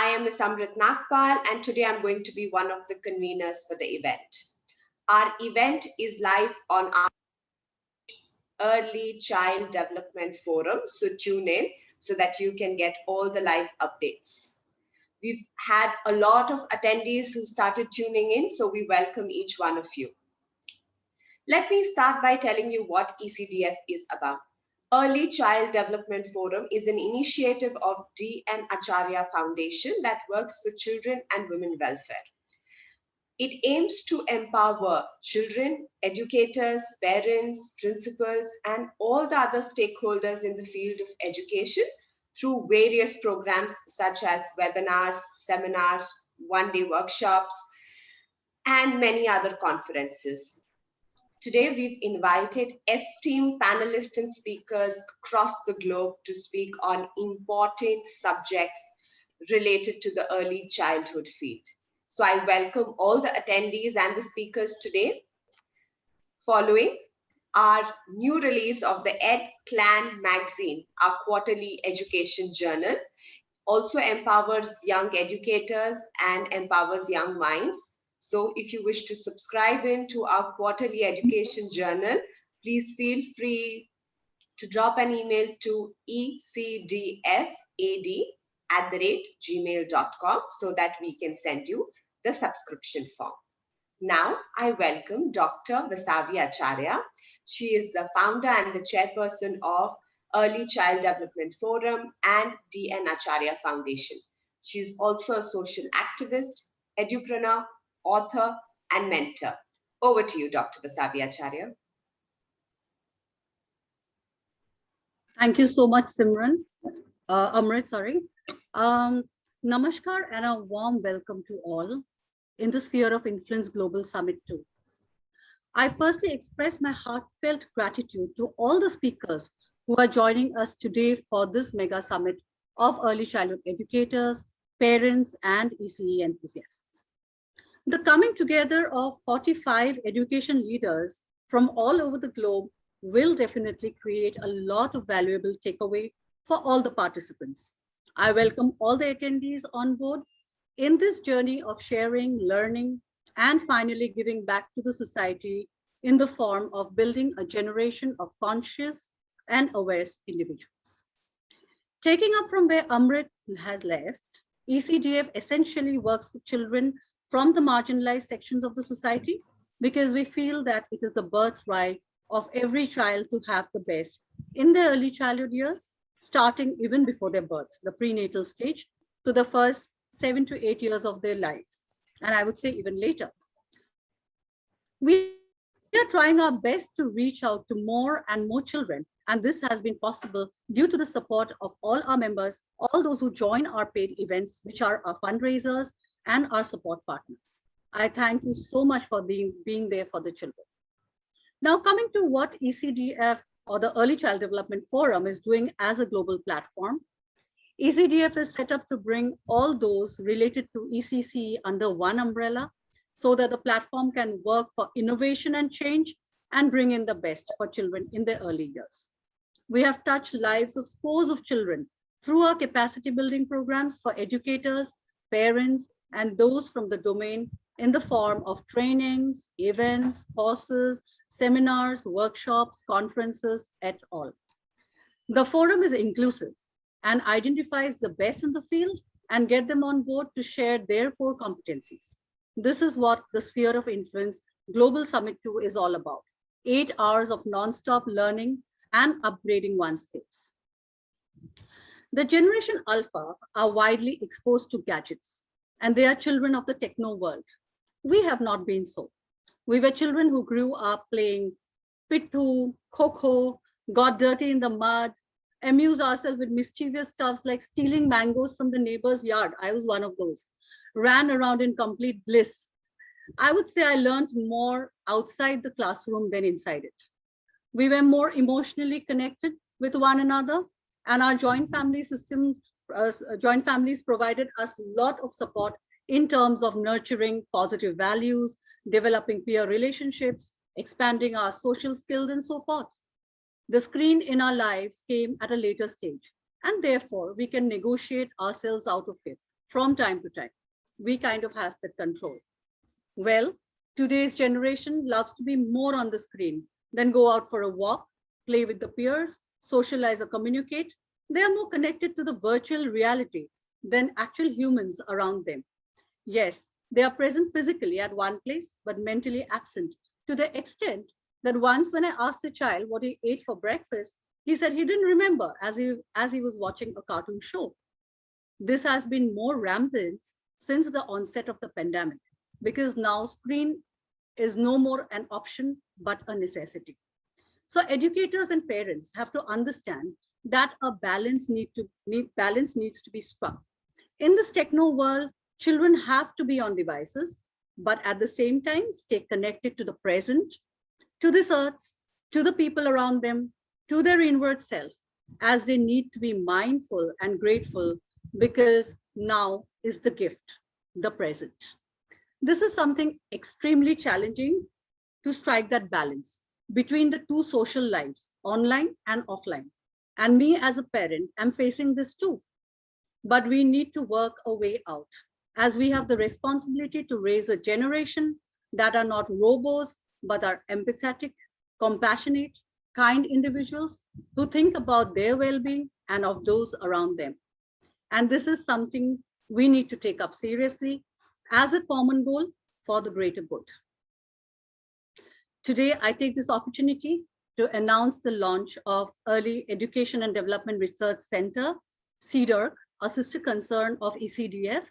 I am Ms. Amrit Nagpal, and today I'm going to be one of the conveners for the event. Our event is live on our Early Child Development Forum, so tune in so that you can get all the live updates. We've had a lot of attendees who started tuning in, so we welcome each one of you. Let me start by telling you what ECDF is about. Early Child Development Forum is an initiative of D. N. Acharjya Foundation that works with children and women welfare. It aims to empower children, educators, parents, principals, and all the other stakeholders in the field of education through various programs such as webinars, seminars, one-day workshops, and many other conferences. Today, we've invited esteemed panelists and speakers across the globe to speak on important subjects related to the early childhood field. So I welcome all the attendees and the speakers today. Following our new release of the Ed Clan magazine, our quarterly education journal, also empowers young educators and empowers young minds. So if you wish to subscribe into our quarterly education journal, please feel free to drop an email to ecdfad@gmail.com so that we can send you the subscription form. Now, I welcome Dr. Vasavvi Acharjya. She is the founder and the chairperson of Early Child Development Forum and D. N. Acharjya Foundation. She is also a social activist, edupreneur, author, and mentor. Over to you, Dr. Vasavvi Acharjya. Thank you so much, Simran. Amrit, sorry. Namaskar and a warm welcome to all in the Sphere of Influence Global Summit 2. I firstly express my heartfelt gratitude to all the speakers who are joining us today for this mega summit of early childhood educators, parents, and ECE enthusiasts. The coming together of 45 education leaders from all over the globe will definitely create a lot of valuable takeaway for all the participants. I welcome all the attendees on board in this journey of sharing, learning, and finally giving back to the society in the form of building a generation of conscious and aware individuals. Taking up from where Amrit has left, ECDF essentially works with children from the marginalized sections of the society because we feel that it is the birthright of every child to have the best in their early childhood years, starting even before their birth, the prenatal stage, to the first 7 to 8 years of their lives, and I would say even later. We are trying our best to reach out to more and more children, and this has been possible due to the support of all our members, all those who join our paid events, which are our fundraisers and our support partners. I thank you so much for being there for the children. Now, coming to what ECDF or the Early Child Development Forum is doing as a global platform, ECDF is set up to bring all those related to ECC under one umbrella so that the platform can work for innovation and change and bring in the best for children in their early years. We have touched lives of scores of children through our capacity building programs for educators, parents, and those from the domain in the form of trainings, events, courses, seminars, workshops, conferences, et al. The forum is inclusive and identifies the best in the field and get them on board to share their core competencies. This is what the Sphere of Influence Global Summit 2 is all about. 8 hours of non-stop learning and upgrading one's skills. The Generation Alpha are widely exposed to gadgets, and they are children of the techno world. We have not been so. We were children who grew up playing pittu, kho-kho, got dirty in the mud, amused ourselves with mischievous stuffs like stealing mangoes from the neighbor's yard. I was one of those. Ran around in complete bliss. I would say I learned more outside the classroom than inside it. We were more emotionally connected with one another, and our joint family systems, joint families provided us a lot of support in terms of nurturing positive values, developing peer relationships, expanding our social skills, and so forth. The screen in our lives came at a later stage, and therefore we can negotiate ourselves out of it from time to time. We kind of have the control. Well, today's generation loves to be more on the screen than go out for a walk, play with the peers, socialize or communicate. They are more connected to the virtual reality than actual humans around them. Yes, they are present physically at one place, but mentally absent to the extent that once when I asked a child what he ate for breakfast, he said he didn't remember as he was watching a cartoon show. This has been more rampant since the onset of the pandemic because now screen is no more an option but a necessity. So educators and parents have to understand that a balance needs to be struck. In this techno world, children have to be on devices, but at the same time stay connected to the present, to this earth, to the people around them, to their inward self, as they need to be mindful and grateful because now is the gift, the present. This is something extremely challenging to strike that balance between the two social lives, online and offline. And me as a parent, I'm facing this too. But we need to work a way out as we have the responsibility to raise a generation that are not robots, but are empathetic, compassionate, kind individuals who think about their well-being and of those around them. And this is something we need to take up seriously as a common goal for the greater good. Today, I take this opportunity to announce the launch of Early Education and Development Research Center, CEDARC, a sister concern of ECDF,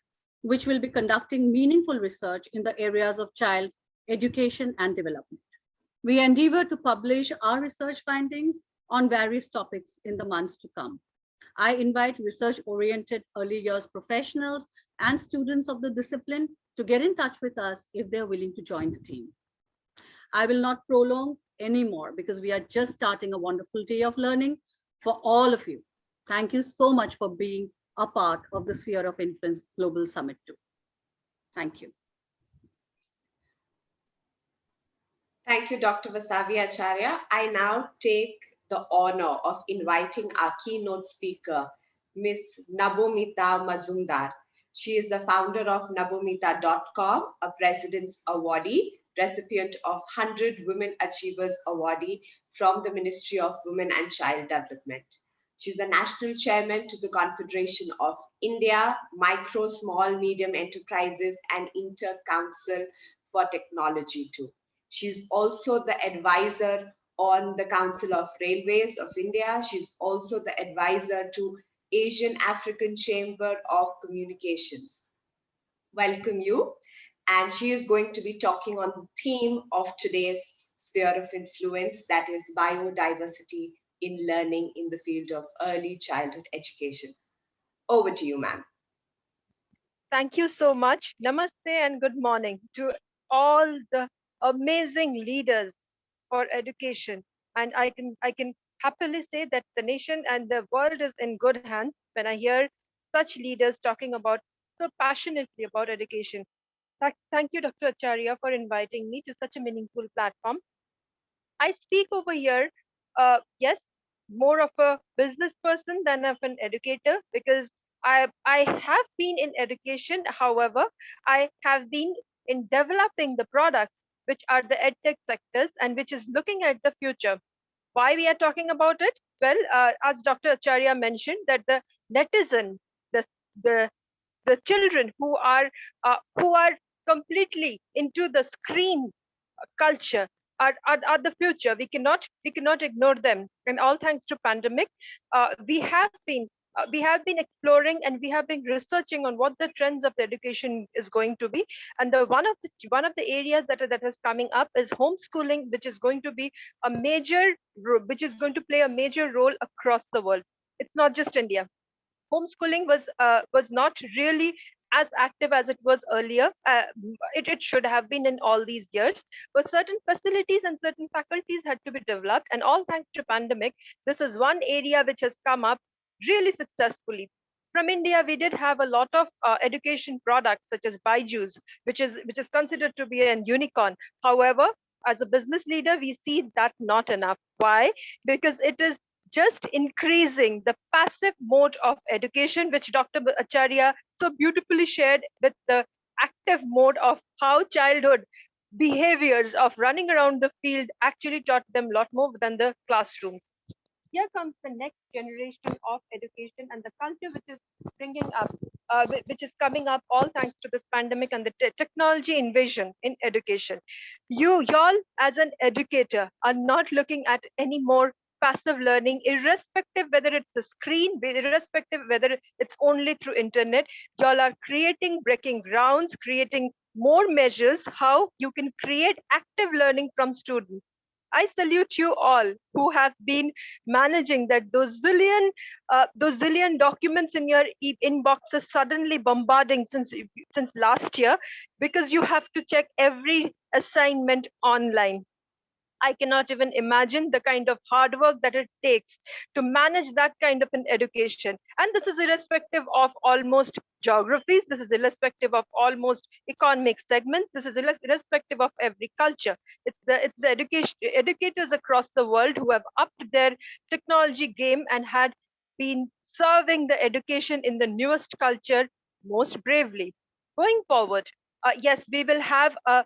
which will be conducting meaningful research in the areas of child education and development. We endeavor to publish our research findings on various topics in the months to come. I invite research-oriented early years professionals and students of the discipline to get in touch with us if they're willing to join the team. I will not prolong anymore because we are just starting a wonderful day of learning for all of you. Thank you so much for being a part of the Sphere of Influence Global Summit 2. Thank you. Thank you, Dr. Vasavvi Acharjya. I now take the honor of inviting our keynote speaker, Ms. Nabomita Mazumdar. She is the founder of Nabomita.com, a President's Awardee, recipient of 100 Women Achievers Awardee from the Ministry of Women and Child Development. She's a national chairman to the Confederation of India, Micro, Small, Medium Enterprises and Inter-Council for Technology too. She's also the advisor on the Council of Railways of India. She's also the advisor to Asian African Chamber of Communications. Welcome you. And she is going to be talking on the theme of today's sphere of influence, that is biodiversity in learning in the field of early childhood education. Over to you, ma'am. Thank you so much. Namaste and good morning to all the amazing leaders for education. And I can happily say that the nation and the world is in good hands when I hear such leaders talking about so passionately about education. Thank you, Dr. Acharya, for inviting me to such a meaningful platform. I speak over here, yes, more of a business person than of an educator because I have been in education. However, I have been in developing the products which are the edtech sectors and which is looking at the future. Why we are talking about it? Well, as Dr. Acharya mentioned, that the netizen, the the the children who are completely into the screen culture are the future. We cannot ignore them. And all thanks to pandemic, we have been exploring and we have been researching on what the trends of the education is going to be. And the one of the areas that is coming up is homeschooling, which is going to be which is going to play a major role across the world. It's not just India. Homeschooling was not really as active as it was earlier. It should have been in all these years, but certain facilities and certain faculties had to be developed, and all thanks to pandemic, this is one area which has come up really successfully. From India, we did have a lot of education products such as Byju's, which is considered to be an unicorn. However, as a business leader, we see that not enough. Why? Because it is just increasing the passive mode of education, which Dr. Acharya so beautifully shared, with the active mode of how childhood behaviors of running around the field actually taught them a lot more than the classroom. Here comes the next generation of education and the culture which is bringing up, which is coming up all thanks to this pandemic and the technology invasion in education. Y'all as an educator are not looking at any more passive learning, irrespective whether it's a screen, irrespective whether it's only through internet. Y'all are breaking grounds, creating more measures how you can create active learning from students. I salute you all who have been managing that those zillion documents in your inboxes suddenly bombarding since last year, because you have to check every assignment online. I cannot even imagine the kind of hard work that it takes to manage that kind of an education. And this is irrespective of almost geographies, this is irrespective of almost economic segments, this is irrespective of every culture. It's the educators across the world who have upped their technology game and had been serving the education in the newest culture most bravely. Going forward, yes, we will have a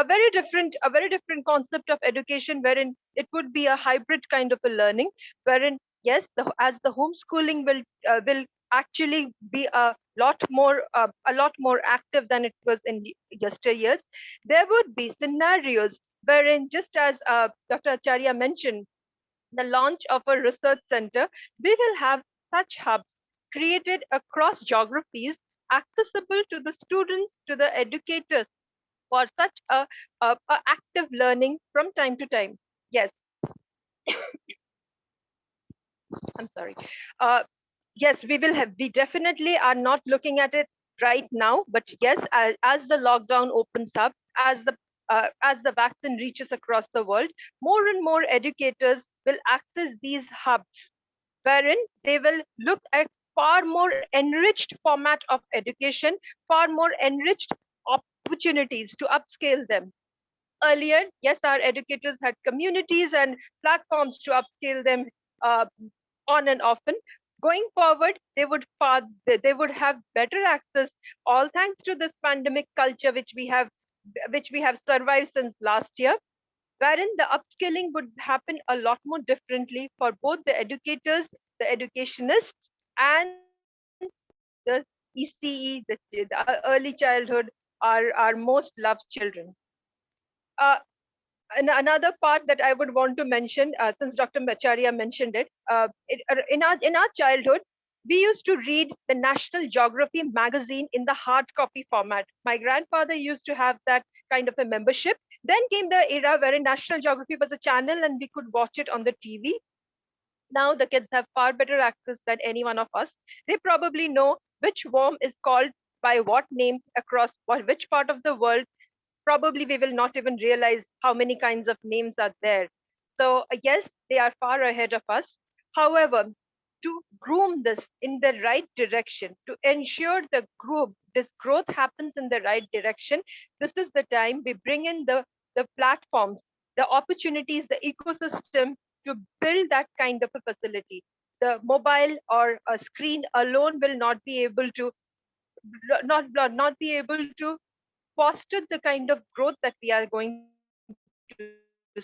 very different concept of education, wherein it would be a hybrid kind of a learning, wherein yes, as the homeschooling will actually be a lot more active than it was in yesteryears. There would be scenarios wherein, just as Dr. Acharya mentioned, the launch of a research center, we will have such hubs created across geographies, accessible to the students, to the educators, for such a active learning from time to time. Yes, I'm sorry. Uh, yes, we definitely are not looking at it right now, but yes, as the lockdown opens up, as the vaccine reaches across the world, more and more educators will access these hubs, wherein they will look at far more enriched format of education, far more enriched opportunities to upscale them. Earlier, yes, our educators had communities and platforms to upscale them uh, on and often. Going forward, they would have better access, all thanks to this pandemic culture which we have survived since last year, wherein the upskilling would happen a lot more differently for both the educators, the educationists, and the ECE, the early childhood, our most loved children. Uh, and another part that I would want to mention, since Dr. Acharya mentioned it, in our childhood, we used to read the National Geography magazine in the hard copy format. My grandfather used to have that kind of a membership. Then came the era wherein National Geography was a channel and we could watch it on the TV. Now the kids have far better access than any one of us. They probably know which worm is called by what name across which part of the world. Probably we will not even realize how many kinds of names are there. So yes, they are far ahead of us. However, to groom this in the right direction, to ensure this growth happens in the right direction, this is the time we bring in the platforms, the opportunities, the ecosystem to build that kind of a facility. The mobile or a screen alone will not be able to not be able to foster the kind of growth that we are going to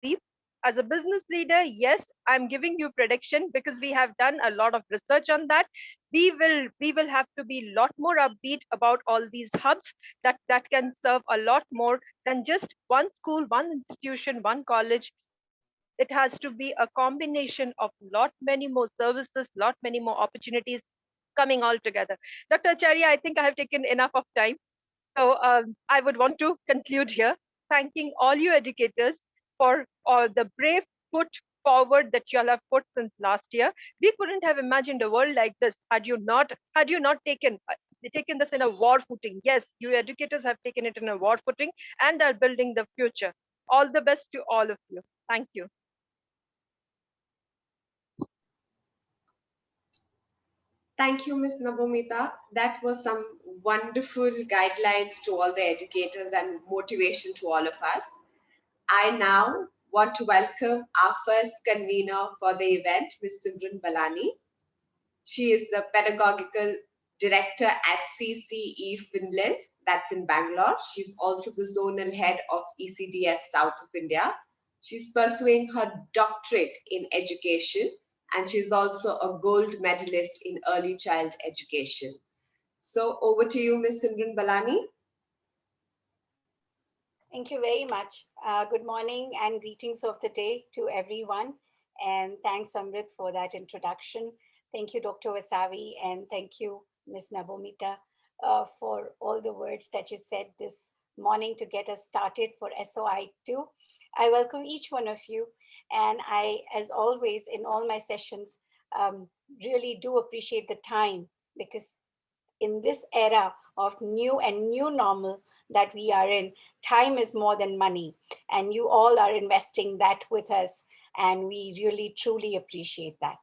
see. As a business leader, yes, I'm giving you prediction because we have done a lot of research on that. We will have to be a lot more upbeat about all these hubs that can serve a lot more than just one school, one institution, one college. It has to be a combination of lot many more services, lot many more opportunities coming all together. Dr. Acharya, I think I have taken enough of time. So I would want to conclude here, thanking all you educators for all the brave foot forward that you all have put since last year. We couldn't have imagined a world like this had you not taken this in a war footing. Yes, you educators have taken it in a war footing and are building the future. All the best to all of you. Thank you. Thank you, Ms. Nabomita. That was some wonderful guidelines to all the educators and motivation to all of us. I now Want to welcome our first convener for the event, Ms. Simran Ballani. She is the Pedagogical Director at CCE Finland, that's in Bangalore. She's also the Zonal Head of ECDF South of India. She's pursuing her doctorate in education, and she's also a gold medalist in early child education. So over to you, Ms. Simran Ballani. Thank you very much. Good morning and greetings of the day to everyone. And thanks, Amrit, for that introduction. Thank you, Dr. Vasavvi, and thank you, Ms. Nabomita, for all the words that you said this morning to get us started for SOI2. I welcome each one of you. And I, as always, in all my sessions, really do appreciate the time, because in this era of new normal that we are in, time is more than money, and you all are investing that with us, and we really truly appreciate that.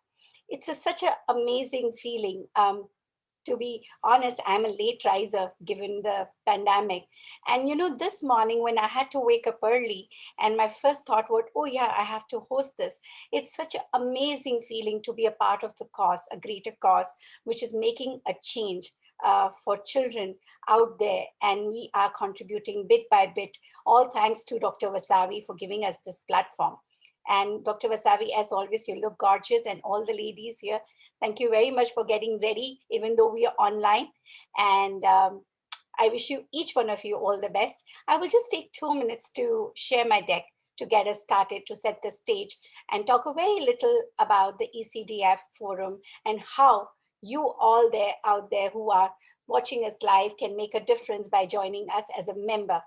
It's such an amazing feeling. To be honest, I'm a late riser given the pandemic. And this morning when I had to wake up early, and my first thought was, oh yeah, I have to host this. It's such an amazing feeling to be a part of the cause, a greater cause, which is making a change for children out there. And we are contributing bit by bit, all thanks to Dr. Vasavvi for giving us this platform. And Dr. Vasavvi, as always, you look gorgeous, and all the ladies here, thank you very much for getting ready, even though we are online. And I wish you, each one of you, all the best. I will just take 2 minutes to share my deck to get us started, to set the stage, and talk a very little about the ECDF forum and how you all there out there who are watching us live can make a difference by joining us as a member.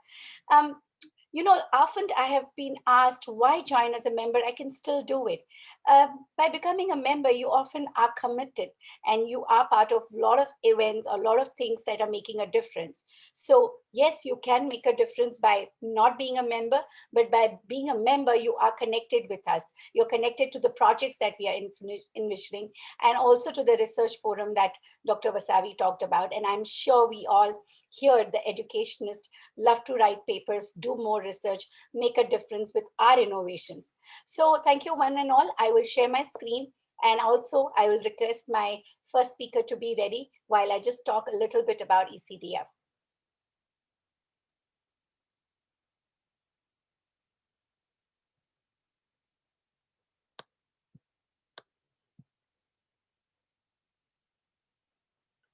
Often I have been asked, why join as a member? I can still do it. By becoming a member, you often are committed, and you are part of a lot of events, a lot of things that are making a difference. So yes, you can make a difference by not being a member, but by being a member, you are connected with us. You're connected to the projects that we are envisioning, and also to the research forum that Dr. Vasavvi talked about. And I'm sure we all here, the educationists, love to write papers, do more research, make a difference with our innovations. So thank you one and all. I will share my screen, and also I will request my first speaker to be ready while I just talk a little bit about ECDF.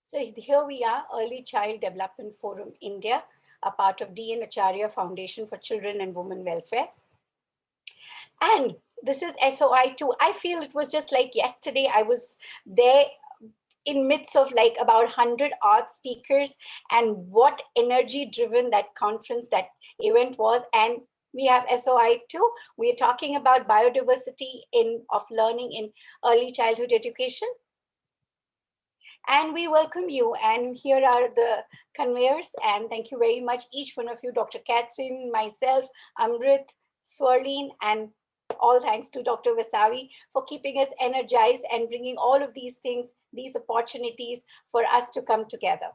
So here we are, Early Child Development Forum India, a part of D.N. Acharjya Foundation for Children and Women Welfare. And this is SOI2. I feel it was just like yesterday. I was there in midst of like about 100 art speakers, and what energy driven that conference, that event was. And we have SOI2. We are talking about biodiversity of learning in early childhood education. And we welcome you. And here are the conveyors. And thank you very much, each one of you, Dr. Kathryn, myself, Amrit, Swarleen, and all thanks to Dr. Vasavvi for keeping us energized and bringing all of these things, these opportunities for us to come together.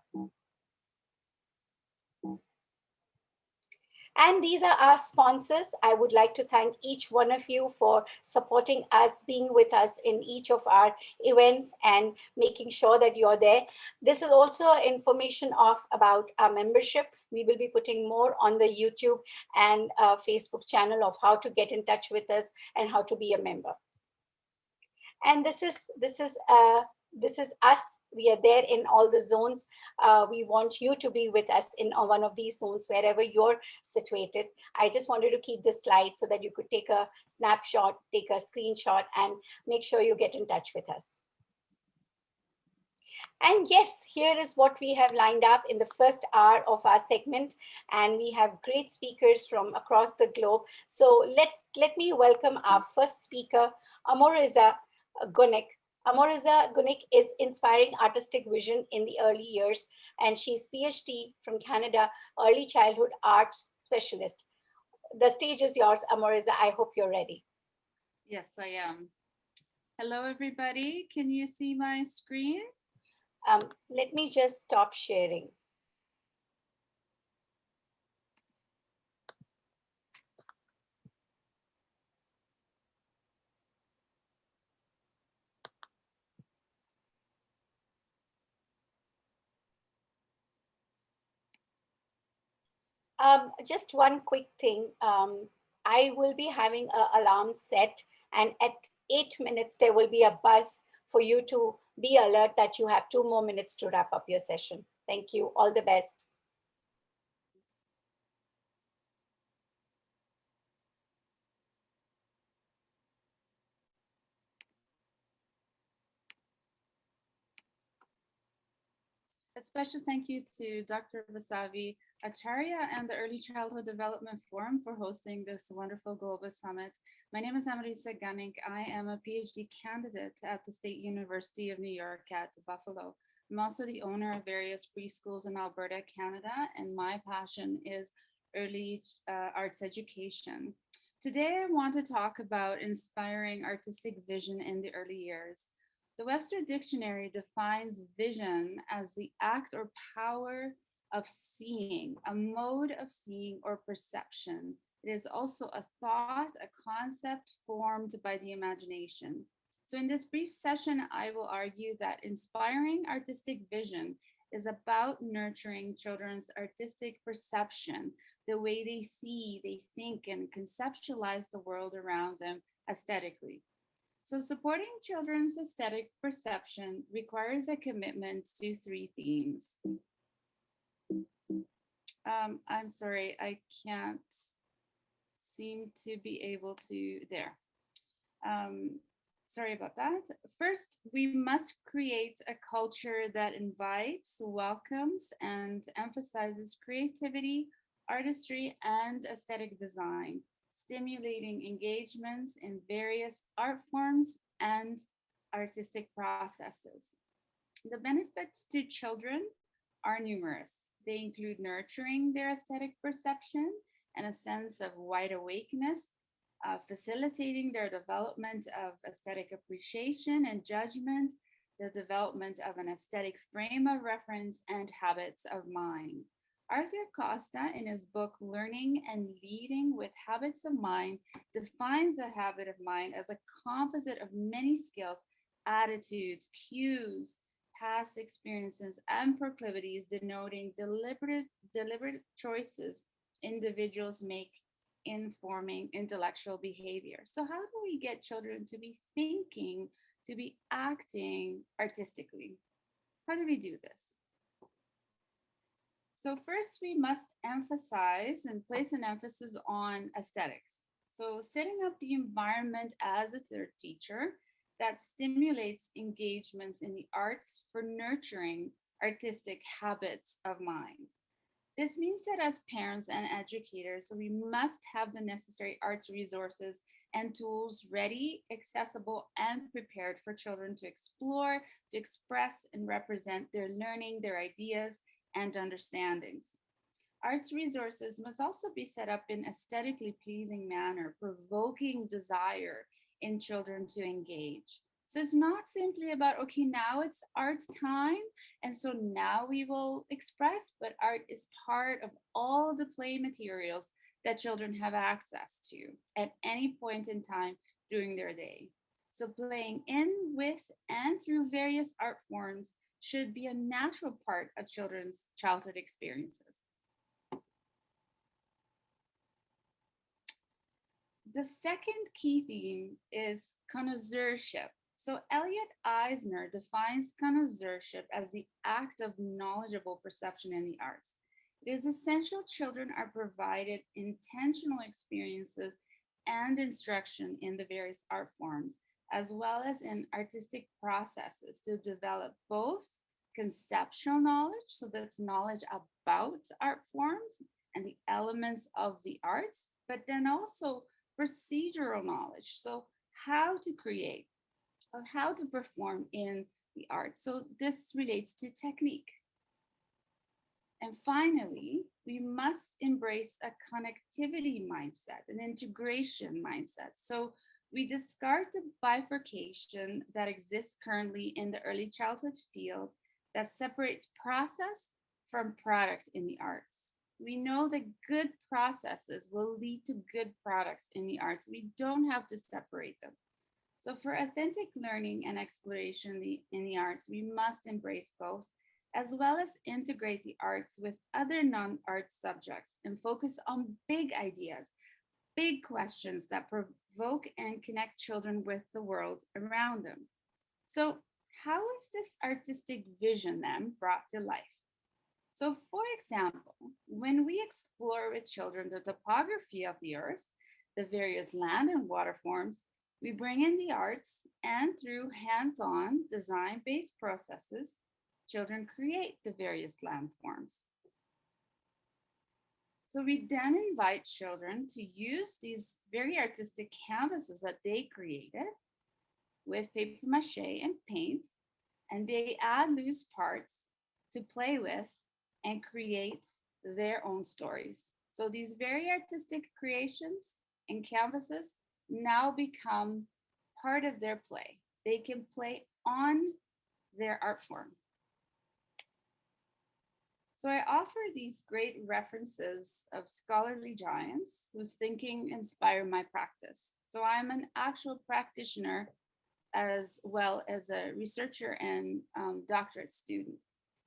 And these are our sponsors. I would like to thank each one of you for supporting us, being with us in each of our events and making sure that you're there. This is also information about our membership. We will be putting more on the YouTube and Facebook channel of how to get in touch with us and how to be a member. And this is us. We are there in all the zones. We want you to be with us in one of these zones, wherever you're situated. I just wanted to keep this slide so that you could take a snapshot, take a screenshot, and make sure you get in touch with us. And yes, here is what we have lined up in the first hour of our segment. And we have great speakers from across the globe. So let me welcome our first speaker, Amoriza Gunnik. Amoriza Gunnik is inspiring artistic vision in the early years, and she's Ph.D. from Canada, early childhood arts specialist. The stage is yours, Amoriza. I hope you're ready. Yes, I am. Hello, everybody. Can you see my screen? Let me just stop sharing. Just one quick thing. I will be having an alarm set, and at 8 minutes, there will be a buzz for you to be alert that you have 2 more minutes to wrap up your session. Thank you. All the best. A special thank you to Dr. Vasavvi Acharjya and the Early Childhood Development Forum for hosting this wonderful global summit. My name is Amoriza Gunnik. I am a Ph.D. candidate at the State University of New York at Buffalo. I'm also the owner of various preschools in Alberta, Canada, and my passion is early arts education. Today, I want to talk about inspiring artistic vision in the early years. The Webster Dictionary defines vision as the act or power of seeing, a mode of seeing or perception. It is also a thought, a concept formed by the imagination. So in this brief session, I will argue that inspiring artistic vision is about nurturing children's artistic perception, the way they see, they think, and conceptualize the world around them aesthetically. So supporting children's aesthetic perception requires a commitment to three themes. I'm sorry, I can't seem to be able to, there. Sorry about that. First, we must create a culture that invites, welcomes, and emphasizes creativity, artistry, and aesthetic design, stimulating engagements in various art forms and artistic processes. The benefits to children are numerous. They include nurturing their aesthetic perception and a sense of wide awakeness, facilitating their development of aesthetic appreciation and judgment, the development of an aesthetic frame of reference, and habits of mind. Arthur Costa, in his book Learning and Leading with Habits of Mind, defines a habit of mind as a composite of many skills, attitudes, cues, past experiences, and proclivities, denoting deliberate choices individuals make in forming intellectual behavior. So how do we get children to be thinking, to be acting artistically? How do we do this? So first, we must emphasize and place an emphasis on aesthetics. So setting up the environment as a third teacher that stimulates engagements in the arts for nurturing artistic habits of mind. This means that as parents and educators, we must have the necessary arts resources and tools ready, accessible, and prepared for children to explore, to express, and represent their learning, their ideas, and understandings. Arts resources must also be set up in aesthetically pleasing manner, provoking desire in children to engage. So it's not simply about, okay, now it's art time, and so now we will express, but art is part of all the play materials that children have access to at any point in time during their day. So playing in, with, and through various art forms should be a natural part of children's childhood experiences. The second key theme is connoisseurship. So Elliot Eisner defines connoisseurship as the act of knowledgeable perception in the arts. It is essential children are provided intentional experiences and instruction in the various art forms, as well as in artistic processes to develop both conceptual knowledge, so that's knowledge about art forms and the elements of the arts, but then also procedural knowledge, so how to create or how to perform in the arts. So this relates to technique. And finally, we must embrace a connectivity mindset, an integration mindset. So we discard the bifurcation that exists currently in the early childhood field that separates process from product in the arts. We know that good processes will lead to good products in the arts. We don't have to separate them. So for authentic learning and exploration in the arts, we must embrace both as well as integrate the arts with other non-art subjects and focus on big ideas, big questions that provoke and connect children with the world around them. So how is this artistic vision then brought to life? So for example, when we explore with children the topography of the earth, the various land and water forms, we bring in the arts, and through hands-on design-based processes, children create the various landforms. So we then invite children to use these very artistic canvases that they created with paper mache and paint, and they add loose parts to play with and create their own stories. So these very artistic creations and canvases now become part of their play. They can play on their art form. So I offer these great references of scholarly giants whose thinking inspire my practice. So I'm an actual practitioner as well as a researcher and doctorate student.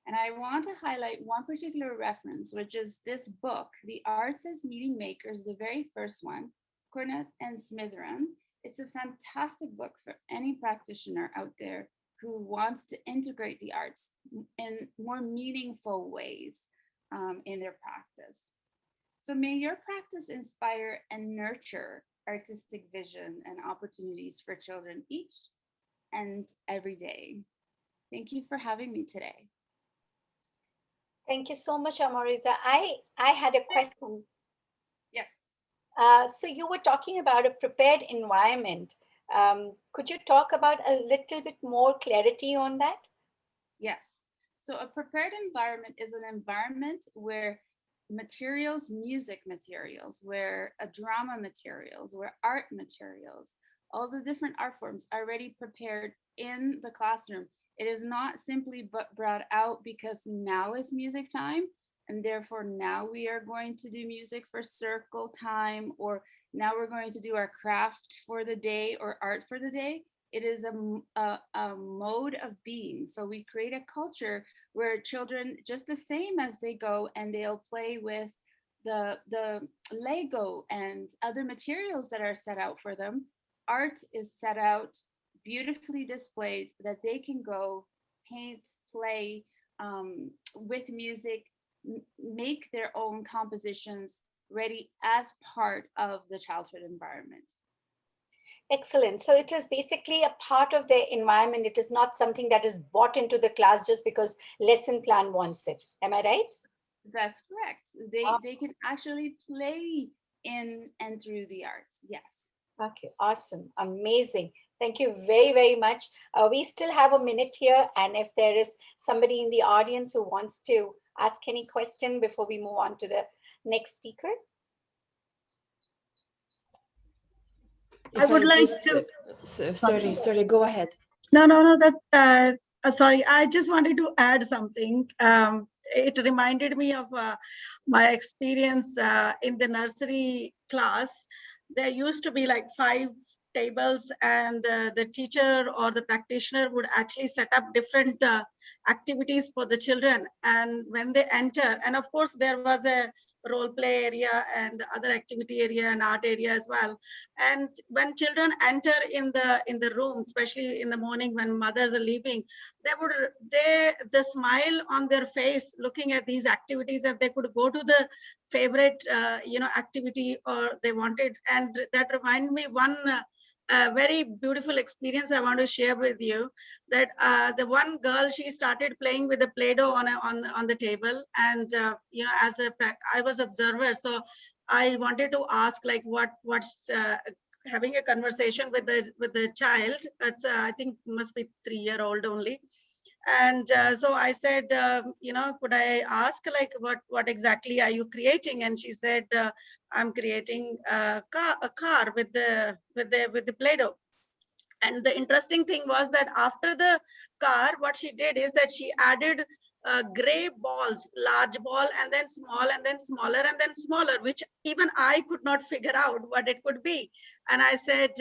And I want to highlight one particular reference, which is this book, The Arts as Meaning Makers, the very first one, Gunnik and Simran. It's a fantastic book for any practitioner out there who wants to integrate the arts in more meaningful ways in their practice. So may your practice inspire and nurture artistic vision and opportunities for children each and every day. Thank you for having me today. Thank you so much, Amoriza. I had a question. Yes. So you were talking about a prepared environment. Could you talk about a little bit more clarity on that? Yes. So a prepared environment is an environment where materials, music materials, where drama materials, where art materials, all the different art forms are already prepared in the classroom. It is not simply brought out because now is music time, and therefore now we are going to do music for circle time, or now we're going to do our craft for the day or art for the day. It is a mode of being. So we create a culture where children, just the same as they go and they'll play with the Lego and other materials that are set out for them, art is set out, beautifully displayed, that they can go paint, play with music, make their own compositions ready as part of the childhood environment. Excellent. So it is basically a part of their environment. It is not something that is brought into the class just because lesson plan wants it. Am I right? That's correct. They can actually play in and through the arts. Yes. Okay, awesome. Amazing. Thank you very, very much. We still have a minute here. And if there is somebody in the audience who wants to ask any question before we move on to the next speaker. I would like to. Sorry, go ahead. No, sorry, I just wanted to add something. It reminded me of my experience in the nursery class. There used to be like 5 tables, and the teacher or the practitioner would actually set up different activities for the children. And when they enter, and of course there was a role play area and other activity area and art area as well. And when children enter in the room, especially in the morning when mothers are leaving, the smile on their face looking at these activities, and they could go to the favorite activity or they wanted. And that reminded me one very beautiful experience I want to share with you, that the one girl, she started playing with the Play-Doh on the table, and I was observer, so I wanted to ask like what's having a conversation with the child. It's I think must be 3-year-old only. And so I said, could I ask like what exactly are you creating? And she said, I'm creating a car with the Play-Doh. And the interesting thing was that after the car, what she did is that she added gray balls, large ball, and then small, and then smaller, and then smaller, which even I could not figure out what it could be. And I said,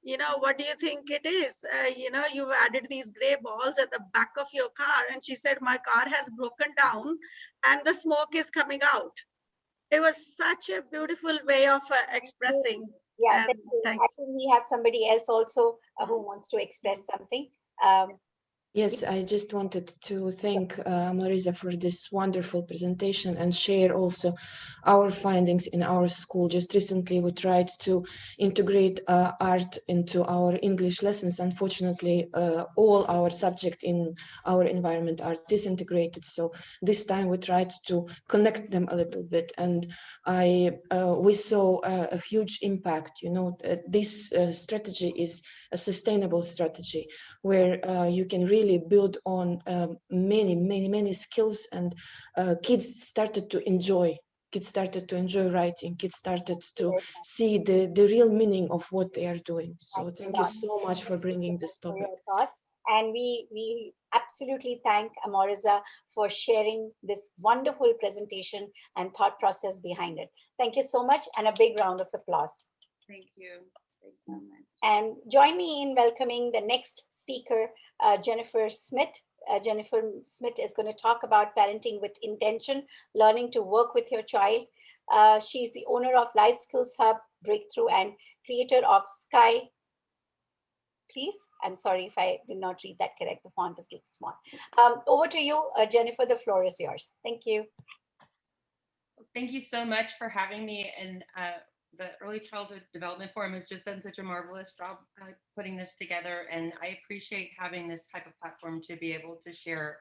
what do you think it is? You've added these gray balls at the back of your car. And she said, my car has broken down and the smoke is coming out. It was such a beautiful way of expressing. Yeah, And I thanks. think we have somebody else also who wants to express something. Yes, I just wanted to thank Amoriza for this wonderful presentation and share also our findings in our school. Just recently, we tried to integrate art into our English lessons. Unfortunately, all our subjects in our environment are disintegrated. So this time we tried to connect them a little bit. And we saw a huge impact. This strategy is a sustainable strategy where you can really build on many skills, and kids started to enjoy writing. Kids started to see the real meaning of what they are doing. So thank you so much for bringing this topic. And we absolutely thank Amoriza for sharing this wonderful presentation and thought process behind it. Thank you so much, and a big round of applause. Thank you. Thanks so much. And join me in welcoming the next speaker, Jennifer Smit. Jennifer Smit is going to talk about parenting with intention, learning to work with your child. She's the owner of Life Skills Hub, Breakthrough, and creator of Sky. Please, I'm sorry if I did not read that correct. The font is a little small. Over to you, Jennifer. The floor is yours. Thank you. Thank you so much for having me. And the Early Childhood Development Forum has just done such a marvelous job putting this together. And I appreciate having this type of platform to be able to share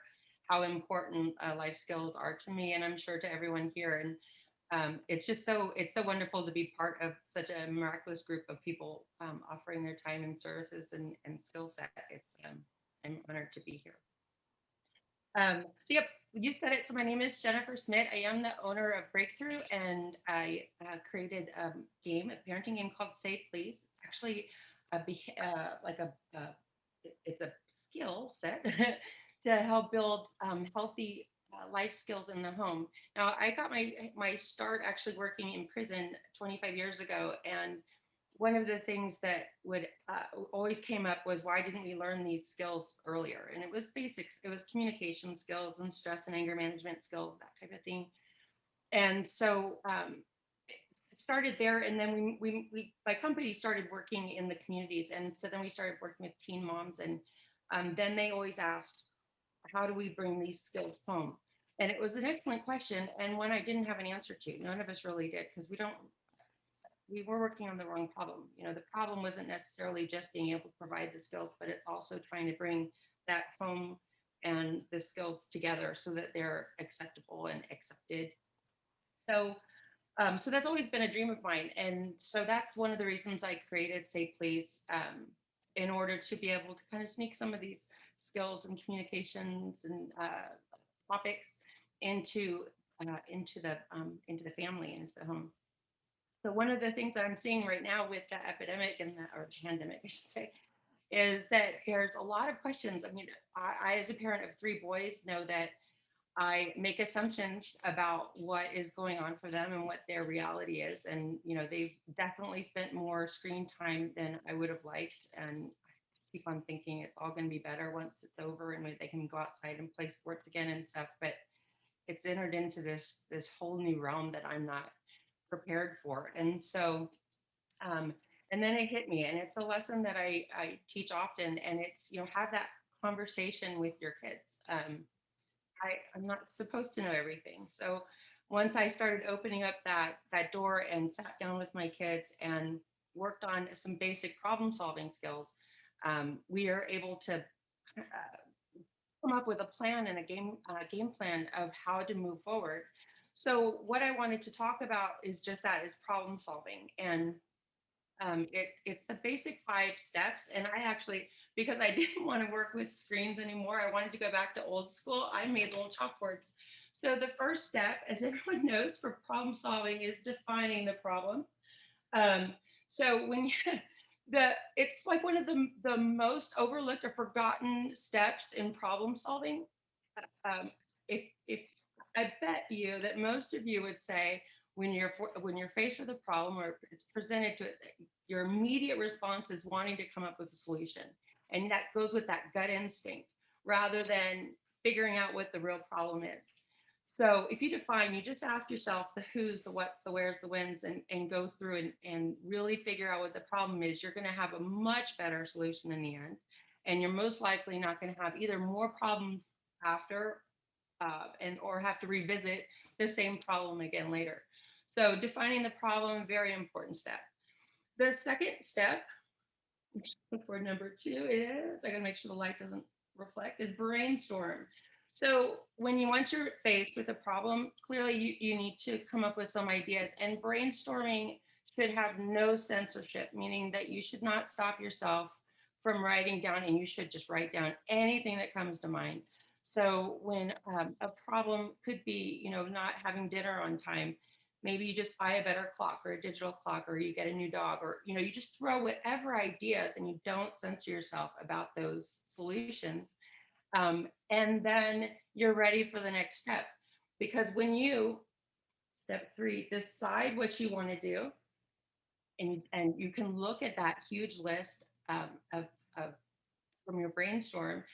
how important life skills are to me, and I'm sure to everyone here. And it's so wonderful to be part of such a miraculous group of people offering their time and services and skill set. I'm honored to be here. So yep, you said it. So my name is Jennifer Smit. I am the owner of Breakthrough, and I created a parenting game called Say Please. Actually, it's a skill set to help build healthy life skills in the home. Now, I got my start actually working in prison 25 years ago, and one of the things that would always came up was, why didn't we learn these skills earlier? And it was basics. It was communication skills and stress and anger management skills, that type of thing. And so it started there, and then my company started working in the communities, and so then we started working with teen moms, and then they always asked, how do we bring these skills home? And it was an excellent question, and one I didn't have an answer to. None of us really did, because we were working on the wrong problem. The problem wasn't necessarily just being able to provide the skills, but it's also trying to bring that home and the skills together so that they're acceptable and accepted. So that's always been a dream of mine. And so that's one of the reasons I created Say Please, in order to be able to kind of sneak some of these skills and communications and topics into the family, into the home. So one of the things that I'm seeing right now with the epidemic or pandemic, I should say, is that there's a lot of questions. I mean, I as a parent of 3 boys know that I make assumptions about what is going on for them and what their reality is. And, they've definitely spent more screen time than I would have liked. And I keep on thinking it's all going to be better once it's over and they can go outside and play sports again and stuff. But it's entered into this whole new realm that I'm not prepared for. And so, and then it hit me, and it's a lesson that I teach often, and it's, have that conversation with your kids. I'm not supposed to know everything. So once I started opening up that door and sat down with my kids and worked on some basic problem solving skills, we are able to come up with a plan and a game plan of how to move forward. So what I wanted to talk about is just that, is problem solving. And it's the basic 5 steps. And I actually, because I didn't want to work with screens anymore, I wanted to go back to old school. I made little chalkboards. So the first step, as everyone knows, for problem solving is defining the problem. So when it's like one of the most overlooked or forgotten steps in problem solving. If I bet you that most of you would say, when you're faced with a problem or it's presented to it, your immediate response is wanting to come up with a solution. And that goes with that gut instinct rather than figuring out what the real problem is. So if you define, you just ask yourself the who's, the what's, the where's, the when's, and go through and really figure out what the problem is, you're going to have a much better solution in the end. And you're most likely not going to have either more problems after or have to revisit the same problem again later. So defining the problem, very important step. The second step for number 2 is, I gotta make sure the light doesn't reflect, is brainstorm. So once you're faced with a problem, clearly you need to come up with some ideas, and brainstorming should have no censorship, meaning that you should not stop yourself from writing down, and you should just write down anything that comes to mind. So when a problem could be, not having dinner on time, maybe you just buy a better clock or a digital clock, or you get a new dog, or, you just throw whatever ideas and you don't censor yourself about those solutions. And then you're ready for the next step. Because when you, step 3, decide what you want to do, and you can look at that huge list from your brainstorm,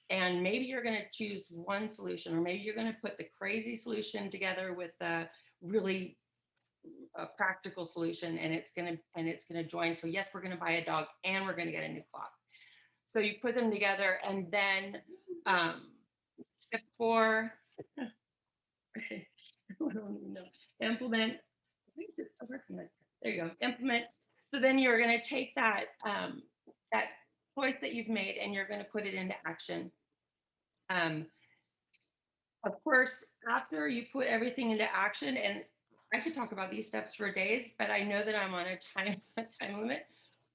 and maybe you're going to choose one solution, or maybe you're going to put the crazy solution together with the really practical solution, and it's going to join. So yes, we're going to buy a dog and we're going to get a new clock. So you put them together, and then step 4, I don't even know, implement. I think it's still working. There you go, implement. So then you're going to take that that choice that you've made, and you're going to put it into action. Of course, after you put everything into action, and I could talk about these steps for days, but I know that I'm on a time limit.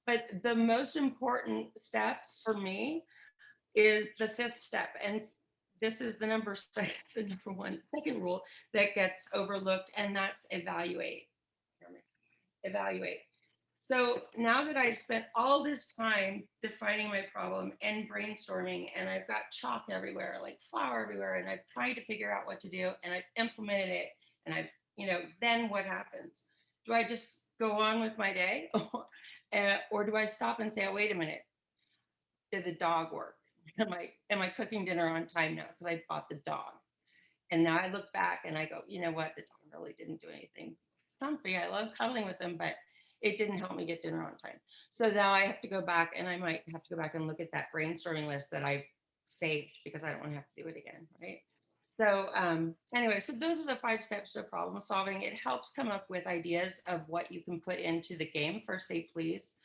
But the most important step for me is the 5th step. And this is the number 1, second rule that gets overlooked, and that's evaluate. Evaluate. So now that I've spent all this time defining my problem and brainstorming, and I've got chalk everywhere, like flour everywhere, and I've tried to figure out what to do, and I've implemented it, and I've, then what happens? Do I just go on with my day? Or do I stop and say, oh, wait a minute, did the dog work? Am I cooking dinner on time now because I bought the dog? And now I look back and I go, you know what, the dog really didn't do anything. It's comfy, I love cuddling with him, but it didn't help me get dinner on time. So now I have to go back, and I might have to go back and look at that brainstorming list that I've saved, because I don't want to have to do it again, right? So anyway, so those are the 5 steps to problem solving. It helps come up with ideas of what you can put into the game for Say Please,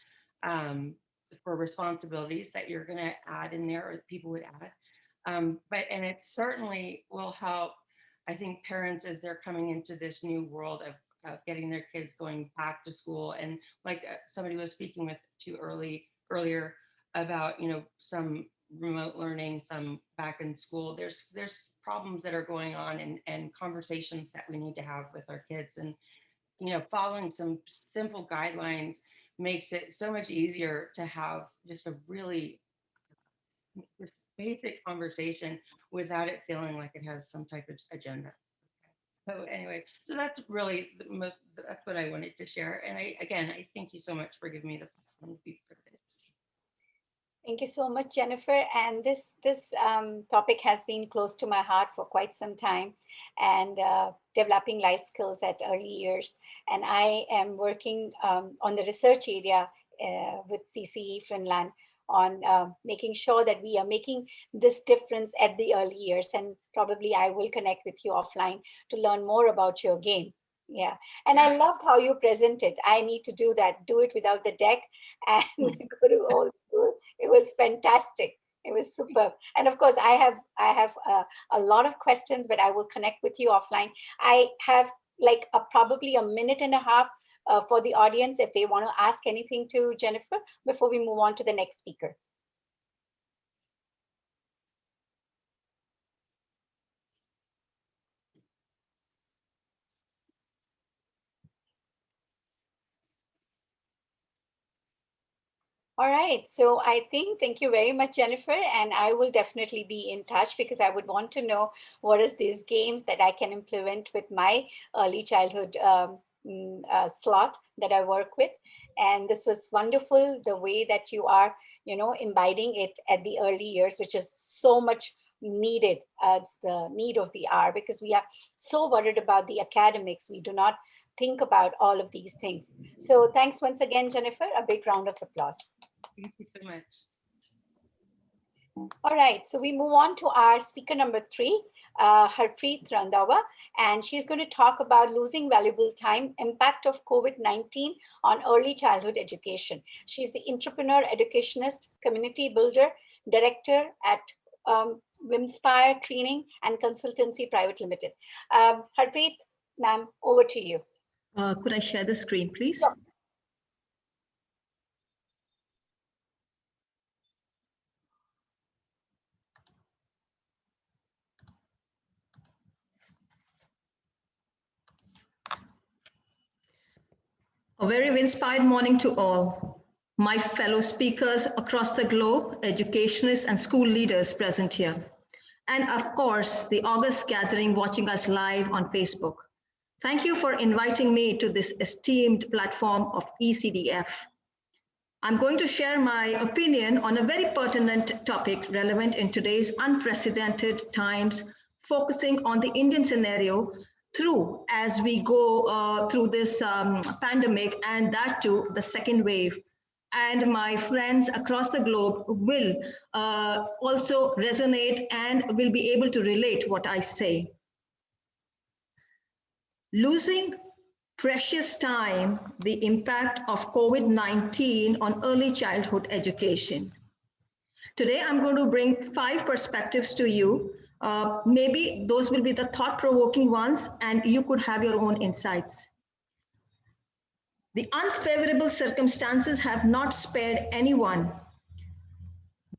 for responsibilities that you're going to add in there, or people would add. And it certainly will help, I think, parents as they're coming into this new world of getting their kids going back to school. And like somebody was speaking with earlier about, some remote learning, some back in school. There's problems that are going on, and conversations that we need to have with our kids. And, following some simple guidelines makes it so much easier to have just a really basic conversation without it feeling like it has some type of agenda. So anyway, so that's really that's what I wanted to share. And I thank you so much for giving me the platform to be privileged. Thank you so much, Jennifer. And this topic has been close to my heart for quite some time, and developing life skills at early years. And I am working on the research area with CCE Finland on making sure that we are making this difference at the early years. And probably I will connect with you offline to learn more about your game. Yeah. And I loved how you presented. I need to do that, do it without the deck and go to old school. It was fantastic. It was superb. And of course, I have a lot of questions, but I will connect with you offline. I have like probably a minute and a half for the audience if they want to ask anything to Jennifer before we move on to the next speaker. All right, so I think, thank you very much, Jennifer, and I will definitely be in touch, because I would want to know what is these games that I can implement with my early childhood slot that I work with. And this was wonderful, the way that you are, imbibing it at the early years, which is so much needed. It's the need of the hour, because we are so worried about the academics. We do not think about all of these things. So thanks once again, Jennifer. A big round of applause. Thank you so much. All right, so we move on to our speaker number 3, Harpreet Randhawa, and she's going to talk about losing valuable time, impact of COVID-19 on early childhood education. She's the entrepreneur, educationist, community builder, director at Wimspire Training and Consultancy Private Limited. Harpreet, ma'am, over to you. Could I share the screen, please? Sure. A very inspired morning to all. My fellow speakers across the globe, educationists and school leaders present here. And of course, the august gathering watching us live on Facebook. Thank you for inviting me to this esteemed platform of ECDF. I'm going to share my opinion on a very pertinent topic relevant in today's unprecedented times, focusing on the Indian scenario as we go through this pandemic, and that too, the second wave. And my friends across the globe will also resonate and will be able to relate what I say. Losing precious time, the impact of COVID-19 on early childhood education. Today, I'm going to bring 5 perspectives to you. Maybe those will be the thought-provoking ones, and you could have your own insights. The unfavorable circumstances have not spared anyone,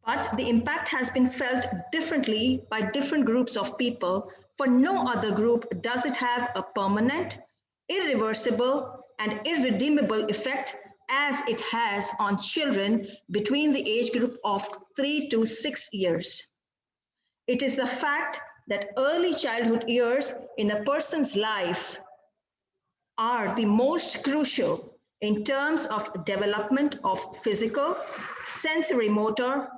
but the impact has been felt differently by different groups of people. For no other group does it have a permanent, irreversible, and irredeemable effect as it has on children between the age group of 3 to 6 years. It is the fact that early childhood years in a person's life are the most crucial in terms of development of physical, sensory motor,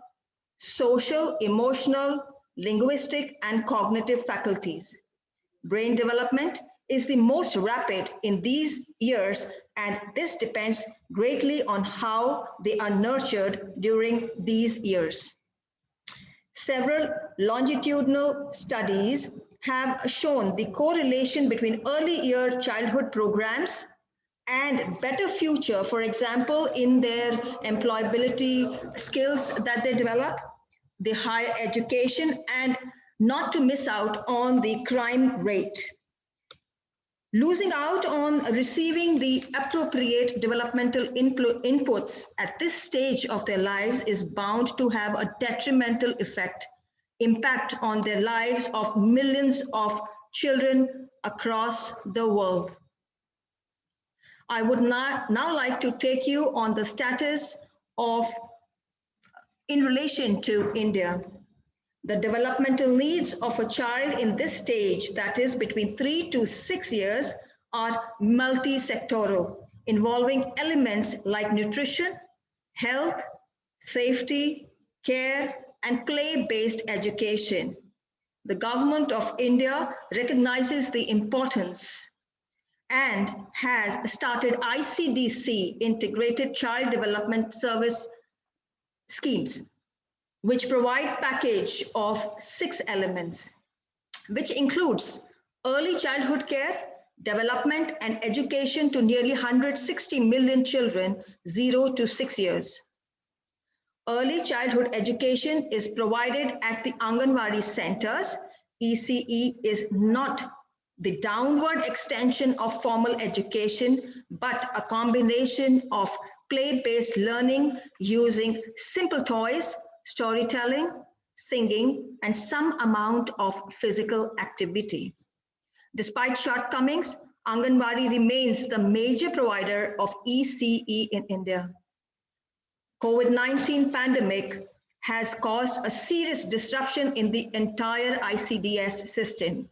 social, emotional, linguistic, and cognitive faculties. Brain development is the most rapid in these years, and this depends greatly on how they are nurtured during these years. Several longitudinal studies have shown the correlation between early year childhood programs and better future, for example, in their employability skills that they develop, the higher education, and not to miss out on the crime rate. Losing out on receiving the appropriate developmental inputs at this stage of their lives is bound to have a detrimental impact on their lives of millions of children across the world. I would now like to take you on the status of, in relation to India. The developmental needs of a child in this stage, that is between 3 to 6 years, are multi-sectoral, involving elements like nutrition, health, safety, care, and play-based education. The government of India recognizes the importance and has started ICDC, Integrated Child Development Service schemes, which provide package of 6 elements, which includes early childhood care, development and education to nearly 160 million children 0 to 6 years. Early childhood education is provided at the Anganwadi centers. ECE is not the downward extension of formal education, but a combination of play-based learning using simple toys, storytelling, singing, and some amount of physical activity. Despite shortcomings, Anganwadi remains the major provider of ECE in India. COVID-19 pandemic has caused a serious disruption in the entire ICDS system.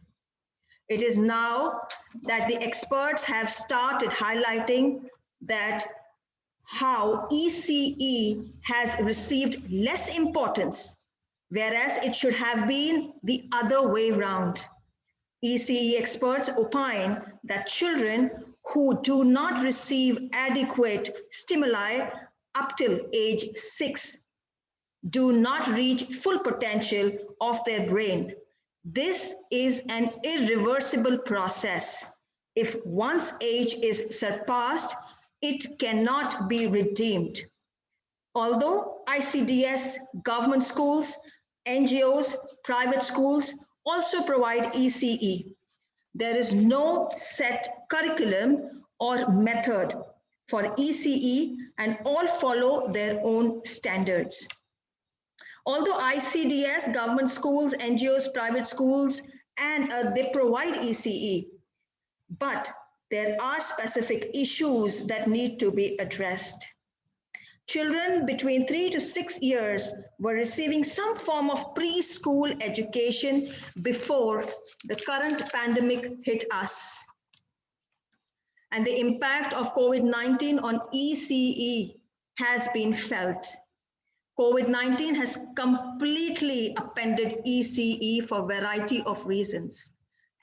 It is now that the experts have started highlighting that how ECE has received less importance, whereas it should have been the other way round. ECE experts opine that children who do not receive adequate stimuli up till age 6 do not reach full potential of their brain. This is an irreversible process. If one's age is surpassed, it cannot be redeemed. Although ICDS, government schools, NGOs, private schools also provide ECE, there is no set curriculum or method for ECE, and all follow their own standards. Although ICDS, government schools, NGOs, private schools, and they provide ECE, but there are specific issues that need to be addressed. Children between 3 to 6 years were receiving some form of preschool education before the current pandemic hit us. And the impact of COVID-19 on ECE has been felt. COVID-19 has completely upended ECE for a variety of reasons.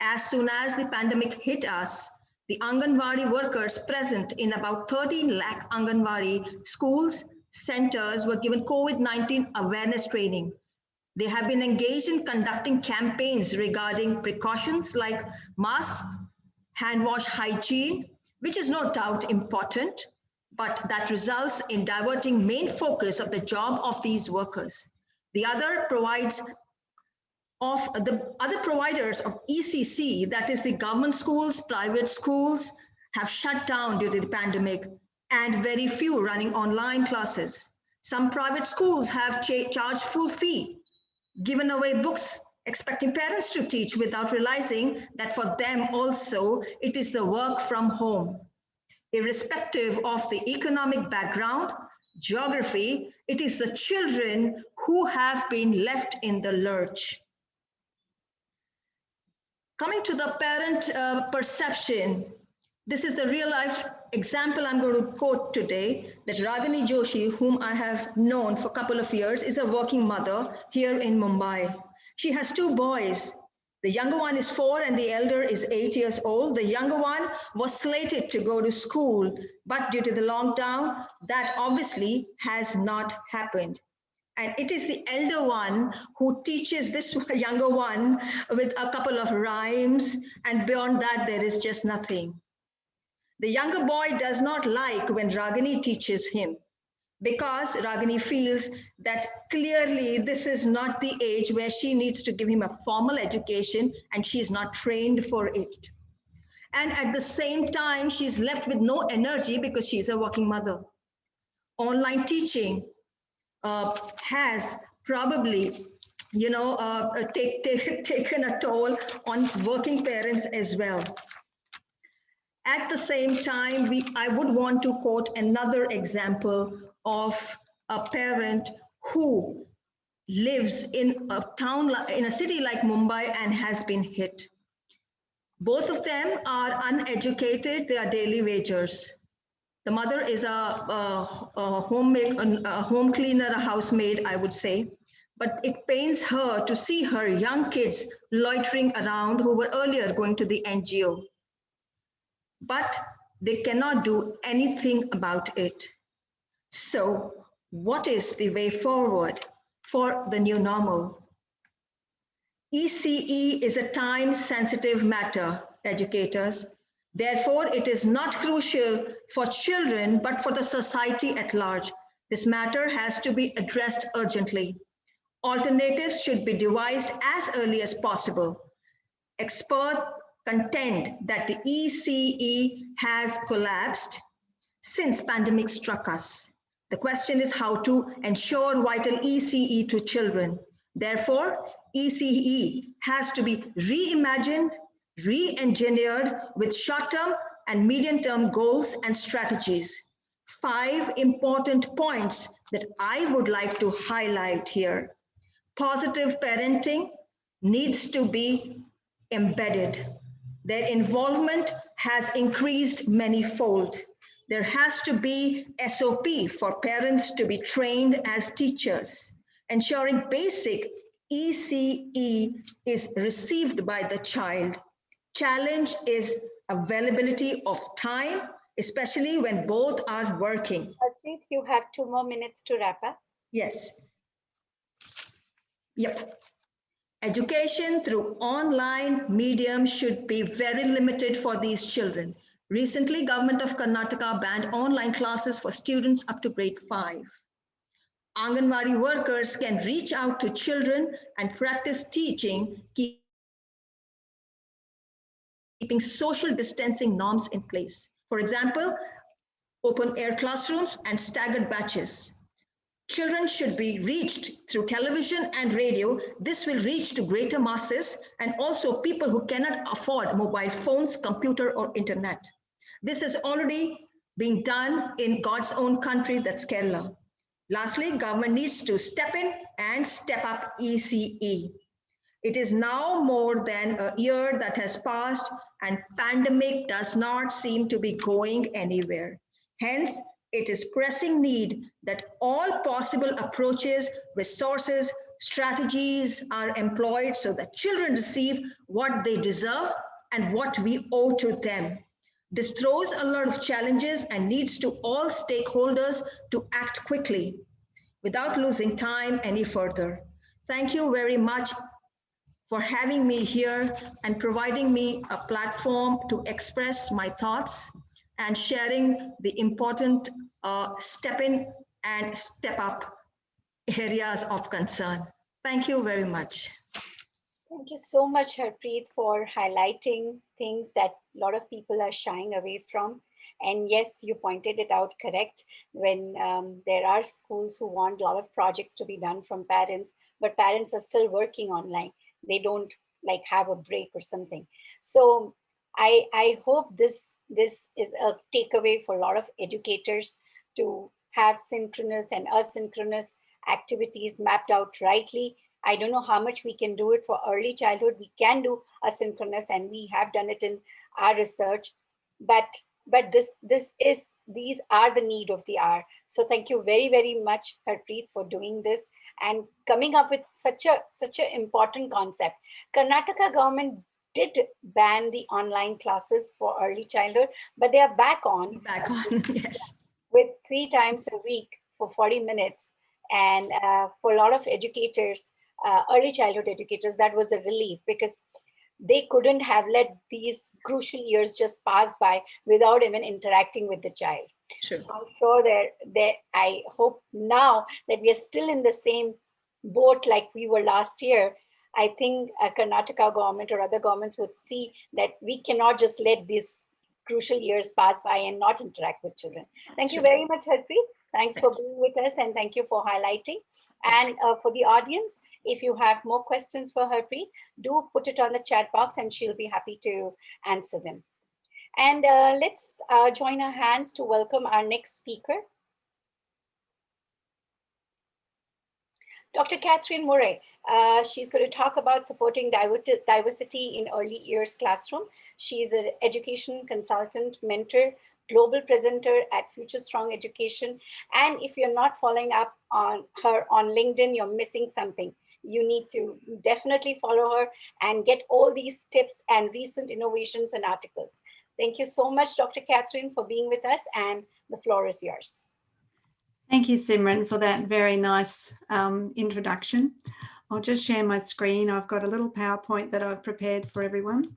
As soon as the pandemic hit us, the Anganwadi workers present in about 13 lakh Anganwadi schools, centers were given COVID-19 awareness training. They have been engaged in conducting campaigns regarding precautions like masks, hand wash hygiene, which is no doubt important, but that results in diverting main focus of the job of these workers. The other providers of ECC, that is the government schools, private schools, have shut down due to the pandemic, and very few running online classes. Some private schools have charged full fee, given away books, expecting parents to teach without realizing that for them also, it is the work from home. Irrespective of the economic background, geography, it is the children who have been left in the lurch. Coming to the parent perception, this is the real life example I'm going to quote today, that Ragini Joshi, whom I have known for a couple of years, is a working mother here in Mumbai. She has 2 boys. The younger one is 4 and the elder is 8 years old. The younger one was slated to go to school, but due to the lockdown, that obviously has not happened. And it is the elder one who teaches this younger one with a couple of rhymes, and beyond that, there is just nothing. The younger boy does not like when Ragini teaches him, because Ragini feels that clearly this is not the age where she needs to give him a formal education, and she's not trained for it. And at the same time, she's left with no energy because she's a working mother. Online teaching has probably, taken a toll on working parents as well. At the same time, I would want to quote another example of a parent who lives in a city like Mumbai and has been hit. Both of them are uneducated, they are daily wagers. The mother is a home cleaner, a housemaid, I would say, but it pains her to see her young kids loitering around who were earlier going to the NGO. But they cannot do anything about it. So what is the way forward for the new normal? ECE is a time-sensitive matter, educators. Therefore, it is not crucial for children, but for the society at large. This matter has to be addressed urgently. Alternatives should be devised as early as possible. Experts contend that the ECE has collapsed since pandemic struck us. The question is how to ensure vital ECE to children. Therefore, ECE has to be reimagined, re-engineered with short-term and medium-term goals and strategies. 5 important points that I would like to highlight here. Positive parenting needs to be embedded. Their involvement has increased many-fold. There has to be SOP for parents to be trained as teachers, ensuring basic ECE is received by the child. Challenge is availability of time, especially when both are working. Harpreet, you have 2 more minutes to wrap up. Yes. Yep. Education through online medium should be very limited for these children. Recently, Government of Karnataka banned online classes for students up to grade 5. Anganwadi workers can reach out to children and practice teaching, keeping social distancing norms in place. For example, open air classrooms and staggered batches. Children should be reached through television and radio. This will reach to greater masses and also people who cannot afford mobile phones, computer, or internet. This is already being done in God's own country, that's Kerala. Lastly, government needs to step in and step up ECE. It is now more than a year that has passed and pandemic does not seem to be going anywhere. Hence, it is pressing need that all possible approaches, resources, strategies are employed so that children receive what they deserve and what we owe to them. This throws a lot of challenges and needs to all stakeholders to act quickly without losing time any further. Thank you very much for having me here and providing me a platform to express my thoughts and sharing the important step in and step up areas of concern. Thank you very much. Thank you so much, Harpreet, for highlighting things that a lot of people are shying away from. And yes, you pointed it out correct when there are schools who want a lot of projects to be done from parents, but parents are still working online. They don't like have a break or something. So I hope this is a takeaway for a lot of educators to have synchronous and asynchronous activities mapped out rightly. I don't know how much we can do it for early childhood. We can do asynchronous and we have done it in our research, but these are the need of the hour. So thank you very, very much, Harpreet, for doing this and coming up with such an important concept. Karnataka government did ban the online classes for early childhood, but they are back on. Yes. With 3 times a week for 40 minutes. And for a lot of educators, early childhood educators, that was a relief because they couldn't have let these crucial years just pass by without even interacting with the child. Sure. So I'm sure that I hope now that we are still in the same boat like we were last year. I think Karnataka government or other governments would see that we cannot just let these crucial years pass by and not interact with children. Thank you very much, Harpreet. Thanks for being with us and thank you for highlighting. And for the audience, if you have more questions for Harpreet, do put it on the chat box and she'll be happy to answer them. And let's join our hands to welcome our next speaker. Dr. Kathryn Murray. She's going to talk about supporting diversity in early years classroom. She's an education consultant, mentor, global presenter at Future Strong Education. And if you're not following up on her on LinkedIn, you're missing something. You need to definitely follow her and get all these tips and recent innovations and articles. Thank you so much, Dr. Kathryn, for being with us, and the floor is yours. Thank you, Simran, for that very nice introduction. I'll just share my screen. I've got a little PowerPoint that I've prepared for everyone.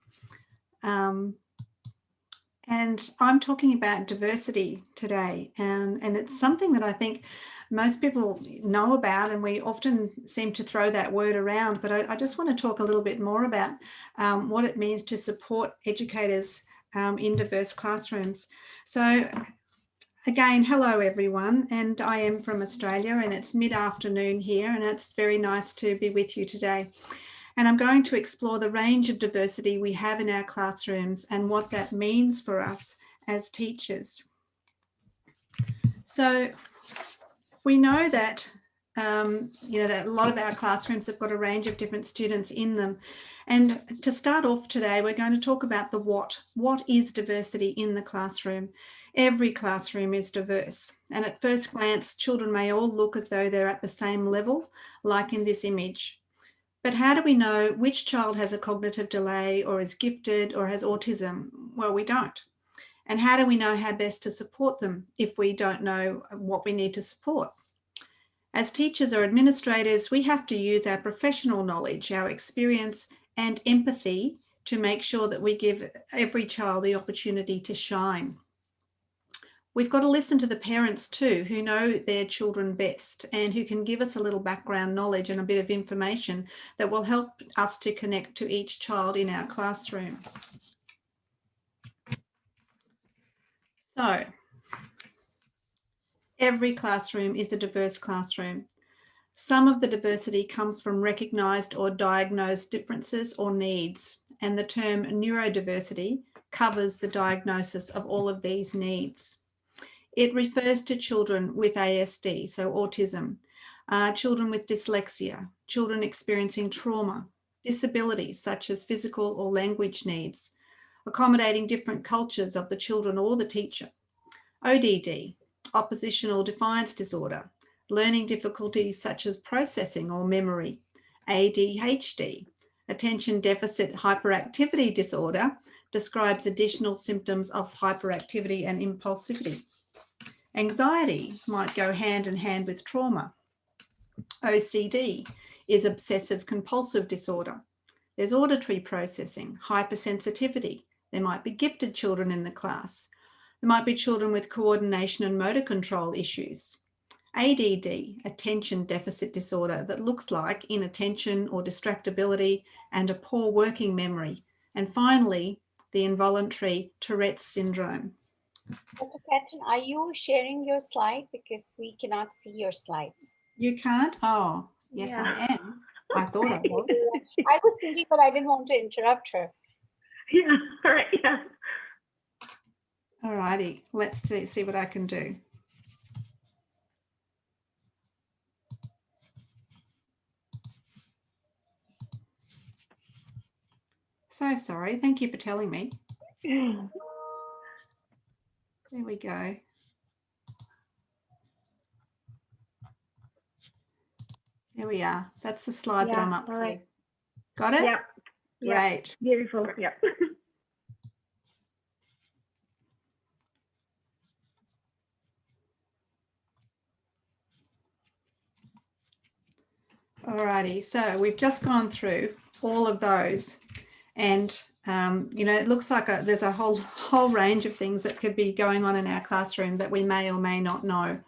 And I'm talking about diversity today. And it's something that I think most people know about, and we often seem to throw that word around. But I just want to talk a little bit more about what it means to support educators in diverse classrooms. So again, hello everyone, and I am from Australia and it's mid-afternoon here and it's very nice to be with you today. And I'm going to explore the range of diversity we have in our classrooms and what that means for us as teachers. So we know that, that a lot of our classrooms have got a range of different students in them. And to start off today, we're going to talk about the what. What is diversity in the classroom? Every classroom is diverse. And at first glance, children may all look as though they're at the same level, like in this image. But how do we know which child has a cognitive delay or is gifted or has autism? Well, we don't. And how do we know how best to support them if we don't know what we need to support? As teachers or administrators, we have to use our professional knowledge, our experience and empathy to make sure that we give every child the opportunity to shine. We've got to listen to the parents too, who know their children best and who can give us a little background knowledge and a bit of information that will help us to connect to each child in our classroom. So, every classroom is a diverse classroom. Some of the diversity comes from recognised or diagnosed differences or needs, and the term neurodiversity covers the diagnosis of all of these needs. It refers to children with ASD, so autism, children with dyslexia, children experiencing trauma, disabilities such as physical or language needs, accommodating different cultures of the children or the teacher, ODD, oppositional defiance disorder, learning difficulties such as processing or memory, ADHD, attention deficit hyperactivity disorder, describes additional symptoms of hyperactivity and impulsivity. Anxiety might go hand in hand with trauma. OCD is obsessive compulsive disorder. There's auditory processing, hypersensitivity. There might be gifted children in the class. There might be children with coordination and motor control issues. ADD, attention deficit disorder, that looks like inattention or distractibility and a poor working memory. And finally, the involuntary Tourette's syndrome. Dr. Kathryn, are you sharing your slide? Because we cannot see your slides. You can't? Oh, yes, Yeah. I am. I thought I was. I was thinking, but I didn't want to interrupt her. Yeah, all right, yeah. All righty, let's see what I can do. So sorry, thank you for telling me. There we go. There we are. That's the slide that I'm up to. Right. Got it? Yeah. Great. Beautiful. Yeah. Alrighty, so we've just gone through all of those, and you know, it looks like there's a whole range of things that could be going on in our classroom that we may or may not know.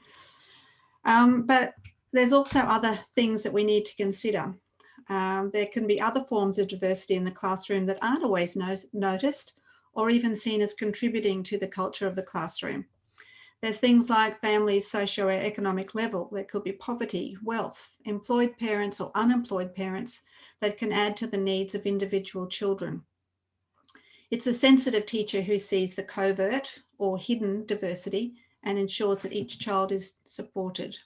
But there's also other things that we need to consider. There can be other forms of diversity in the classroom that aren't always noticed or even seen as contributing to the culture of the classroom. There's things like families' socioeconomic level. There could be poverty, wealth, employed parents or unemployed parents that can add to the needs of individual children. It's a sensitive teacher who sees the covert or hidden diversity and ensures that each child is supported.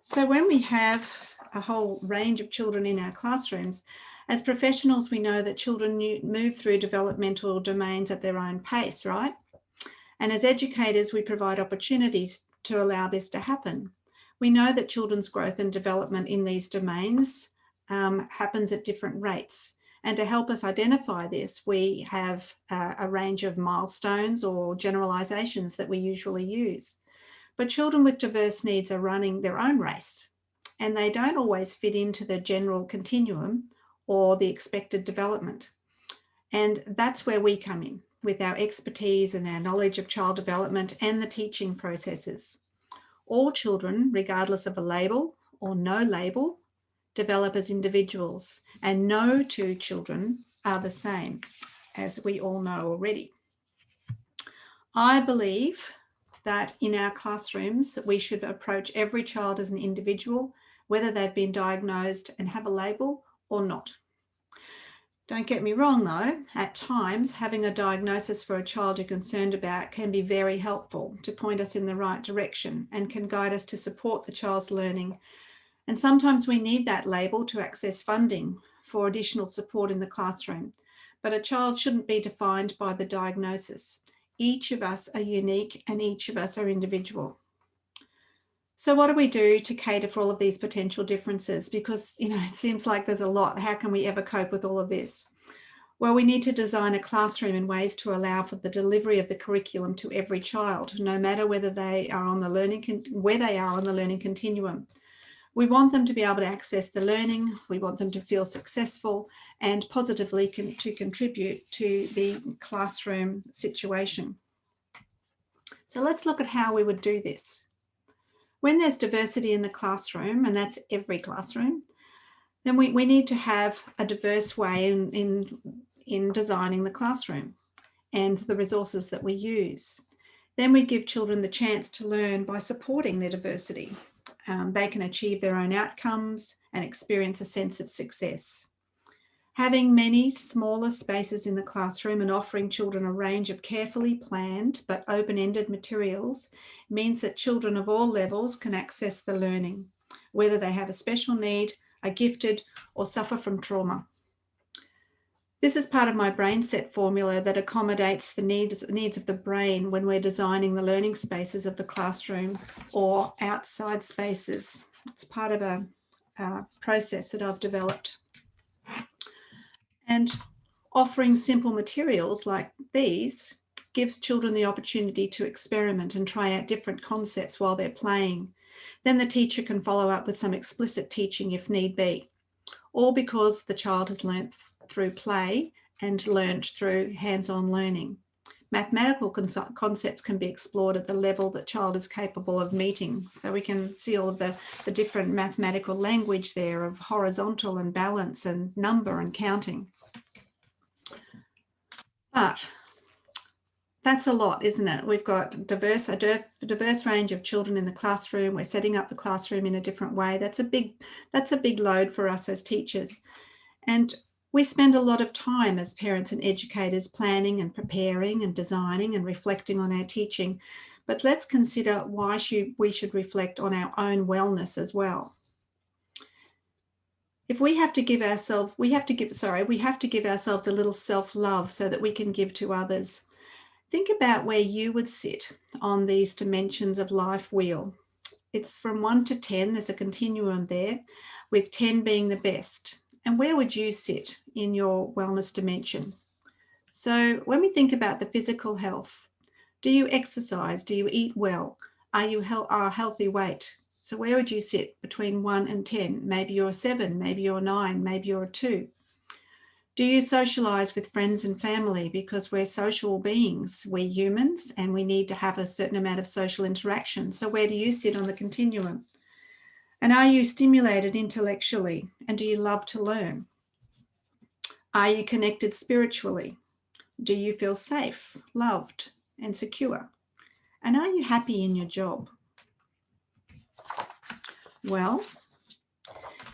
So when we have a whole range of children in our classrooms, as professionals, we know that children move through developmental domains at their own pace, right? And as educators, we provide opportunities to allow this to happen. We know that children's growth and development in these domains happens at different rates. And to help us identify this, we have a range of milestones or generalizations that we usually use. But children with diverse needs are running their own race, and they don't always fit into the general continuum or the expected development. And that's where we come in with our expertise and our knowledge of child development and the teaching processes. All children, regardless of a label or no label, develop as individuals, and no two children are the same, as we all know already. I believe that in our classrooms, we should approach every child as an individual, whether they've been diagnosed and have a label or not. Don't get me wrong though, at times having a diagnosis for a child you're concerned about can be very helpful to point us in the right direction and can guide us to support the child's learning. And sometimes we need that label to access funding for additional support in the classroom, but a child shouldn't be defined by the diagnosis. Each of us are unique and each of us are individual. So what do we do to cater for all of these potential differences? Because, you know, it seems like there's a lot. How can we ever cope with all of this? Well, we need to design a classroom in ways to allow for the delivery of the curriculum to every child, no matter whether they are on the learning continuum. We want them to be able to access the learning. We want them to feel successful and positively to contribute to the classroom situation. So let's look at how we would do this. When there's diversity in the classroom, and that's every classroom, then we need to have a diverse way in designing the classroom and the resources that we use. Then we give children the chance to learn by supporting their diversity. They can achieve their own outcomes and experience a sense of success. Having many smaller spaces in the classroom and offering children a range of carefully planned but open-ended materials means that children of all levels can access the learning, whether they have a special need, are gifted, or suffer from trauma. This is part of my brain set formula that accommodates the needs of the brain when we're designing the learning spaces of the classroom or outside spaces. It's part of a process that I've developed. And offering simple materials like these gives children the opportunity to experiment and try out different concepts while they're playing. Then the teacher can follow up with some explicit teaching if need be, all because the child has learnt through play and learnt through hands-on learning. Mathematical concepts can be explored at the level that child is capable of meeting. So we can see all of the different mathematical language there of horizontal and balance and number and counting. But that's a lot, isn't it? We've got a diverse range of children in the classroom. We're setting up the classroom in a different way. That's a big load for us as teachers. And we spend a lot of time as parents and educators planning and preparing and designing and reflecting on our teaching. But let's consider why we should reflect on our own wellness as well. If we have to give ourselves, we have to give ourselves a little self-love so that we can give to others. Think about where you would sit on these dimensions of life wheel. It's from 1 to 10, there's a continuum there, with 10 being the best. And where would you sit in your wellness dimension? So when we think about the physical health, do you exercise? Do you eat well? Are you a healthy weight? So where would you sit between 1 and 10? Maybe you're a 7, maybe you're a 9, maybe you're a 2. Do you socialize with friends and family? Because we're social beings, we're humans, and we need to have a certain amount of social interaction. So where do you sit on the continuum? And are you stimulated intellectually? And do you love to learn? Are you connected spiritually? Do you feel safe, loved, and secure? And are you happy in your job? Well,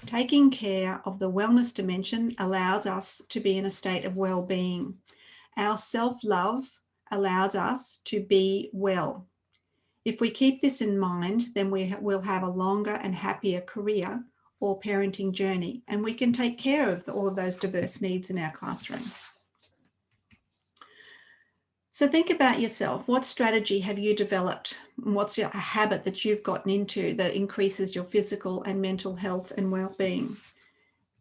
taking care of the wellness dimension allows us to be in a state of well-being. Our self-love allows us to be well. If we keep this in mind, then we'll have a longer and happier career or parenting journey, and we can take care of all of those diverse needs in our classroom. So think about yourself. What strategy have you developed? What's a habit that you've gotten into that increases your physical and mental health and well-being?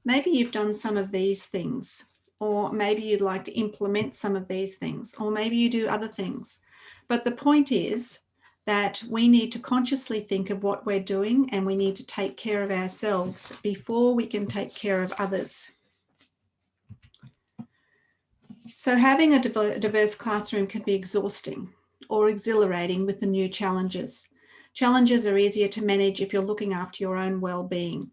Maybe you've done some of these things, or maybe you'd like to implement some of these things, or maybe you do other things. But the point is that we need to consciously think of what we're doing, and we need to take care of ourselves before we can take care of others. So having a diverse classroom can be exhausting or exhilarating with the new challenges. Challenges are easier to manage if you're looking after your own well-being.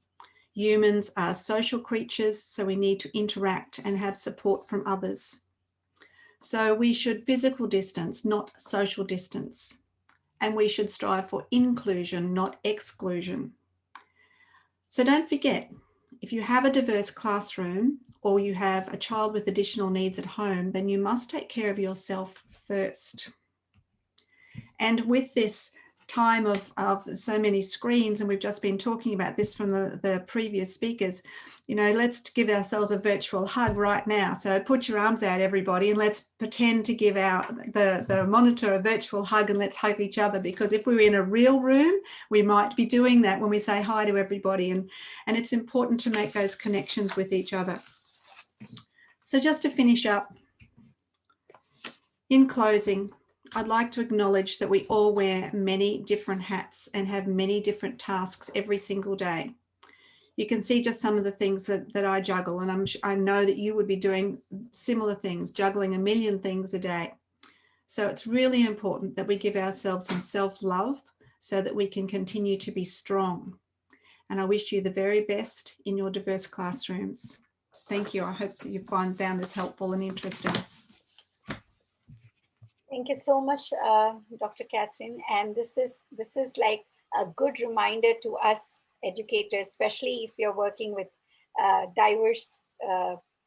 Humans are social creatures, so we need to interact and have support from others. So we should physical distance, not social distance. And we should strive for inclusion, not exclusion. So don't forget, if you have a diverse classroom or you have a child with additional needs at home, then you must take care of yourself first. And with this time of so many screens, and we've just been talking about this from the previous speakers, you know, let's give ourselves a virtual hug right now. So put your arms out, everybody, and let's pretend to give the monitor a virtual hug, and let's hug each other, because if we were in a real room, we might be doing that when we say hi to everybody, and it's important to make those connections with each other. So just to finish up, in closing, I'd like to acknowledge that we all wear many different hats and have many different tasks every single day. You can see just some of the things that I juggle, and I know that you would be doing similar things, juggling a million things a day. So it's really important that we give ourselves some self-love so that we can continue to be strong. And I wish you the very best in your diverse classrooms. Thank you. I hope that you found this helpful and interesting. Thank you so much, Dr. Kathryn. And this is like a good reminder to us educators, especially if you're working with a diverse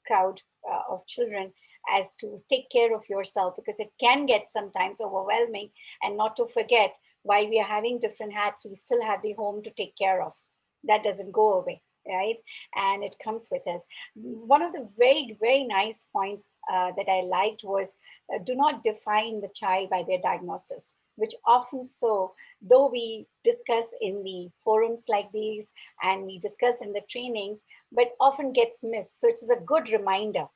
crowd of children, as to take care of yourself, because it can get sometimes overwhelming. And not to forget, while we are having different hats, we still have the home to take care of. That doesn't go away, right? And it comes with us. One of the very, very nice points that I liked was do not define the child by their diagnosis, which often so, though we discuss in the forums like these and we discuss in the trainings, but often gets missed. So it is a good reminder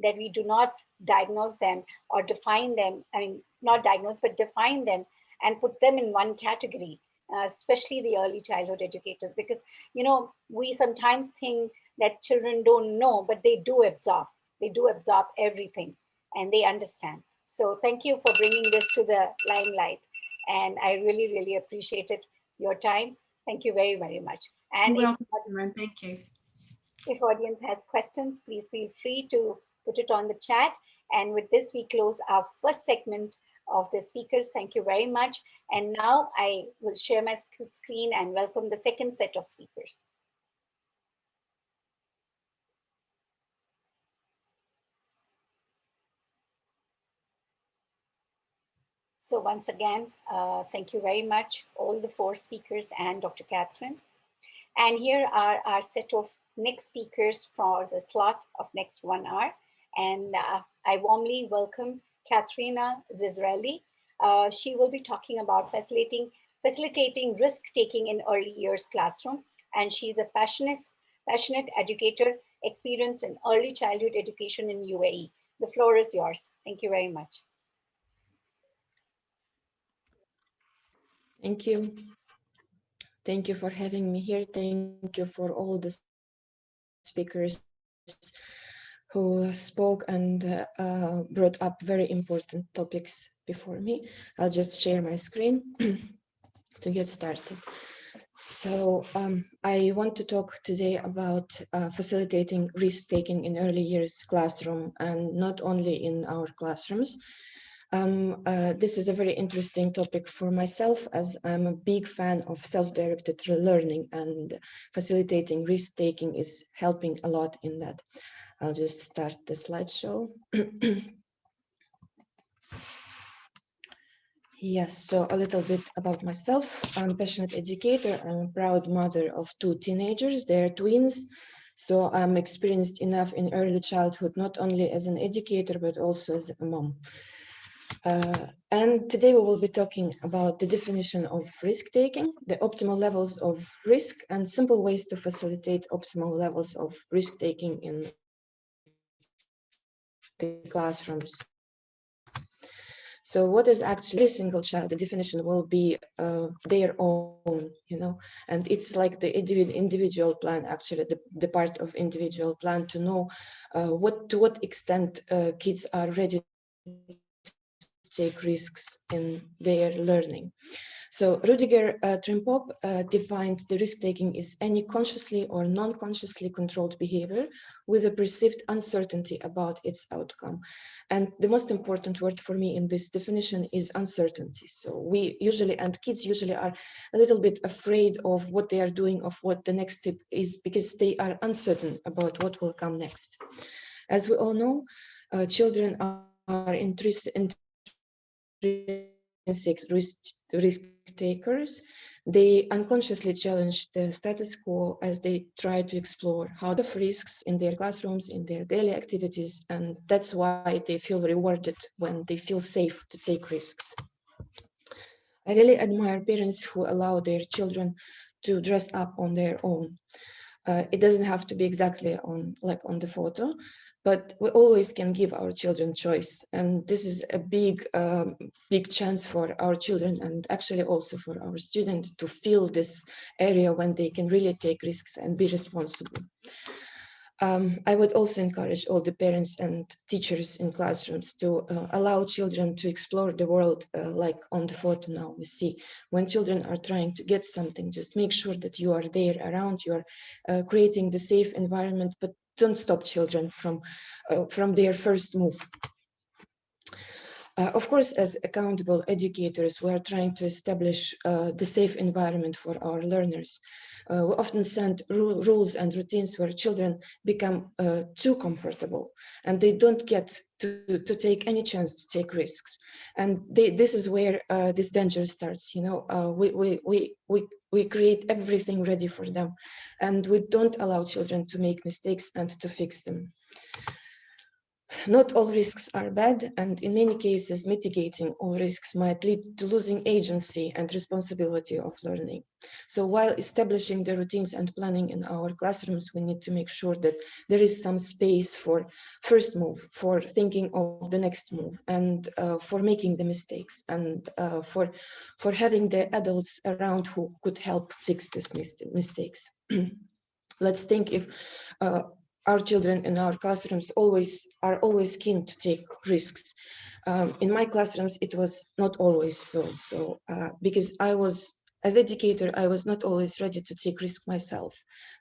that we do not diagnose them or define them. I mean, not diagnose, but define them and put them in one category, especially the early childhood educators, because, you know, we sometimes think that children don't know, but they do absorb. They do absorb everything and they understand. So thank you for bringing this to the limelight. And I really, really appreciated your time. Thank you very, very much. And You're welcome, Simran. Thank you. If audience has questions, please feel free to put it on the chat. And with this, we close our first segment of the speakers. Thank you very much. And now I will share my screen and welcome the second set of speakers. So once again, thank you very much, all the four speakers and Dr. Kathryn. And here are our set of next speakers for the slot of next 1 hour. And I warmly welcome Kateryna Jzaerli. She will be talking about facilitating risk-taking in early years classroom. And she's a passionate educator experienced in early childhood education in UAE. The floor is yours. Thank you very much. Thank you. Thank you for having me here. Thank you for all the speakers who spoke and brought up very important topics before me. I'll just share my screen to get started. So I want to talk today about facilitating risk-taking in early years classroom, and not only in our classrooms. This is a very interesting topic for myself, as I'm a big fan of self-directed learning, and facilitating risk-taking is helping a lot in that. I'll just start the slideshow. Yes, so a little bit about myself. I'm a passionate educator. I'm a proud mother of 2 teenagers. They're twins. So I'm experienced enough in early childhood, not only as an educator, but also as a mom. And today we will be talking about the definition of risk-taking, the optimal levels of risk, and simple ways to facilitate optimal levels of risk-taking in the classrooms. So what is actually every single child, the definition will be their own, you know, and it's like the individual plan, actually, the part of individual plan to know to what extent kids are ready to take risks in their learning. So Rudiger Trimpop defined the risk-taking is any consciously or non-consciously controlled behavior with a perceived uncertainty about its outcome. And the most important word for me in this definition is uncertainty. So we usually, and kids usually, are a little bit afraid of what they are doing, of what the next step is, because they are uncertain about what will come next. As we all know, children are intrinsic risk takers. They unconsciously challenge the status quo as they try to explore how the risks in their classrooms, in their daily activities, and that's why they feel rewarded when they feel safe to take risks. I really admire parents who allow their children to dress up on their own. It doesn't have to be exactly like on the photo, but we always can give our children choice. And this is a big chance for our children and actually also for our students to feel this area when they can really take risks and be responsible. I would also encourage all the parents and teachers in classrooms to allow children to explore the world like on the photo now we see. When children are trying to get something, just make sure that you are there around, you are creating the safe environment, but don't stop children from their first move. Of course, as accountable educators, we are trying to establish the safe environment for our learners. We often send rules and routines where children become too comfortable and they don't get to take any chance to take risks. And this is where this danger starts. You know, we create everything ready for them and we don't allow children to make mistakes and to fix them. Not all risks are bad, and in many cases, mitigating all risks might lead to losing agency and responsibility of learning. So while establishing the routines and planning in our classrooms, we need to make sure that there is some space for first move, for thinking of the next move, and for making the mistakes, and for having the adults around who could help fix these mistakes. Let's think if our children in our classrooms are always keen to take risks. In my classrooms, it was not always so. Because as educator, I was not always ready to take risk myself.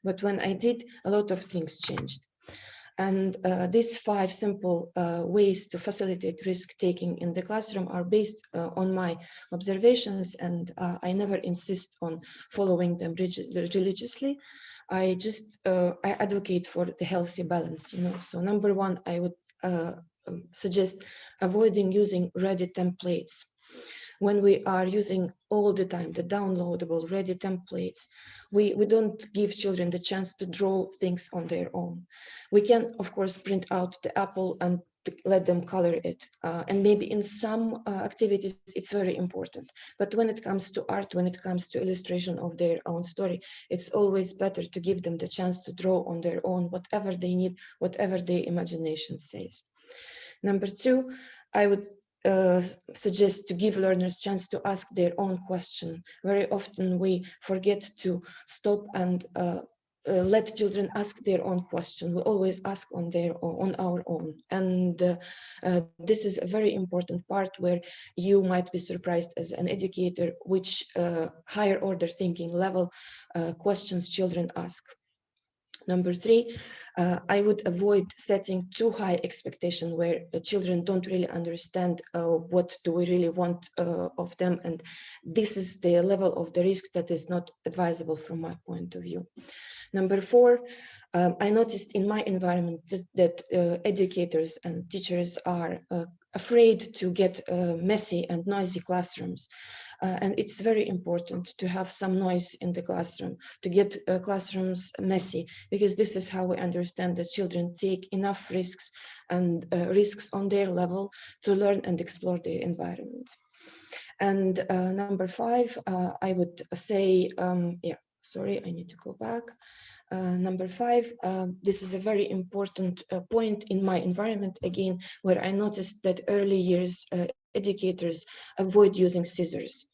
But when I did, a lot of things changed. And these 5 simple ways to facilitate risk-taking in the classroom are based on my observations, and I never insist on following them religiously. I just I advocate for the healthy balance, you know. So number 1, I would suggest avoiding using ready templates. When we are using all the time the downloadable ready templates, we don't give children the chance to draw things on their own. We can, of course, print out the apple and let them color it. And maybe in some activities, it's very important. But when it comes to art, when it comes to illustration of their own story, it's always better to give them the chance to draw on their own, whatever they need, whatever their imagination says. Number 2, I would suggest to give learners chance to ask their own question. Very often we forget to stop and let children ask their own question. We always ask on our own. And this is a very important part where you might be surprised as an educator which higher order thinking level questions children ask. Number 3, I would avoid setting too high expectation where the children don't really understand what do we really want of them. And this is the level of the risk that is not advisable from my point of view. Number 4, I noticed in my environment that educators and teachers are afraid to get messy and noisy classrooms. And it's very important to have some noise in the classroom, to get classrooms messy, because this is how we understand that children take enough risks and risks on their level to learn and explore their environment. And number 5, I would say, sorry, I need to go back. Number 5, this is a very important point in my environment, again, where I noticed that early years educators avoid using scissors.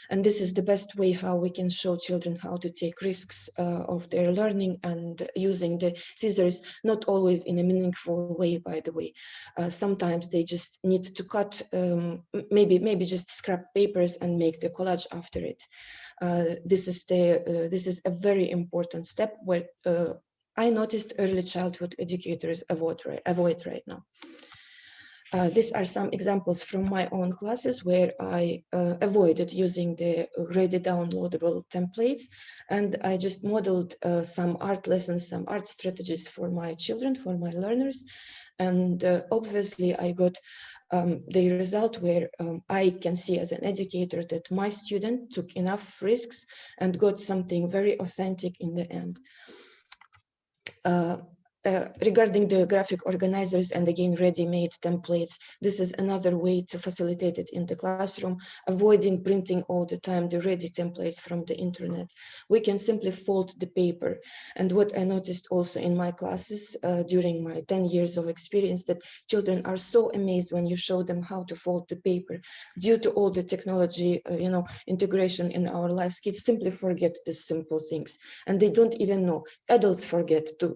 And this is the best way how we can show children how to take risks of their learning, and using the scissors, not always in a meaningful way, by the way. Sometimes they just need to cut, maybe just scrap papers and make the collage after it. This is a very important step where I noticed early childhood educators avoid right now. These are some examples from my own classes where I avoided using the ready downloadable templates, and I just modeled some art lessons, some art strategies for my children, for my learners. And obviously I got the result where I can see as an educator that my student took enough risks and got something very authentic in the end. Regarding the graphic organizers and again ready-made templates, this is another way to facilitate it in the classroom, avoiding printing all the time the ready templates from the internet. We can simply fold the paper. And what I noticed also in my classes during my 10 years of experience, that children are so amazed when you show them how to fold the paper. Due to all the technology, integration in our lives, kids simply forget these simple things, and they don't even know. Adults forget to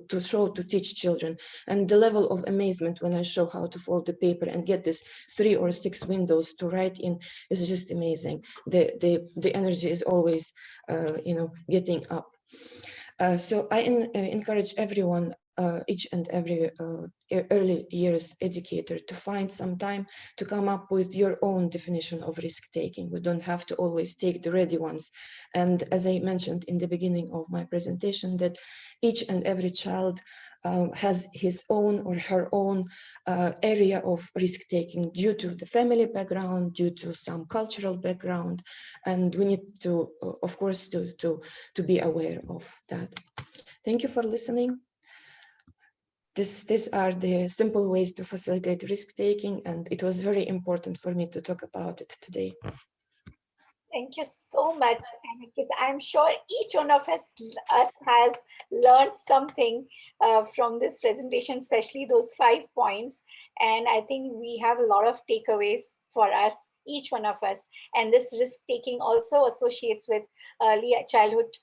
teach children, and the level of amazement when I show how to fold the paper and get this 3 or 6 windows to write in is just amazing. The energy is always getting up. So I encourage everyone, each and every early years educator, to find some time to come up with your own definition of risk-taking. We don't have to always take the ready ones. And as I mentioned in the beginning of my presentation, that each and every child has his own or her own area of risk-taking due to the family background, due to some cultural background, and we need to, of course, to be aware of that. Thank you for listening. These are the simple ways to facilitate risk-taking, and it was very important for me to talk about it today. Thank you so much. And I'm sure each one of us has learned something from this presentation, especially those 5 points. And I think we have a lot of takeaways for us, each one of us. And this risk-taking also associates with early childhood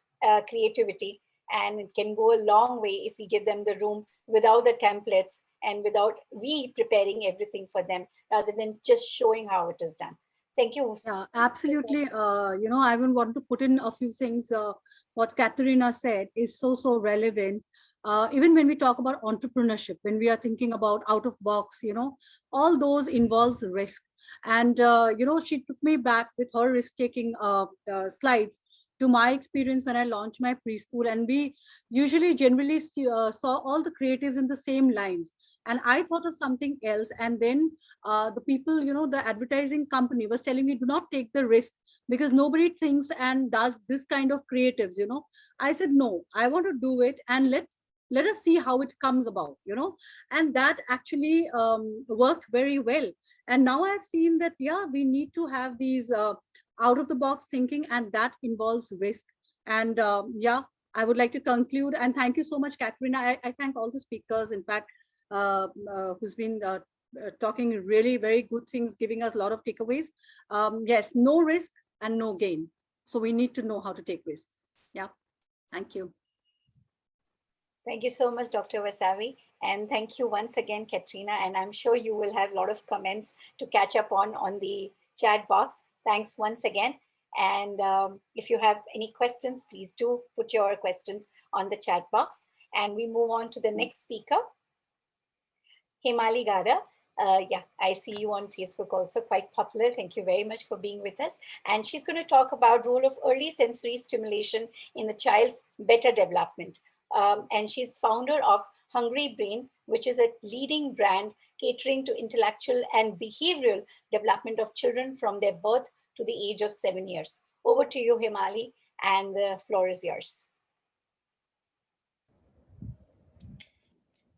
creativity. And it can go a long way if we give them the room without the templates and without we preparing everything for them, rather than just showing how it is done. Thank you. Yeah, absolutely. I will want to put in a few things. What Kateryna said is so relevant. Even when we talk about entrepreneurship, when we are thinking about out of box, all those involves risk. And, she took me back with her risk-taking slides to my experience when I launched my preschool. And we usually generally saw all the creatives in the same lines. And I thought of something else. And then the people, the advertising company was telling me, do not take the risk because nobody thinks and does this kind of creatives, I said, no, I want to do it, and let us see how it comes about, and that actually worked very well. And now I've seen that, yeah, we need to have these out of the box thinking, and that involves risk. And yeah, I would like to conclude, and thank you so much, Kateryna. I thank all the speakers, in fact, who's been talking really very good things, giving us a lot of takeaways. Yes, no risk and no gain. So we need to know how to take risks. Yeah, thank you. Thank you so much, Dr. Vasavvi. And thank you once again, Kateryna. And I'm sure you will have a lot of comments to catch up on the chat box. Thanks once again. And if you have any questions, please do put your questions on the chat box. And we move on to the next speaker, Hemali Gara. Yeah, I see you on Facebook also, quite popular. Thank you very much for being with us. And she's going to talk about role of early sensory stimulation in the child's better development. And she's founder of Hungry Brain, which is a leading brand catering to intellectual and behavioral development of children from their birth to the age of 7 years. Over to you, Hemali, and the floor is yours.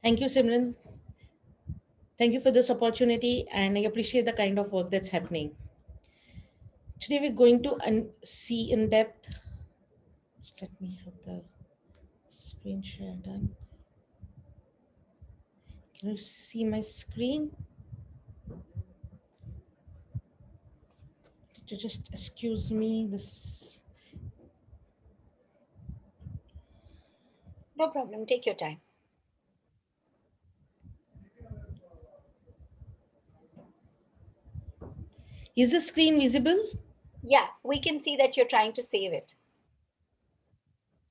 Thank you, Simran. Thank you for this opportunity, and I appreciate the kind of work that's happening. Today we're going to see in depth. Just let me have the screen share done. Can you see my screen? To just excuse me this. No problem, take your time. Is the screen visible? Yeah, we can see that you're trying to save it.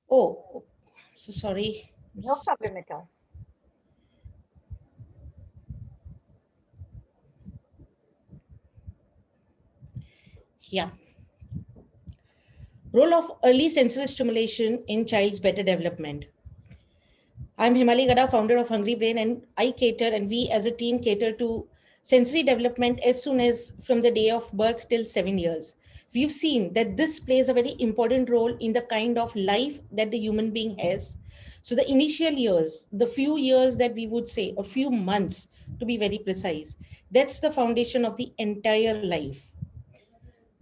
Oh, so sorry. No problem at all. Yeah. Role of early sensory stimulation in child's better development. I'm Himali Gada, founder of Hungry Brain, and I cater, and we as a team cater to sensory development as soon as from the day of birth till 7 years. We've seen that this plays a very important role in the kind of life that the human being has. So the initial years, the few years that we would say, a few months to be very precise, that's the foundation of the entire life.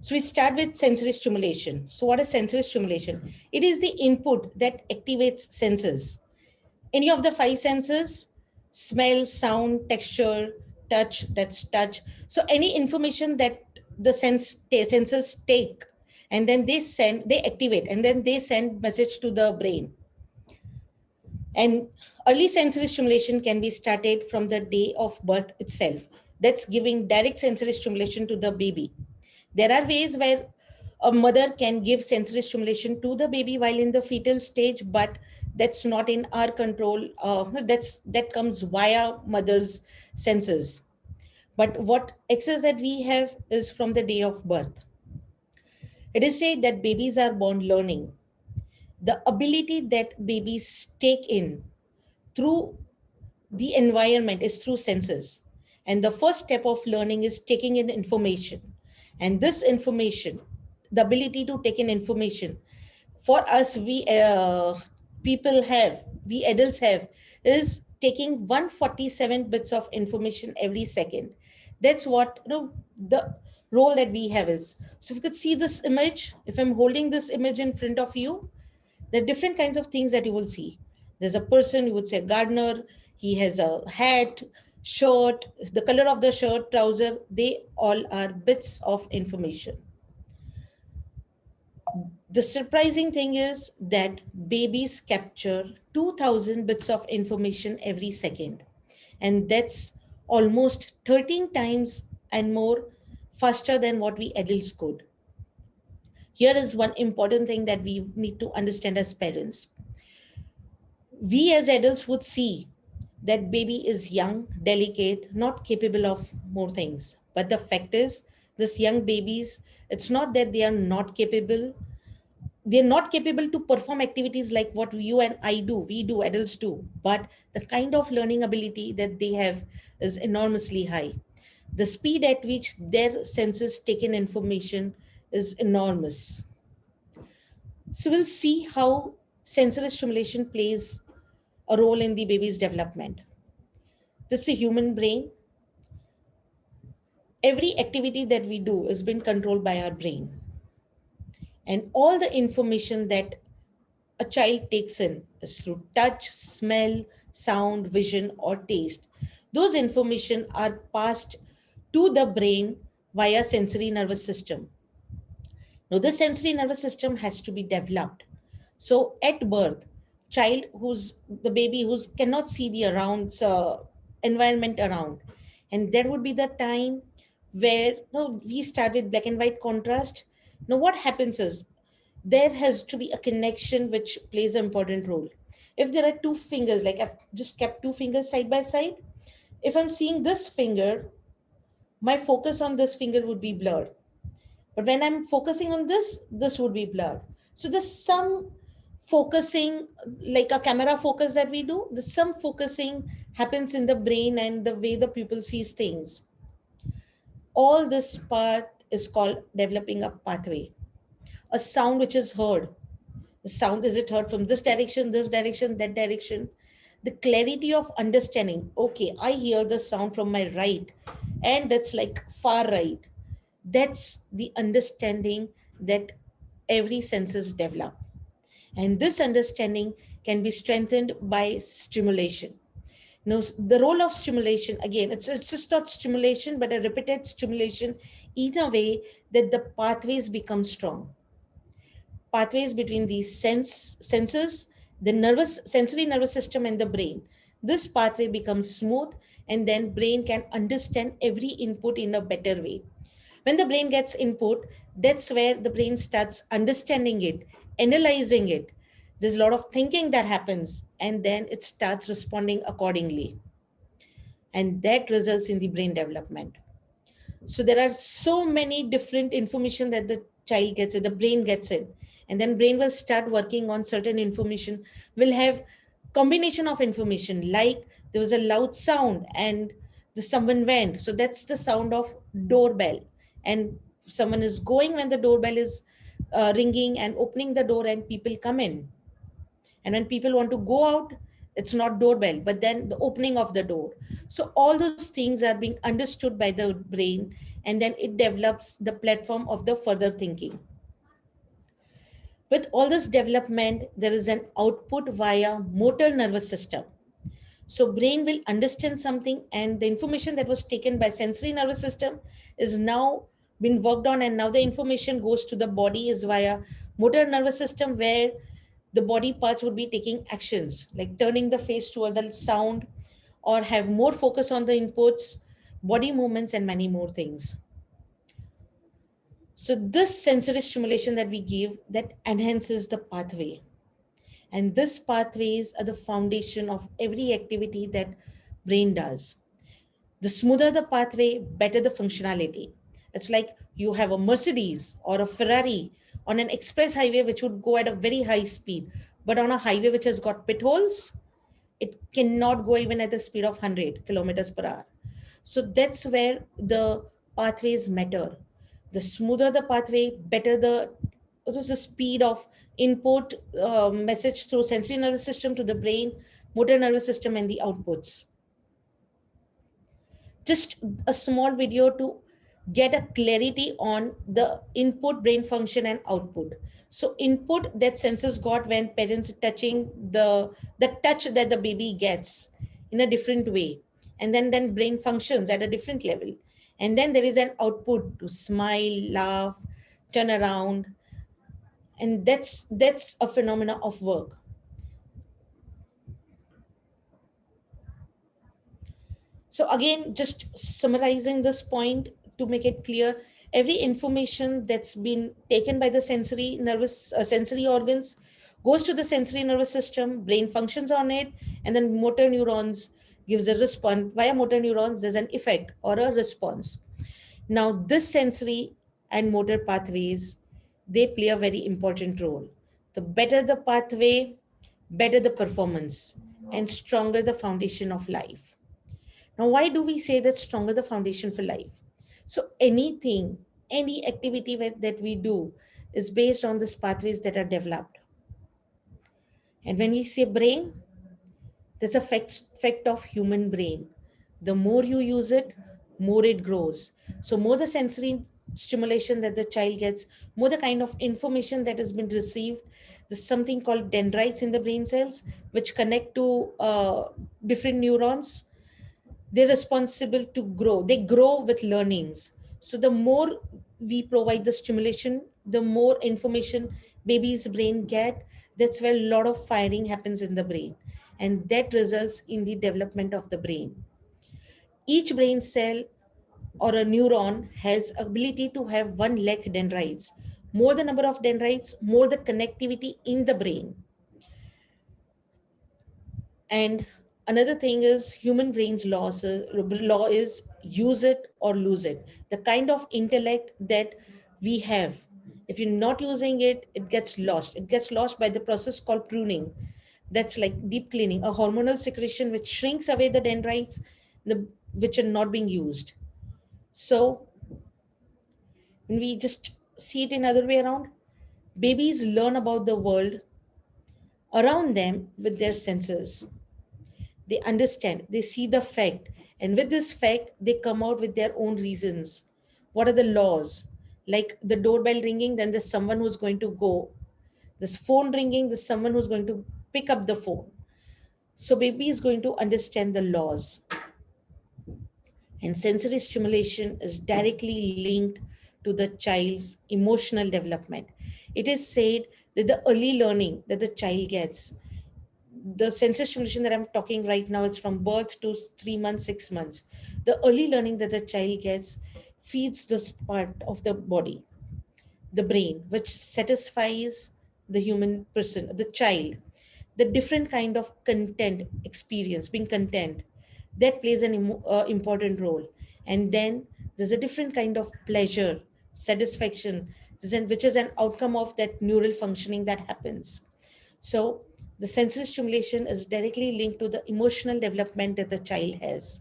So we start with sensory stimulation. So what is sensory stimulation? It is the input that activates senses. Any of the five senses: smell, sound, texture, touch, that's touch. So any information that the senses take, and then they activate, and then they send message to the brain. And early sensory stimulation can be started from the day of birth itself. That's giving direct sensory stimulation to the baby. There are ways where a mother can give sensory stimulation to the baby while in the fetal stage, but that's not in our control. That comes via mother's senses. But what access that we have is from the day of birth. It is said that babies are born learning. The ability that babies take in through the environment is through senses. And the first step of learning is taking in information. And this information, the ability to take in information, for us, we adults have, is taking 147 bits of information every second. That's what the role that we have is. So if you could see this image, if I'm holding this image in front of you, there are different kinds of things that you will see. There's a person, you would say gardener, he has a hat, shirt, the color of the shirt, trouser, they all are bits of information. The surprising thing is that babies capture 2000 bits of information every second. And that's almost 13 times and more faster than what we adults could. Here is one important thing that we need to understand as parents. We as adults would see that baby is young, delicate, not capable of more things. But the fact is, this young babies, it's not that they are not capable. They're not capable to perform activities like what you and I do, we do, adults do. But the kind of learning ability that they have is enormously high. The speed at which their senses take in information is enormous. So we'll see how sensory stimulation plays a role in the baby's development. That's a human brain. Every activity that we do is being controlled by our brain. And all the information that a child takes in is through touch, smell, sound, vision, or taste. Those information are passed to the brain via sensory nervous system. Now, the sensory nervous system has to be developed. So at birth, the baby who's cannot see the environment around, and there would be the time where we start with black and white contrast. Now what happens is there has to be a connection which plays an important role. If there are two fingers, like I've just kept two fingers side by side, if I'm seeing this finger, my focus on this finger would be blurred. But when I'm focusing on this would be blurred. So there's some focusing, like a camera focus that we do, there's some focusing happens in the brain and the way the pupil sees things. All this part is called developing a pathway. A sound which is heard. The sound, is it heard from this direction, that direction? The clarity of understanding. Okay, I hear the sound from my right, and that's like far right. That's the understanding that every senses develop. And this understanding can be strengthened by stimulation. Now, the role of stimulation, again, it's just not stimulation, but a repeated stimulation in a way that the pathways become strong. Pathways between these senses, the sensory nervous system and the brain. This pathway becomes smooth, and then brain can understand every input in a better way. When the brain gets input, that's where the brain starts understanding it, analyzing it. There's a lot of thinking that happens, and then it starts responding accordingly. And that results in the brain development. So there are so many different information that the child gets, the brain gets in, and then brain will start working on certain information, will have combination of information, like there was a loud sound and someone went. So that's the sound of doorbell. And someone is going when the doorbell is ringing and opening the door and people come in. And when people want to go out, it's not doorbell, but then the opening of the door. So all those things are being understood by the brain, and then it develops the platform of the further thinking. With all this development, there is an output via motor nervous system. So brain will understand something, and the information that was taken by sensory nervous system is now been worked on, and now the information goes to the body is via motor nervous system, where the body parts would be taking actions like turning the face toward the sound, or have more focus on the inputs, body movements, and many more things. So this sensory stimulation that we give, that enhances the pathway. And these pathways are the foundation of every activity that brain does. The smoother the pathway, better the functionality. It's like you have a Mercedes or a Ferrari on an express highway which would go at a very high speed, but on a highway which has got pit holes, it cannot go even at the speed of 100 kilometers per hour. So that's where the pathways matter. The smoother the pathway, better the speed of input message through sensory nervous system to the brain, motor nervous system, and the outputs. Just a small video to get a clarity on the input, brain function, and output. So input, that senses got when parents touching the touch that the baby gets in a different way, and then brain functions at a different level. And then there is an output to smile, laugh, turn around, and that's a phenomena of work. So again, just summarizing this point to make it clear, every information that's been taken by the sensory organs goes to the sensory nervous system, brain functions on it, and then motor neurons gives a response. Via motor neurons, there's an effect or a response. Now, this sensory and motor pathways, they play a very important role. The better the pathway, better the performance, and stronger the foundation of life. Now, why do we say that stronger the foundation for life? So anything, any activity that we do is based on these pathways that are developed. And when we say brain, there's a fact of human brain. The more you use it, more it grows. So more the sensory stimulation that the child gets, more the kind of information that has been received. There's something called dendrites in the brain cells, which connect to different neurons. They're responsible to grow. They grow with learnings. So the more we provide the stimulation, the more information baby's brain get. That's where a lot of firing happens in the brain. And that results in the development of the brain. Each brain cell or a neuron has ability to have 1 lakh dendrites. More the number of dendrites, more the connectivity in the brain. And another thing is human brain's law is use it or lose it. The kind of intellect that we have, if you're not using it, it gets lost. It gets lost by the process called pruning. That's like deep cleaning, a hormonal secretion which shrinks away the dendrites which are not being used. So when we just see it in other way around, babies learn about the world around them with their senses. They understand, they see the fact, and with this fact, they come out with their own reasons. What are the laws? Like the doorbell ringing, then there's someone who's going to go. This phone ringing, there's someone who's going to pick up the phone. So baby is going to understand the laws. And sensory stimulation is directly linked to the child's emotional development. It is said that the early learning that the child gets, the sensory stimulation that I'm talking right now is from birth to 3 months, 6 months. The early learning that the child gets feeds this part of the body, the brain, which satisfies the human person, the child, the different kind of content experience, being content, that plays an important role. And then there's a different kind of pleasure, satisfaction, which is an outcome of that neural functioning that happens. So the sensory stimulation is directly linked to the emotional development that the child has.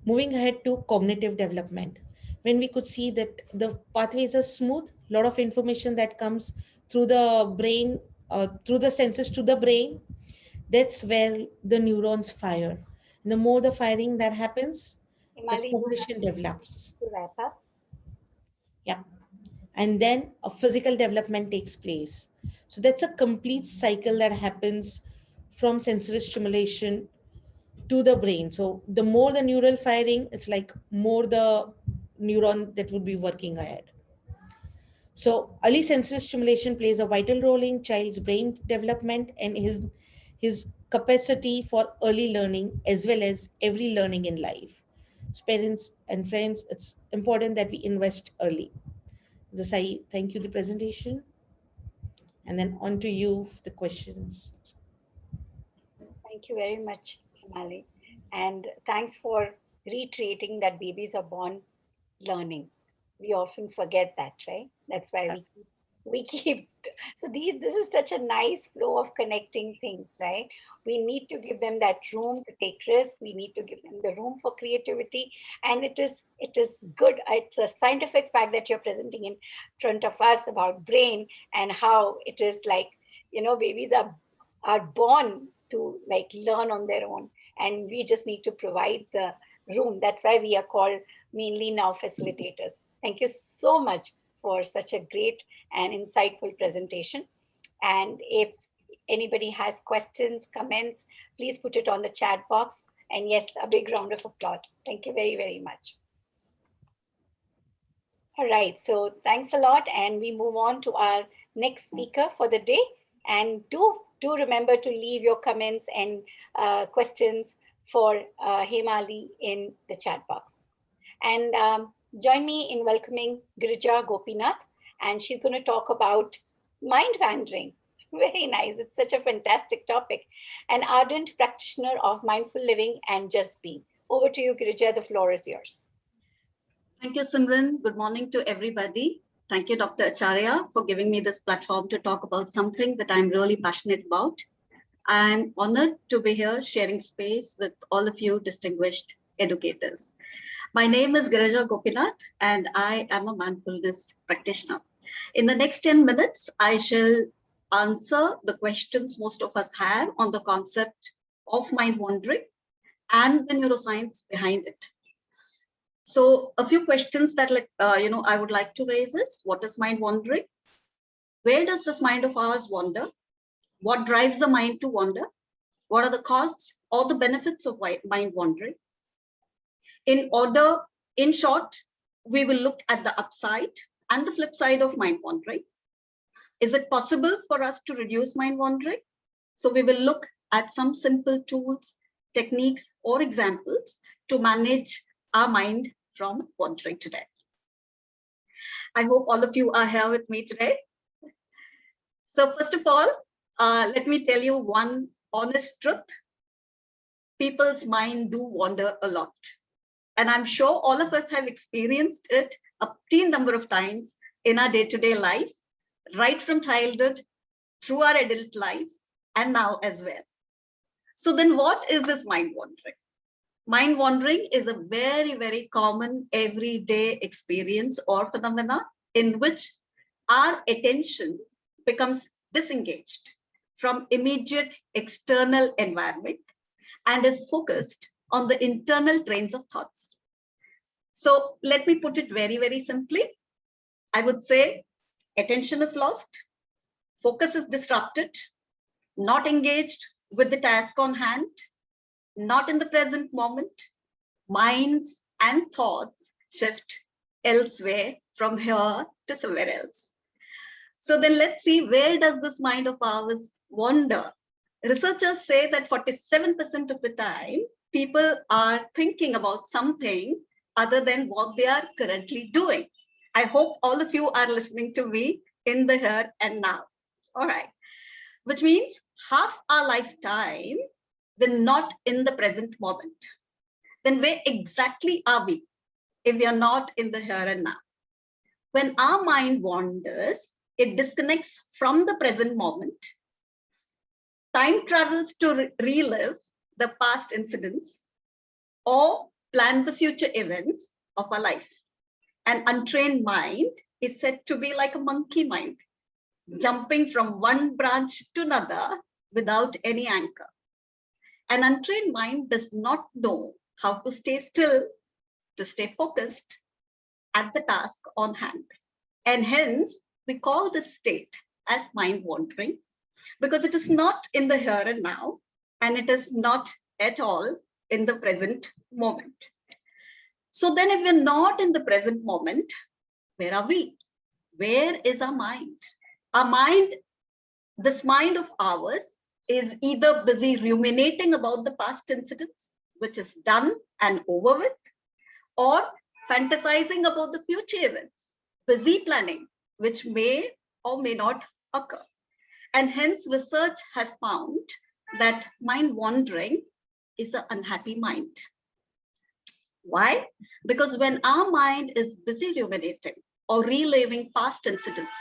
Moving ahead to cognitive development, when we could see that the pathways are smooth, a lot of information that comes through the brain, through the senses to the brain, that's where the neurons fire. And the more the firing that happens, the cognition develops. To wrap up. Yeah. And then a physical development takes place. So that's a complete cycle that happens from sensory stimulation to the brain. So the more the neural firing, it's like more the neuron that would be working ahead. So early sensory stimulation plays a vital role in child's brain development and his capacity for early learning as well as every learning in life. So parents and friends, it's important that we invest early. This I thank you the presentation. And then on to you, the questions. Thank you very much, Himali. And thanks for reiterating that babies are born learning. We often forget that, right? That's why we keep, so this is such a nice flow of connecting things, right? We need to give them that room to take risks. We need to give them the room for creativity. And it is good. It's a scientific fact that you're presenting in front of us about brain and how it is like, babies are born to like learn on their own. And we just need to provide the room. That's why we are called mainly now facilitators. Thank you so much for such a great and insightful presentation. And if anybody has questions, comments, please put it on the chat box. And yes, a big round of applause. Thank you very, very much. All right, so thanks a lot. And we move on to our next speaker for the day. And do remember to leave your comments and questions for Himali in the chat box. And join me in welcoming Girija Gopinath, and she's going to talk about mind wandering. Very nice. It's such a fantastic topic. An ardent practitioner of mindful living and just being. Over to you, Girija. The floor is yours. Thank you, Simran. Good morning to everybody. Thank you, Dr. Acharya, for giving me this platform to talk about something that I'm really passionate about. I'm honored to be here sharing space with all of you distinguished educators. My name is Girija Gopinath, and I am a mindfulness practitioner. In the next 10 minutes, I shall answer the questions most of us have on the concept of mind wandering and the neuroscience behind it. So a few questions that I would like to raise is, what is mind wandering? Where does this mind of ours wander? What drives the mind to wander? What are the costs or the benefits of mind wandering? In short, we will look at the upside and the flip side of mind wandering. Is it possible for us to reduce mind wandering? So we will look at some simple tools, techniques, or examples to manage our mind from wandering today. I hope all of you are here with me today. So first of all, let me tell you one honest truth. People's mind do wander a lot. And I'm sure all of us have experienced it a teen number of times in our day-to-day life, right from childhood through our adult life, and now as well. So then what is this mind wandering? Mind wandering is a very, very common everyday experience or phenomena in which our attention becomes disengaged from immediate external environment and is focused on the internal trains of thoughts. So let me put it very, very simply. I would say attention is lost, focus is disrupted, not engaged with the task on hand, not in the present moment. Minds and thoughts shift elsewhere from here to somewhere else. So then let's see, where does this mind of ours wander? Researchers say that 47% of the time, people are thinking about something other than what they are currently doing. I hope all of you are listening to me in the here and now. All right, which means half our lifetime, we're not in the present moment. Then where exactly are we? if we are not in the here and now. When our mind wanders, it disconnects from the present moment. Time travels to relive the past incidents or plan the future events of our life. An untrained mind is said to be like a monkey mind, jumping from one branch to another without any anchor. An untrained mind does not know how to stay still, to stay focused at the task on hand. And hence, we call this state as mind wandering, because it is not in the here and now, and it is not at all in the present moment. So then if we're not in the present moment, where are we? Where is our mind? Our mind, this mind of ours, is either busy ruminating about the past incidents, which is done and over with, or fantasizing about the future events, busy planning, which may or may not occur. And hence research has found that mind wandering is an unhappy mind. Why? Because when our mind is busy ruminating or reliving past incidents,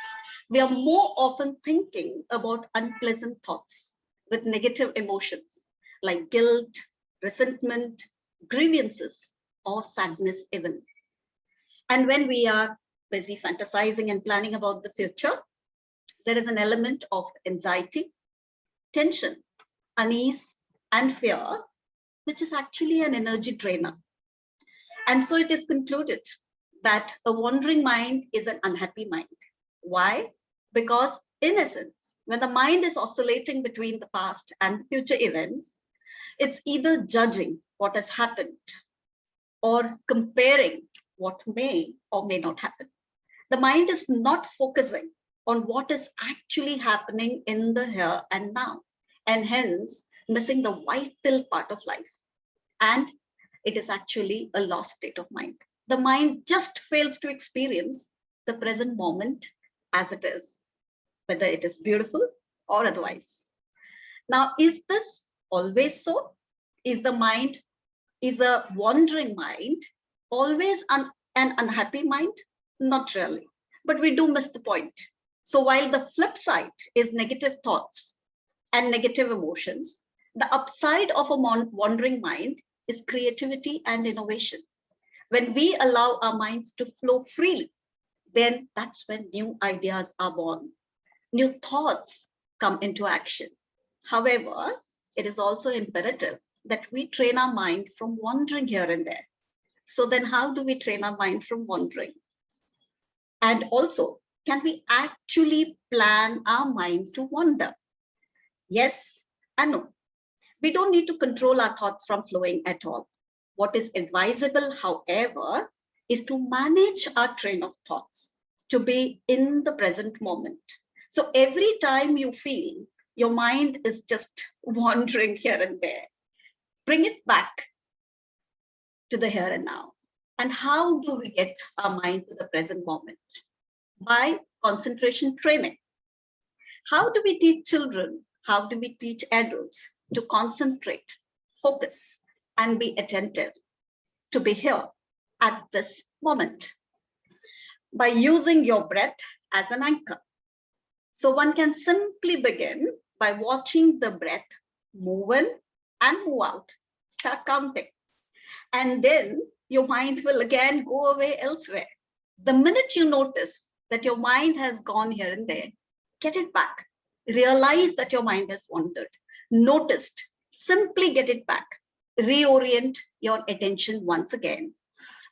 we are more often thinking about unpleasant thoughts with negative emotions like guilt, resentment, grievances, or sadness even. And when we are busy fantasizing and planning about the future, there is an element of anxiety, tension, unease, and fear, which is actually an energy drainer. And so it is concluded that a wandering mind is an unhappy mind. Why? Because in essence, when the mind is oscillating between the past and the future events, it's either judging what has happened or comparing what may or may not happen. The mind is not focusing on what is actually happening in the here and now, and hence missing the vital part of life. And it is actually a lost state of mind. The mind just fails to experience the present moment as it is, whether it is beautiful or otherwise. Now, is this always so? Is the wandering mind always an unhappy mind? Not really, but we do miss the point. So while the flip side is negative thoughts and negative emotions, the upside of a wandering mind is creativity and innovation. When we allow our minds to flow freely, then that's when new ideas are born. New thoughts come into action. However, it is also imperative that we train our mind from wandering here and there. So then how do we train our mind from wandering? And also, can we actually plan our mind to wander? Yes and no. We don't need to control our thoughts from flowing at all. What is advisable, however, is to manage our train of thoughts, to be in the present moment. So every time you feel your mind is just wandering here and there, bring it back to the here and now. And how do we get our mind to the present moment? By concentration training. How do we teach children? How do we teach adults to concentrate, focus, and be attentive, to be here at this moment? By using your breath as an anchor. So one can simply begin by watching the breath move in and move out. Start counting. And then your mind will again go away elsewhere. The minute you notice that your mind has gone here and there, get it back. Realize that your mind has wandered. Noticed, simply get it back. Reorient your attention once again.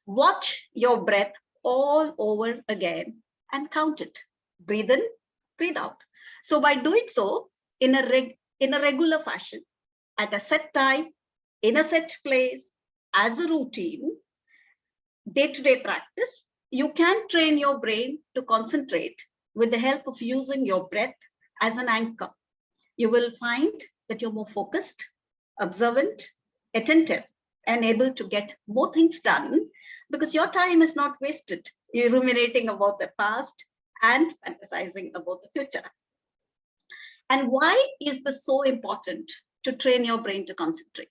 Watch your breath all over again and count it. Breathe in, breathe out. So by doing so in a regular fashion, at a set time, in a set place, as a routine, day-to-day practice, you can train your brain to concentrate with the help of using your breath as an anchor. You will find that you're more focused, observant, attentive, and able to get more things done because your time is not wasted. You're ruminating about the past and fantasizing about the future. And why is this so important to train your brain to concentrate,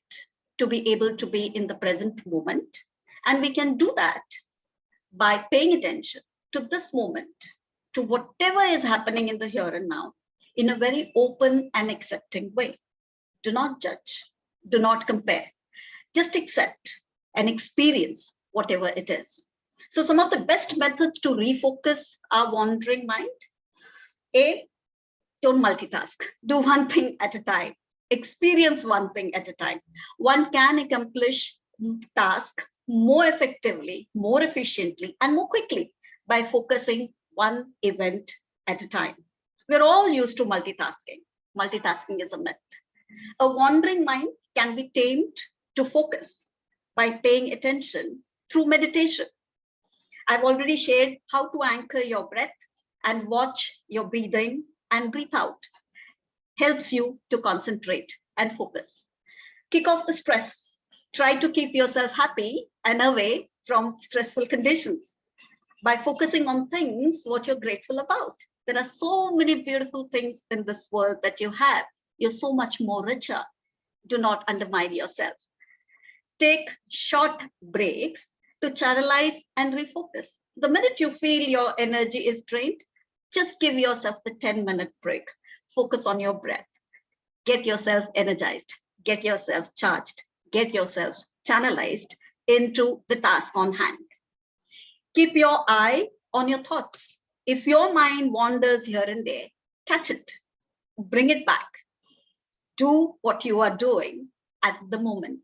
to be able to be in the present moment? And we can do that by paying attention to this moment, to whatever is happening in the here and now, in a very open and accepting way. Do not judge, do not compare, just accept and experience whatever it is. So some of the best methods to refocus our wandering mind: A, don't multitask, do one thing at a time, experience one thing at a time. One can accomplish task more effectively, more efficiently, and more quickly by focusing one event at a time. We're all used to multitasking. Multitasking is a myth. A wandering mind can be tamed to focus by paying attention through meditation. I've already shared how to anchor your breath and watch your breathing and breathe out. Helps you to concentrate and focus. Kick off the stress. Try to keep yourself happy and away from stressful conditions by focusing on things what you're grateful about. There are so many beautiful things in this world that you have. You're so much more richer. Do not undermine yourself. Take short breaks to channelize and refocus. The minute you feel your energy is drained, just give yourself the 10-minute break. Focus on your breath. Get yourself energized. Get yourself charged. Get yourself channelized into the task on hand. Keep your eye on your thoughts. If your mind wanders here and there, catch it. Bring it back. Do what you are doing at the moment.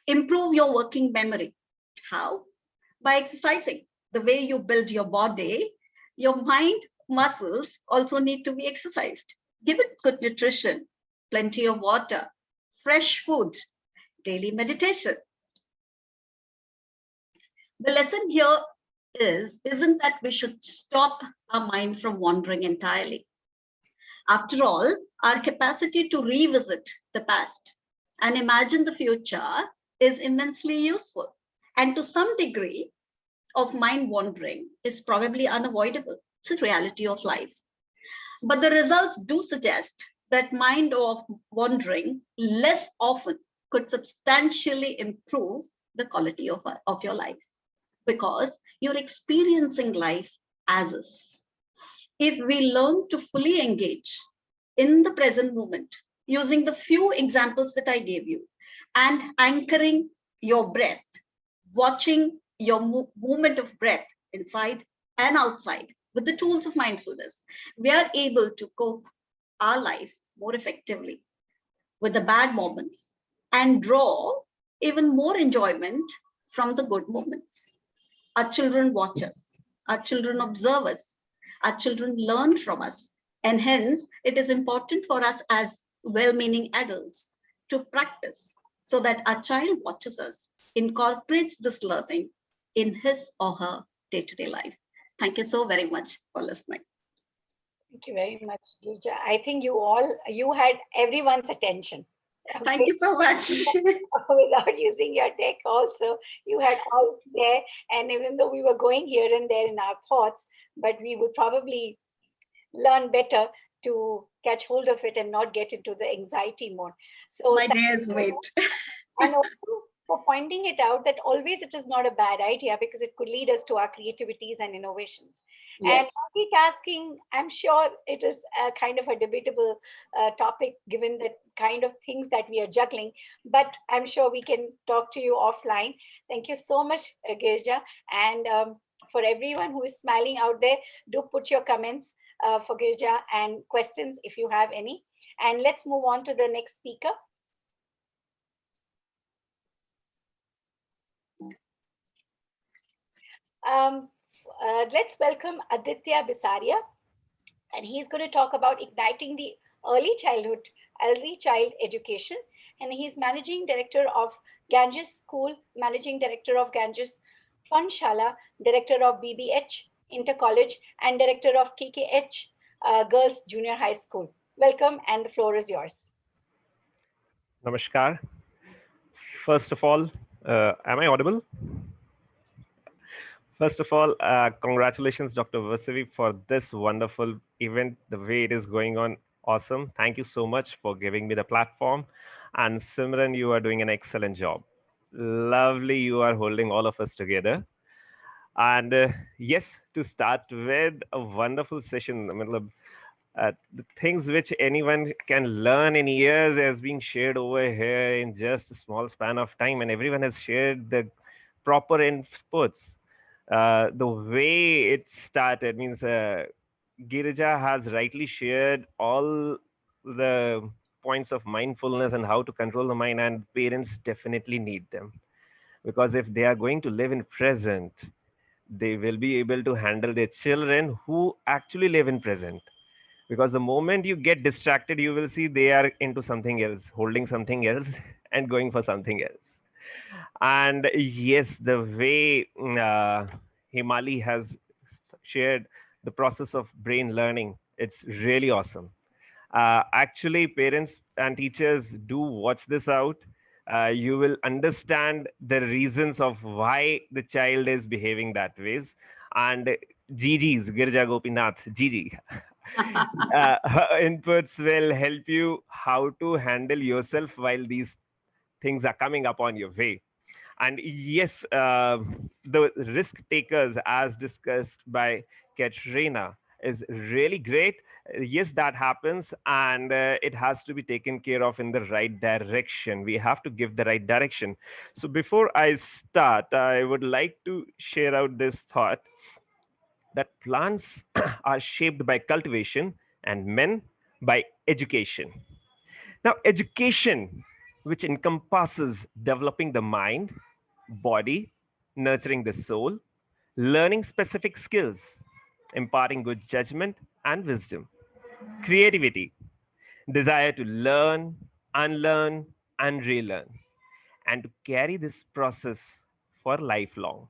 Improve your working memory. How? By exercising. The way you build your body, your mind muscles also need to be exercised. Give it good nutrition, plenty of water, fresh food, daily meditation. The lesson here isn't that we should stop our mind from wandering entirely. After all, our capacity to revisit the past and imagine the future is immensely useful. And to some degree of mind wandering is probably unavoidable. It's a reality of life. But the results do suggest that mind of wandering less often could substantially improve the quality of your life, because you're experiencing life as is. If we learn to fully engage in the present moment, using the few examples that I gave you, and anchoring your breath, watching your movement of breath inside and outside with the tools of mindfulness, we are able to cope our life more effectively with the bad moments and draw even more enjoyment from the good moments. Our children watch us, our children observe us, our children learn from us, and hence it is important for us as well-meaning adults to practice so that our child watches us, incorporates this learning in his or her day-to-day life. Thank you so very much for listening. Thank you very much, Girija. I think you had everyone's attention. Thank you so much. Without using your deck also, you had all there. And even though we were going here and there in our thoughts, but we would probably learn better to catch hold of it and not get into the anxiety mode. So my day is wait. And also for pointing it out that always it is not a bad idea, because it could lead us to our creativities and innovations. Yes. And multitasking, I'm sure it is a kind of a debatable topic given the kind of things that we are juggling, but I'm sure we can talk to you offline. Thank you so much, Girija. And for everyone who is smiling out there, do put your comments for Girija and questions if you have any. And let's move on to the next speaker. Let's welcome Aditya Bisaria, and he's going to talk about igniting the early child education. And he's managing director of Ganges School, managing director of Ganges Fanshala, director of BBH Inter College, and director of KKH Girls Junior High School. Welcome, and the floor is yours. Namaskar. First of all, am I audible? First of all, congratulations, Dr. Vasavvi, for this wonderful event. The way it is going on, awesome. Thank you so much for giving me the platform. And Simran, you are doing an excellent job. Lovely, you are holding all of us together. And yes, to start with a wonderful session, the things which anyone can learn in years has been shared over here in just a small span of time, and everyone has shared the proper inputs. The way it started means Girija has rightly shared all the points of mindfulness and how to control the mind, and parents definitely need them, because if they are going to live in present, they will be able to handle their children who actually live in present. Because the moment you get distracted, you will see they are into something else, holding something else and going for something else. And yes, the way Himali has shared the process of brain learning, it's really awesome. Actually, parents and teachers do watch this out. You will understand the reasons of why the child is behaving that ways. And Gigi's, Girja Gopinath, Gigi, her inputs will help you how to handle yourself while these things are coming up on your way. And yes, the risk takers, as discussed by Katrina, is really great. Yes, that happens, and it has to be taken care of in the right direction. We have to give the right direction. So before I start, I would like to share out this thought that plants are shaped by cultivation and men by education. Now, education, which encompasses developing the mind, body, nurturing the soul, learning specific skills, imparting good judgment and wisdom, creativity, desire to learn, unlearn, and relearn, and to carry this process for lifelong.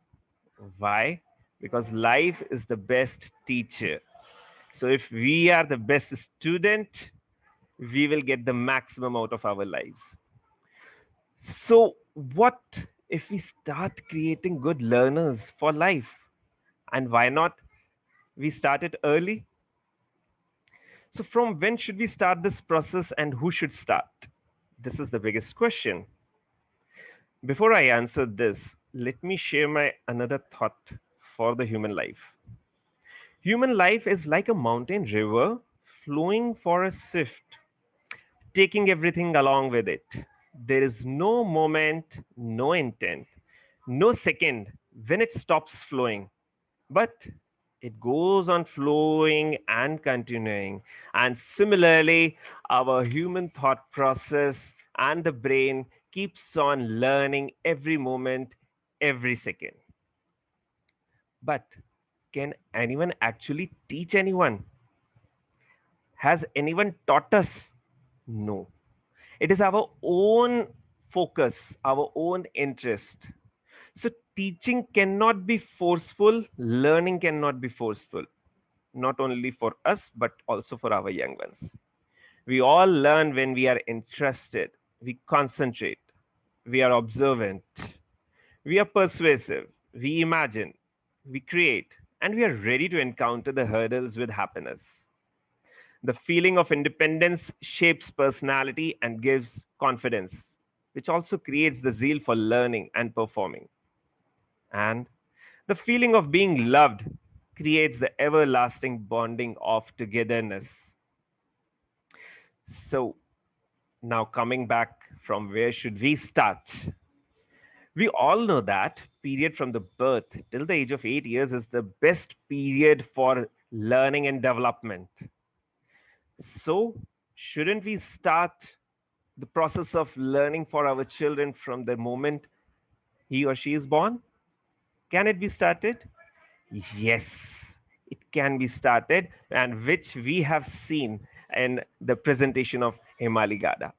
Why? Because life is the best teacher. So if we are the best student, we will get the maximum out of our lives. So, what if we start creating good learners for life? And why not we start it early? So, from when should we start this process and who should start? This is the biggest question. Before I answer this, let me share my another thought for the human life. Human life is like a mountain river flowing for a swift, taking everything along with it. There is no moment, no intent, no second when it stops flowing, but it goes on flowing and continuing. And similarly, our human thought process and the brain keeps on learning every moment, every second. But can anyone actually teach anyone? Has anyone taught us? No. It is our own focus, our own interest. So teaching cannot be forceful, learning cannot be forceful, not only for us, but also for our young ones. We all learn when we are interested, we concentrate, we are observant, we are persuasive, we imagine, we create, and we are ready to encounter the hurdles with happiness. The feeling of independence shapes personality and gives confidence, which also creates the zeal for learning and performing. And the feeling of being loved creates the everlasting bonding of togetherness. So, now coming back from where should we start? We all know that period from the birth till the age of 8 years is the best period for learning and development. So, shouldn't we start the process of learning for our children from the moment he or she is born? Can it be started? Yes, it can be started, and which we have seen in the presentation of Himali Gada.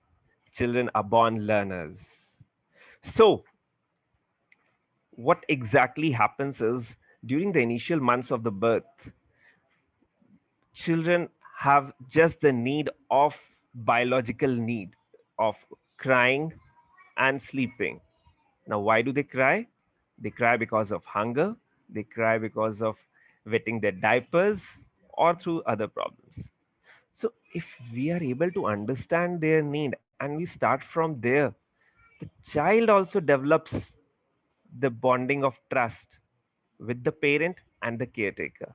Children are born learners. So, what exactly happens is during the initial months of the birth, children have just the need of biological need of crying and sleeping. Now, why do they cry? They cry because of hunger, they cry because of wetting their diapers, or through other problems. So, if we are able to understand their need and we start from there, the child also develops the bonding of trust with the parent and the caretaker.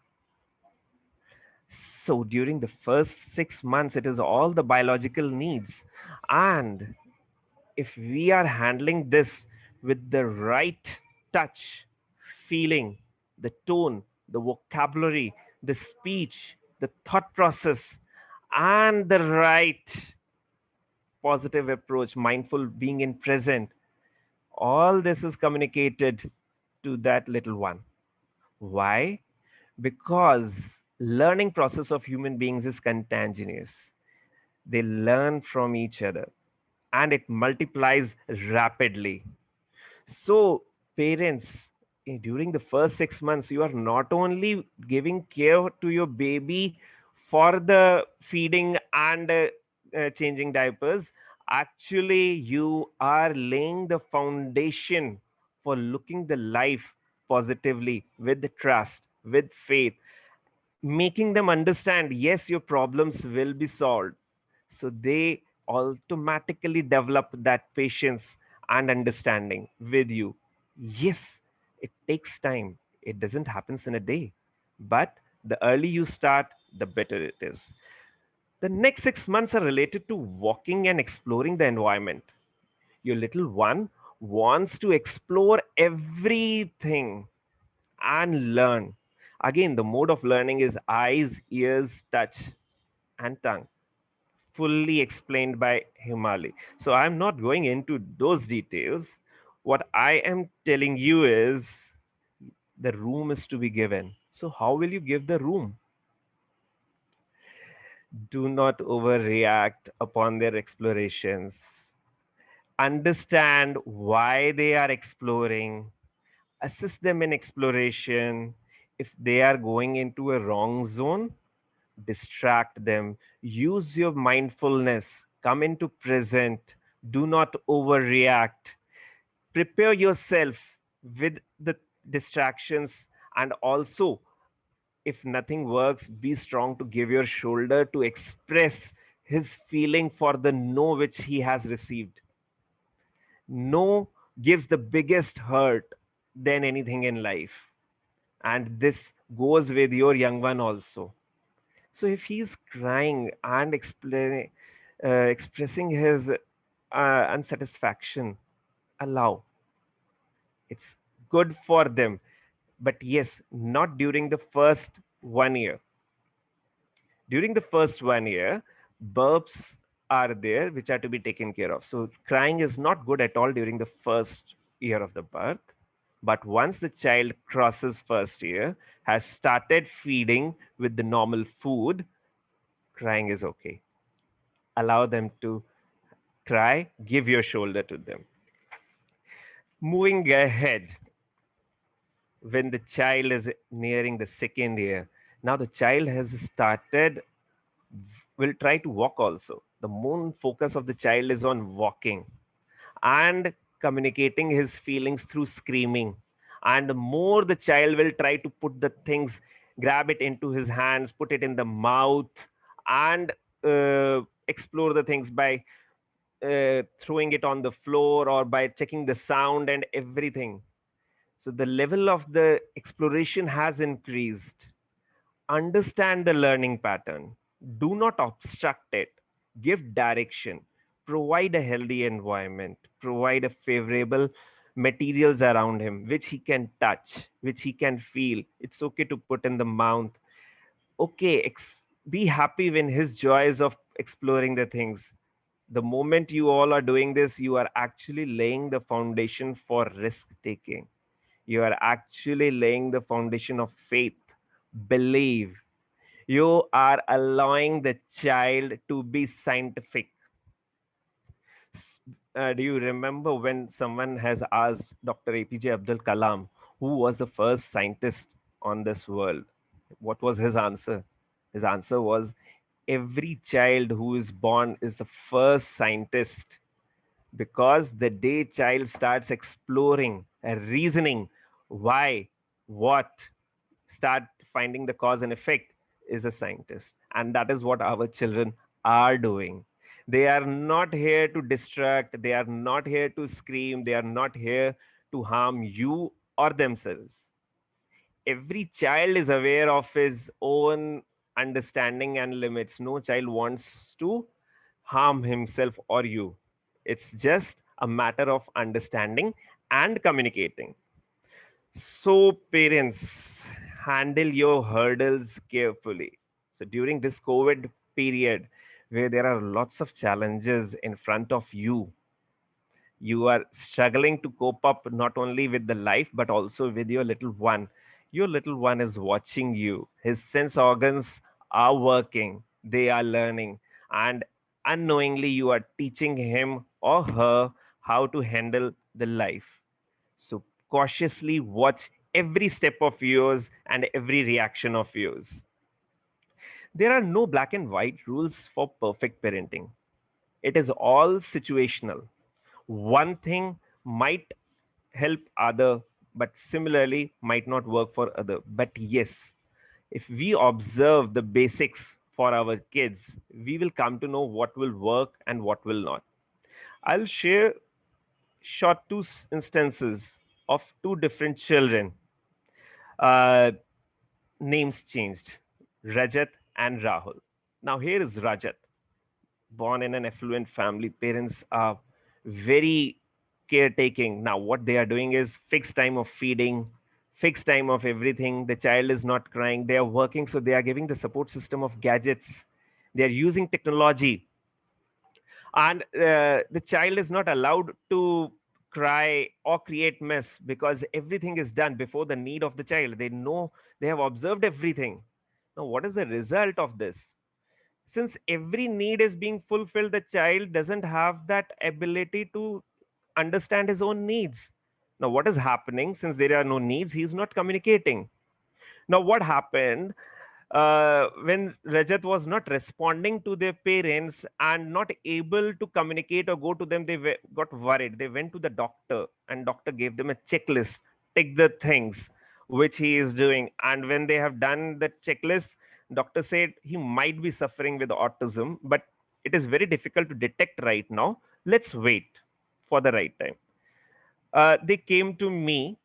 So during the first 6 months, it is all the biological needs. And if we are handling this with the right touch, feeling, the tone, the vocabulary, the speech, the thought process, and the right positive approach, mindful being in present, all this is communicated to that little one. Why? Because learning process of human beings is contagious. They learn from each other and it multiplies rapidly. So parents, during the first 6 months, you are not only giving care to your baby for the feeding and changing diapers, actually you are laying the foundation for looking the life positively with trust, with faith, making them understand, yes, your problems will be solved. So they automatically develop that patience and understanding with you. Yes, it takes time. It doesn't happen in a day. But the early you start, the better it is. The next 6 months are related to walking and exploring the environment. Your little one wants to explore everything and learn. Again, the mode of learning is eyes, ears, touch, and tongue, fully explained by Himali. So I'm not going into those details. What I am telling you is the room is to be given. So how will you give the room? Do not overreact upon their explorations. Understand why they are exploring. Assist them in exploration. If they are going into a wrong zone, distract them. Use your mindfulness. Come into present. Do not overreact. Prepare yourself with the distractions, and also, if nothing works, be strong to give your shoulder to express his feeling for the no which he has received. No gives the biggest hurt than anything in life, and this goes with your young one also. So if he's crying and expressing his unsatisfaction, allow. It's good for them. But yes, not during the first 1 year. During the first 1 year, burps are there which are to be taken care of. So crying is not good at all during the first year of the birth. But once the child crosses first year, has started feeding with the normal food, crying is okay. Allow them to cry, give your shoulder to them. Moving ahead, when the child is nearing the second year, now the child has started, will try to walk also. The main focus of the child is on walking and communicating his feelings through screaming. And the more the child will try to put the things, grab it into his hands, put it in the mouth, and explore the things by throwing it on the floor or by checking the sound and everything. So the level of the exploration has increased. Understand the learning pattern. Do not obstruct it. Give direction. Provide a healthy environment. Provide a favorable materials around him, which he can touch, which he can feel. It's okay to put in the mouth. Okay, be happy when his joys of exploring the things. The moment you all are doing this, you are actually laying the foundation for risk taking. You are actually laying the foundation of faith. Believe. You are allowing the child to be scientific. Do you remember when someone has asked Dr. APJ Abdul Kalam, who was the first scientist on this world? What was his answer? His answer was, every child who is born is the first scientist, because the day child starts exploring and reasoning why, what, start finding the cause and effect, is a scientist. And that is what our children are doing. They are not here to distract, they are not here to scream, they are not here to harm you or themselves. every child is aware of his own understanding and limits. No child wants to harm himself or you. It's just a matter of understanding and communicating. So, parents, handle your hurdles carefully. So, during this COVID period, where there are lots of challenges in front of you, you are struggling to cope up not only with the life but also with your little one. Your little one is watching you. His sense organs are working, they are learning, and unknowingly you are teaching him or her how to handle the life. So cautiously watch every step of yours and every reaction of yours. There are no black and white rules for perfect parenting. It is all situational. One thing might help other, but similarly might not work for other. But yes, if we observe the basics for our kids, we will come to know what will work and what will not. I'll share short two instances of two different children. Uh, Names changed, Rajat and Rahul. Now, here is Rajat, born in an affluent family. Parents are very caretaking. Now, what they are doing is fixed time of feeding, fixed time of everything. The child is not crying. They are working, so they are giving the support system of gadgets. They are using technology, and the child is not allowed to cry or create mess because everything is done before the need of the child. They know, they have observed everything. Now, what is the result of this? Since every need is being fulfilled, the child doesn't have that ability to understand his own needs. Now, what is happening? Since there are no needs, he is not communicating. Now, what happened when Rajat was not responding to their parents and not able to communicate or go to them? They got worried. They went to the doctor, and doctor gave them a checklist. Take the things which he is doing, and when they have done the checklist, doctor said he might be suffering with autism, but it is very difficult to detect right now. Let's wait for the right time. They came to me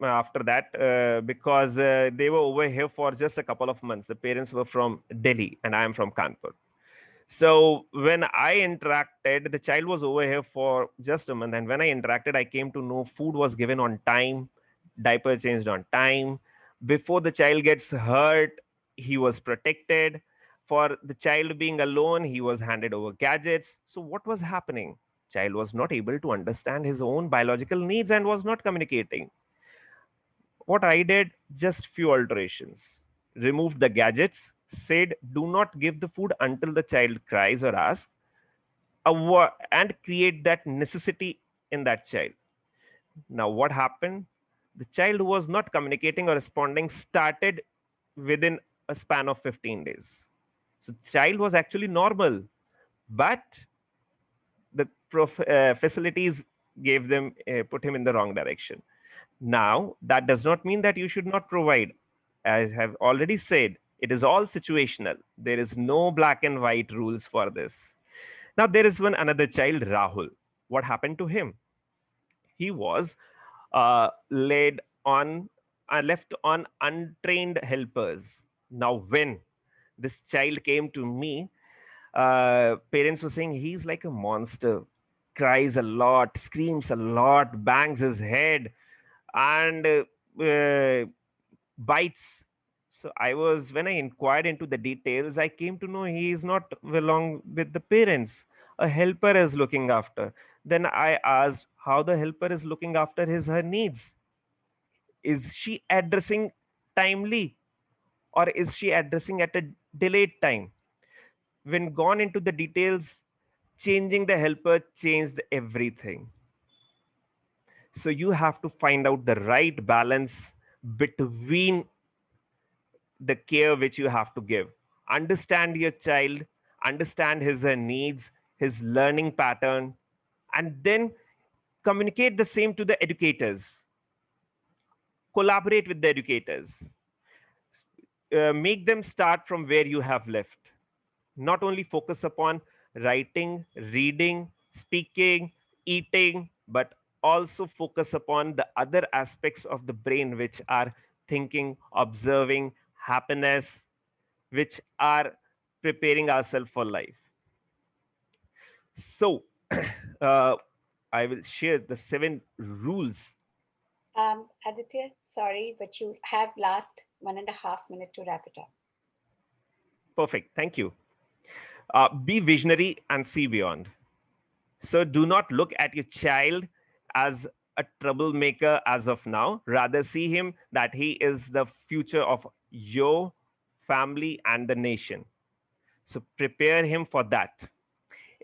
after that because they were over here for just a couple of months. The parents were from Delhi and I am from Kanpur. So when I interacted, the child was over here for just a month. And when I interacted, I came to know food was given on time, diaper changed on time. Before the child gets hurt, he was protected. For the child being alone, he was handed over gadgets. So what was happening? Child was not able to understand his own biological needs and was not communicating. What I did, just few alterations. Removed the gadgets, said do not give the food until the child cries or asks, and create that necessity in that child. Now, what happened? The child who was not communicating or responding started within a span of 15 days. So, child was actually normal, but the facilities gave them, put him in the wrong direction. Now, that does not mean that you should not provide. As I have already said, it is all situational. There is no black and white rules for this. Now, there is one another child, Rahul. What happened to him? He was laid on, left on untrained helpers. Now, when this child came to me, parents were saying he's like a monster, cries a lot, screams a lot, bangs his head, and bites. So I was, when I inquired into the details, I came to know he is not belong with the parents. A helper is looking after. Then I asked how the helper is looking after his her needs. Is she addressing timely, or is she addressing at a delayed time? When gone into the details, changing the helper changed everything. So you have to find out the right balance between the care which you have to give. Understand your child, understand his needs, his learning pattern, and then communicate the same to the educators. Collaborate with the educators. Make them start from where you have left. Not only focus upon writing, reading, speaking, eating, but also focus upon the other aspects of the brain which are thinking, observing, happiness, which are preparing ourselves for life. So, I will share the 7 rules. Aditya, sorry, but you have last 1.5 minutes to wrap it up. Perfect. Thank you. Be visionary and see beyond. So do not look at your child as a troublemaker as of now. Rather, see him that he is the future of your family and the nation. So prepare him for that.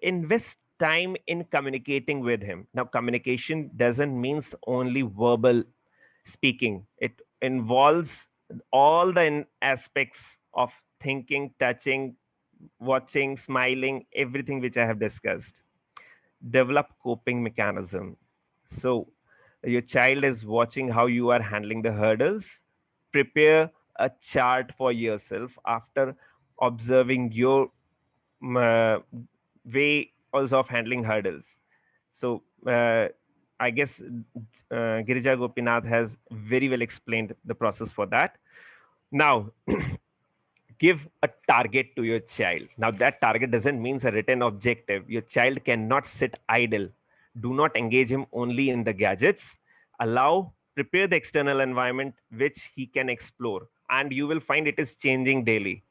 Invest time in communicating with him. Now, communication doesn't mean only verbal speaking. It involves all the aspects of thinking, touching, watching, smiling, everything which I have discussed. Develop coping mechanism. So your child is watching how you are handling the hurdles. Prepare a chart for yourself after observing your way also of handling hurdles. So I guess Girija Gopinath has very well explained the process for that. Now, give a target to your child. Now, that target doesn't mean a written objective. Your child cannot sit idle. Do not engage him only in the gadgets. Prepare the external environment which he can explore, and you will find it is changing daily.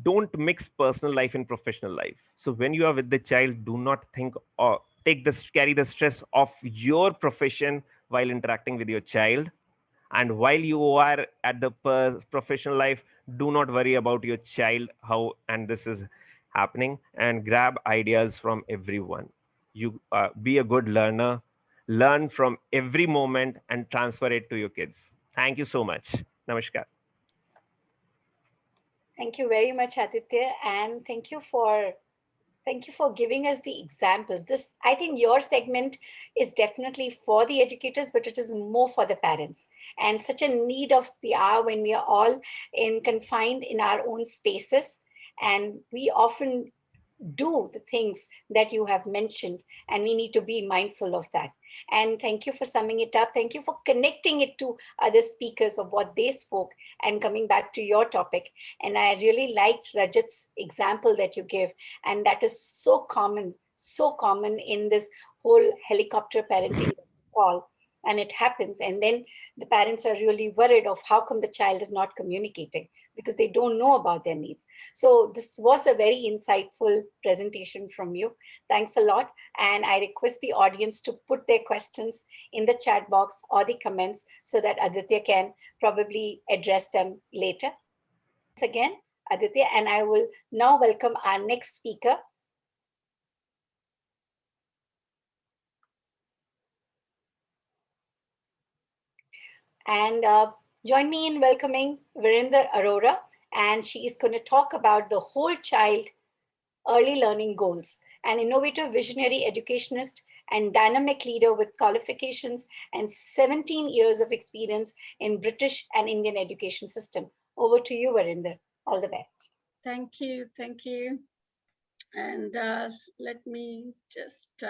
Don't mix personal life and professional life. So when you are with the child, do not think or carry the stress of your profession while interacting with your child. And while you are at the professional life, do not worry about your child, how and this is happening, and grab ideas from everyone. You be a good learner, learn from every moment and transfer it to your kids. Thank you so much. Namaskar. Thank you very much, Aditya, and thank you for giving us the examples. This, I think your segment is definitely for the educators, but it is more for the parents, and such a need of the hour when we are all confined in our own spaces, and we often do the things that you have mentioned, and we need to be mindful of that. And thank you for summing it up. Thank you for connecting it to other speakers of what they spoke and coming back to your topic. And I really liked Rajat's example that you gave. And that is so common in this whole helicopter parenting call. And it happens. And then the parents are really worried of how come the child is not communicating, because they don't know about their needs. So this was a very insightful presentation from you. Thanks a lot. And I request the audience to put their questions in the chat box or the comments so that Aditya can probably address them later. Once again, Aditya, and I will now welcome our next speaker. And join me in welcoming Virender Arora, and she is going to talk about the whole child early learning goals, an innovative visionary educationist and dynamic leader with qualifications and 17 years of experience in British and Indian education system. Over to you, Virender. All the best. Thank you. Thank you. And let me just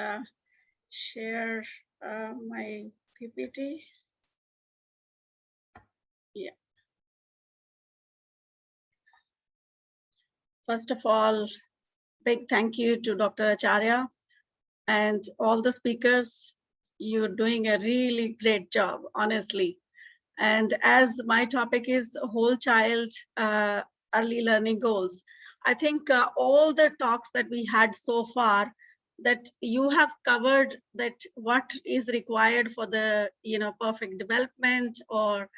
share my PPT. Yeah. First of all, big thank you to Dr. Acharya and all the speakers. You're doing a really great job, honestly. And as my topic is whole child early learning goals, I think all the talks that we had so far, that you have covered that what is required for the perfect development, or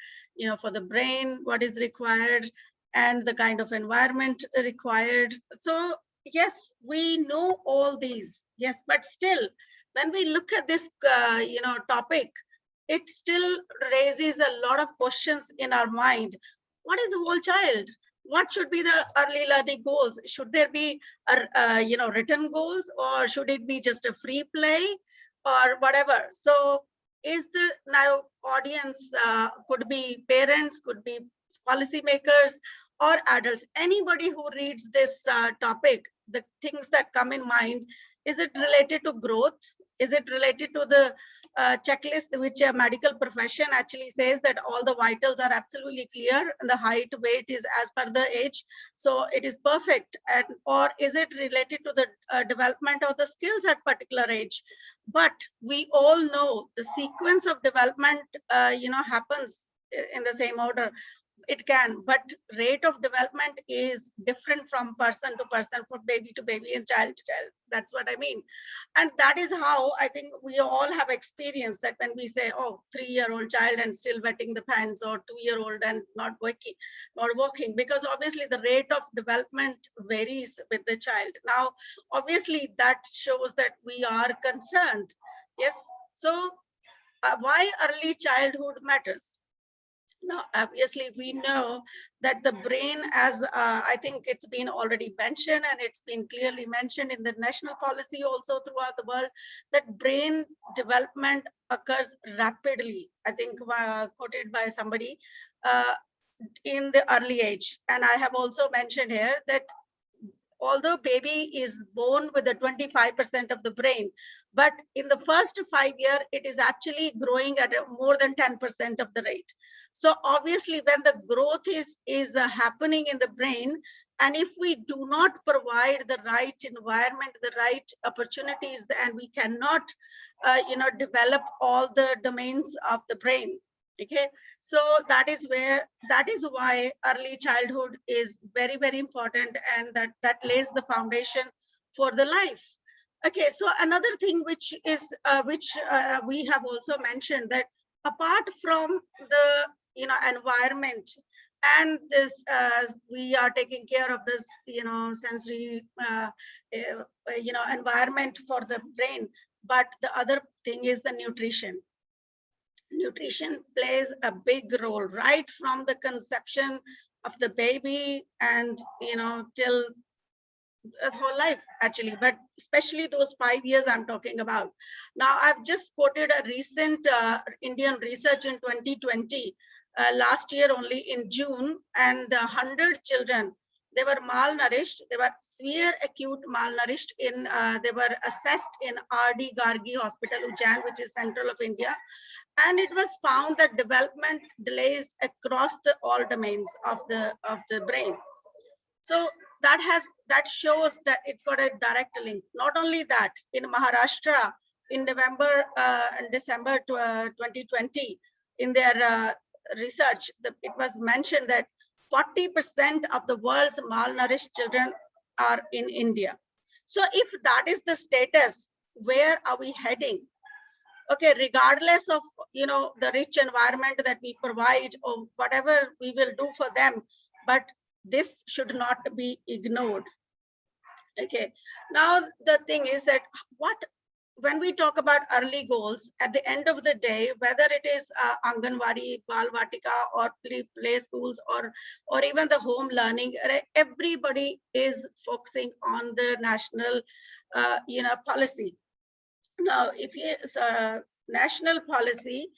for the brain, what is required, and the kind of environment required. So yes, we know all these, yes, but still when we look at this topic, it still raises a lot of questions in our mind. What is a whole child? What should be the early learning goals? Should there be written goals, or should it be just a free play, or whatever? So is the now audience could be parents, could be policymakers, or adults, anybody who reads this topic, the things that come in mind, is it related to growth? Is it related to the checklist, which a medical profession actually says that all the vitals are absolutely clear and the height, weight is as per the age. So it is perfect. And or is it related to the development of the skills at particular age? But we all know the sequence of development, happens in the same order. It can, but rate of development is different from person to person, from baby to baby and child to child. That's what I mean. And that is how I think we all have experienced that when we say, oh, 3-year-old child and still wetting the pants, or 2-year-old and not walking, because obviously the rate of development varies with the child. Now, obviously that shows that we are concerned. Yes. So why early childhood matters? Now, obviously, we know that the brain, as I think it's been already mentioned, and it's been clearly mentioned in the national policy also throughout the world, that brain development occurs rapidly. I think quoted by somebody in the early age. And I have also mentioned here that although baby is born with a 25% of the brain, but in the first 5 years, it is actually growing at a more than 10% of the rate. So obviously when the growth is happening in the brain, and if we do not provide the right environment, the right opportunities, and we cannot, develop all the domains of the brain. Okay, so that is why early childhood is very, very important, and that lays the foundation for the life. Okay, so another thing which we have also mentioned, that apart from the environment and this, we are taking care of this sensory environment for the brain, but the other thing is the nutrition. Nutrition plays a big role right from the conception of the baby and till whole life actually, but especially those 5 years I'm talking about. Now, I've just quoted a recent Indian research in 2020, last year only in June, and 100 children, they were malnourished. They were severe acute malnourished they were assessed in R.D. Gargi Hospital, Ujjain, which is central of India. And it was found that development delays across all domains of the brain. So that shows that it's got a direct link. Not only that, in Maharashtra, in November and December 2020, in their research, it was mentioned that 40% of the world's malnourished children are in India. So if that is the status, where are we heading? Okay, regardless of the rich environment that we provide or whatever we will do for them, but this should not be ignored. Okay, now the thing is that when we talk about early goals, at the end of the day, whether it is Anganwadi, Balvatika, or play schools, or even the home learning, everybody is focusing on the national policy. Now, if it's a national policy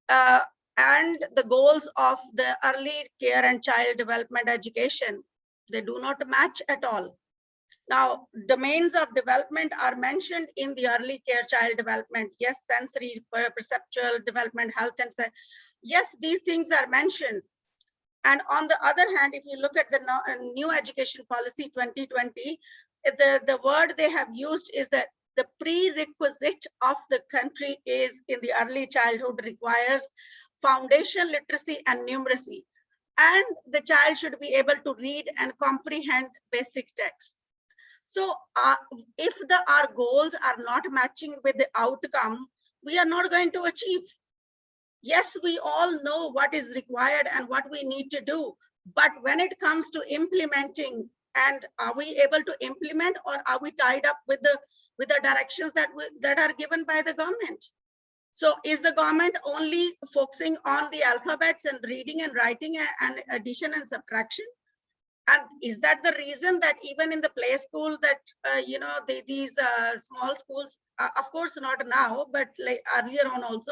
and the goals of the early care and child development education, they do not match at all. Now, domains of development are mentioned in the early care child development. Yes, sensory, perceptual development, health, and yes, these things are mentioned. And on the other hand, if you look at the new education policy 2020, the word they have used is that the prerequisite of the country is in the early childhood requires foundation literacy and numeracy. And the child should be able to read and comprehend basic text. So if our goals are not matching with the outcome, we are not going to achieve. Yes, we all know what is required and what we need to do. But when it comes to implementing, and are we able to implement, or are we tied up with the directions that are given by the government? So is the government only focusing on the alphabets and reading and writing and addition and subtraction? And is that the reason that even in the play school that, these small schools, of course not now, but like earlier on also,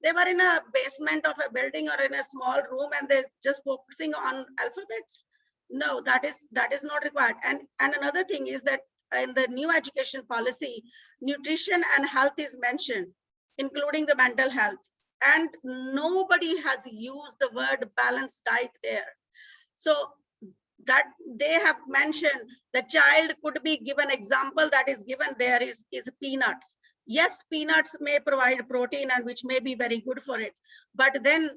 they were in a basement of a building or in a small room and they're just focusing on alphabets? No, that is not required. And another thing is that in the new education policy, nutrition and health is mentioned. including the mental health. And nobody has used the word balanced diet there. So that they have mentioned the child could be given example that is given there is peanuts. Yes, peanuts may provide protein and which may be very good for it. But then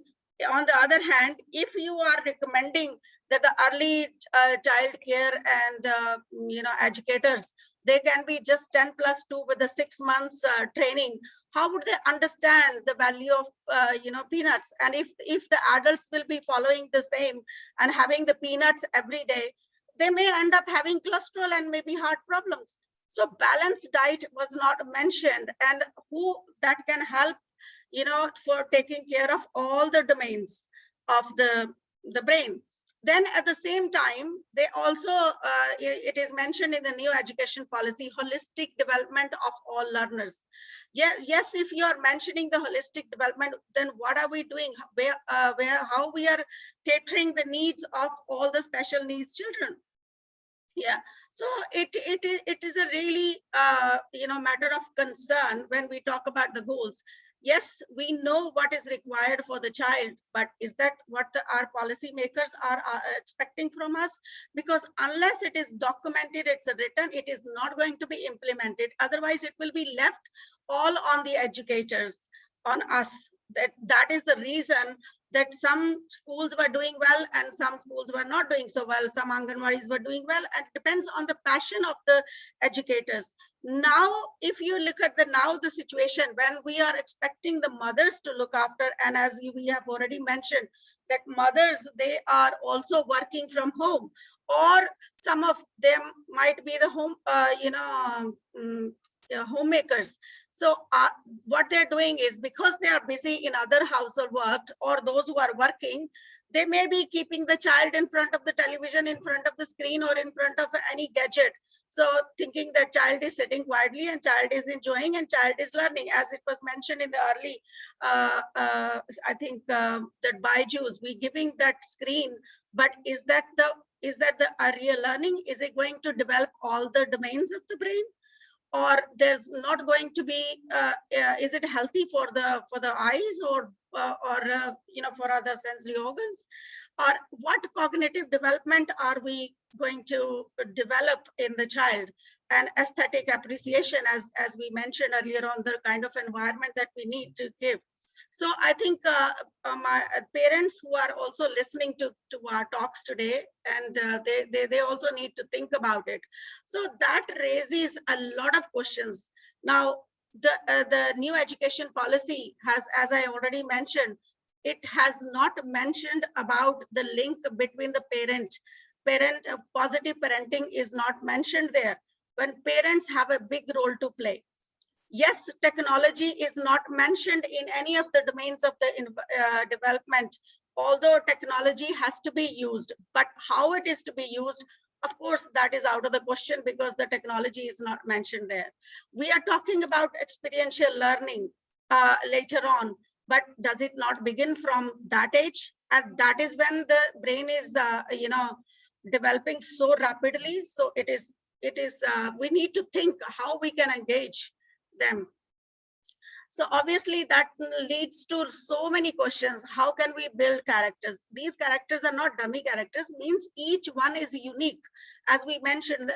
on the other hand, if you are recommending that the early child care and educators, they can be just 10+2 with the 6 months training, how would they understand the value of peanuts? And if the adults will be following the same and having the peanuts every day, they may end up having cholesterol and maybe heart problems. So balanced diet was not mentioned, and who that can help for taking care of all the domains of the brain. Then at the same time, they also, it is mentioned in the new education policy, holistic development of all learners. Yes, if you are mentioning the holistic development, then what are we doing? How we are catering the needs of all the special needs children? Yeah, so it is a really matter of concern when we talk about the goals. Yes, we know what is required for the child, but is that what our policymakers are expecting from us? Because unless it is documented, it's written, it is not going to be implemented. Otherwise, it will be left all on the educators, on us. That is the reason that some schools were doing well and some schools were not doing so well. Some Anganwadis were doing well, and it depends on the passion of the educators. Now, if you look at the situation when we are expecting the mothers to look after, and as we have already mentioned, that mothers, they are also working from home, or some of them might be the home, homemakers. So what they're doing is, because they are busy in other household work, or those who are working, they may be keeping the child in front of the television, in front of the screen, or in front of any gadget. So thinking that child is sitting quietly and child is enjoying and child is learning, as it was mentioned in the early, I think that Byju's, we giving that screen, but is that the real learning? Is it going to develop all the domains of the brain? Or there's not going to be, is it healthy for the eyes, or for other sensory organs? Or what cognitive development are we going to develop in the child? And aesthetic appreciation, as we mentioned earlier on, the kind of environment that we need to give. So I think my parents who are also listening to our talks today, and they also need to think about it. So that raises a lot of questions. Now, the new education policy has, as I already mentioned, it has not mentioned about the link between the parent. Positive parenting is not mentioned there, when parents have a big role to play. Yes, technology is not mentioned in any of the domains of the development, although technology has to be used, but how it is to be used, of course, that is out of the question, because the technology is not mentioned there. We are talking about experiential learning later on, but does it not begin from that age? And that is when the brain is, developing so rapidly. So it is, we need to think how we can engage them. So obviously that leads to so many questions. How can we build characters? These characters are not dummy characters, means each one is unique. As we mentioned,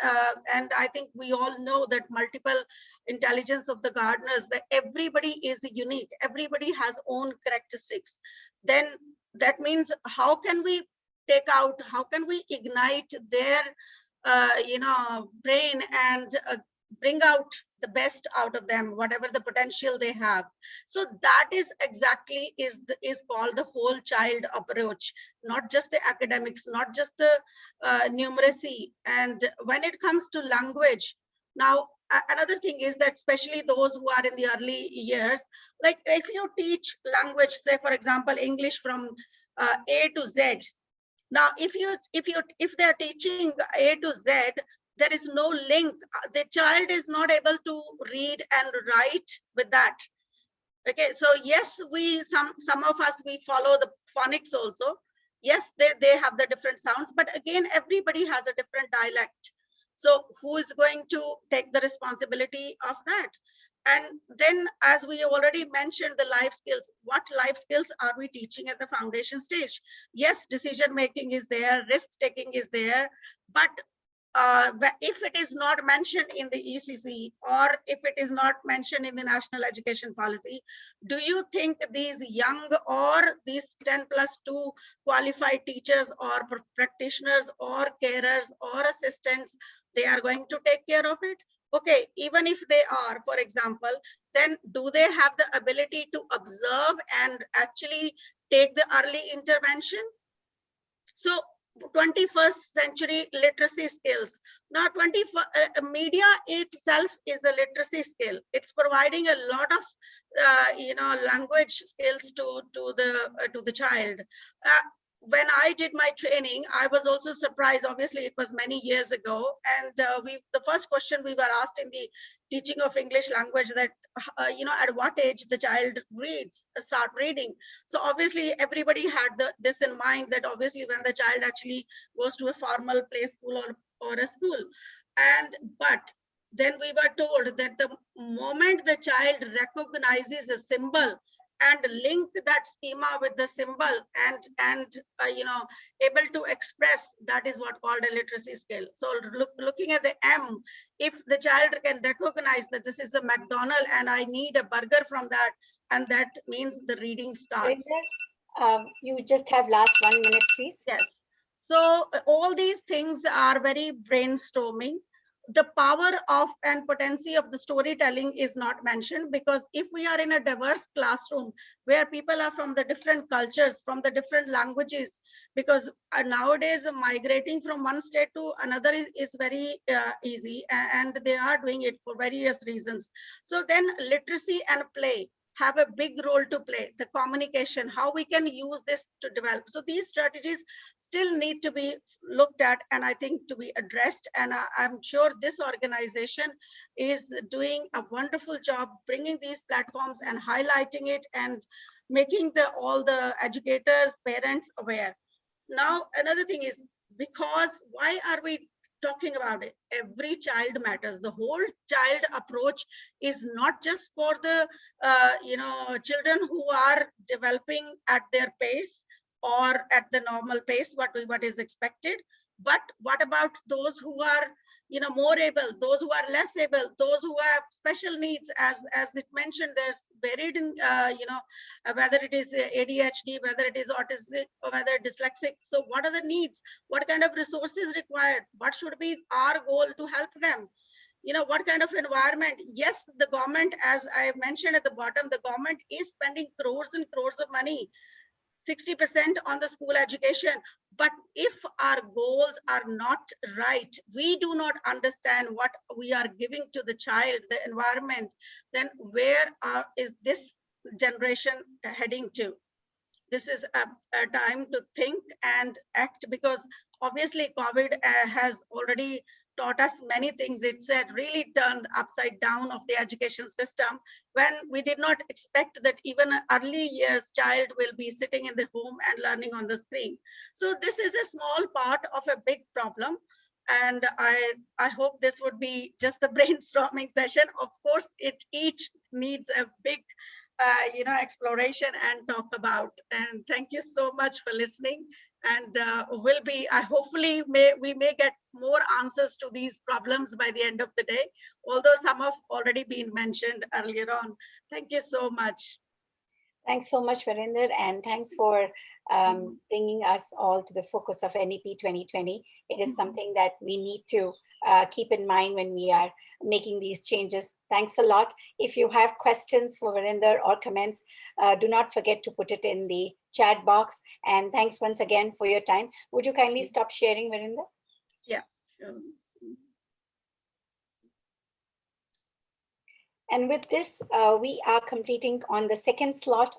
and I think we all know that multiple intelligence of the gardeners, that everybody is unique. Everybody has own characteristics. Then that means how can we take out, how can we ignite their, brain and bring out the best out of them, whatever the potential they have. So that is exactly is called the whole child approach, not just the academics, not just the numeracy. And when it comes to language, now another thing is that especially those who are in the early years, like if you teach language, say for example English from A to Z. Now if they're teaching A to Z, there is no link. The child is not able to read and write with that. Okay, so yes, some of us, we follow the phonics also. Yes, they have the different sounds, but again, everybody has a different dialect. So who is going to take the responsibility of that? And then, as we already mentioned, the life skills. What life skills are we teaching at the foundation stage? Yes, decision making is there, risk taking is there, but if it is not mentioned in the ECC, or if it is not mentioned in the national education policy, do you think these young or these 10+2 qualified teachers or practitioners or carers or assistants, they are going to take care of it? Okay, even if they are, for example, then do they have the ability to observe and actually take the early intervention? So 21st century literacy skills. Now, media itself is a literacy skill. It's providing a lot of language skills to the child. When I did my training, I was also surprised. Obviously, it was many years ago, and the first question we were asked in the teaching of English language that at what age the child start reading. So obviously, everybody had this in mind, that obviously when the child actually goes to a formal play school or a school, but then we were told that the moment the child recognizes a symbol and link that schema with the symbol and able to express, that is what called a literacy skill. So looking at the M, if the child can recognize that this is a McDonald's and I need a burger from that, and that means the reading starts. You just have last 1 minute, please. Yes. So all these things are very brainstorming. The power of and potency of the storytelling is not mentioned, because if we are in a diverse classroom where people are from the different cultures, from the different languages, because nowadays migrating from one state to another is very easy, and they are doing it for various reasons. So then literacy and play have a big role to play. The communication, how we can use this to develop. So these strategies still need to be looked at, and I think to be addressed. And I'm sure this organization is doing a wonderful job bringing these platforms and highlighting it and making all the educators, parents aware. Now, another thing is, because why are we talking about it? Every child matters. The whole child approach is not just for the children who are developing at their pace or at the normal pace, what is expected, but what about those who are more able, those who are less able, those who have special needs, as it mentioned, there's varied in whether it is ADHD, whether it is autistic, or whether dyslexic. So what are the needs? What kind of resources required? What should be our goal to help them? What kind of environment? Yes, the government, as I mentioned at the bottom, the government is spending crores and crores of money, 60% on the school education. But if our goals are not right, we do not understand what we are giving to the child, the environment, then where is this generation heading to? This is a time to think and act, because obviously COVID has already taught us many things. It said really turned upside down of the education system, when we did not expect that even an early years child will be sitting in the home and learning on the screen. So this is a small part of a big problem. And I hope this would be just a brainstorming session. Of course, it each needs a big exploration and talk about. And thank you so much for listening. And hopefully we may get more answers to these problems by the end of the day, although some have already been mentioned earlier on. Thank you so much. Thanks so much, Varinder, and thanks for bringing us all to the focus of NEP 2020. It is something that we need to keep in mind when we are making these changes. Thanks a lot. If you have questions for Varinder or comments, do not forget to put it in the chat box. And thanks once again for your time. Would you kindly stop sharing, Varinder? Yeah, sure. And with this, we are completing on the second slot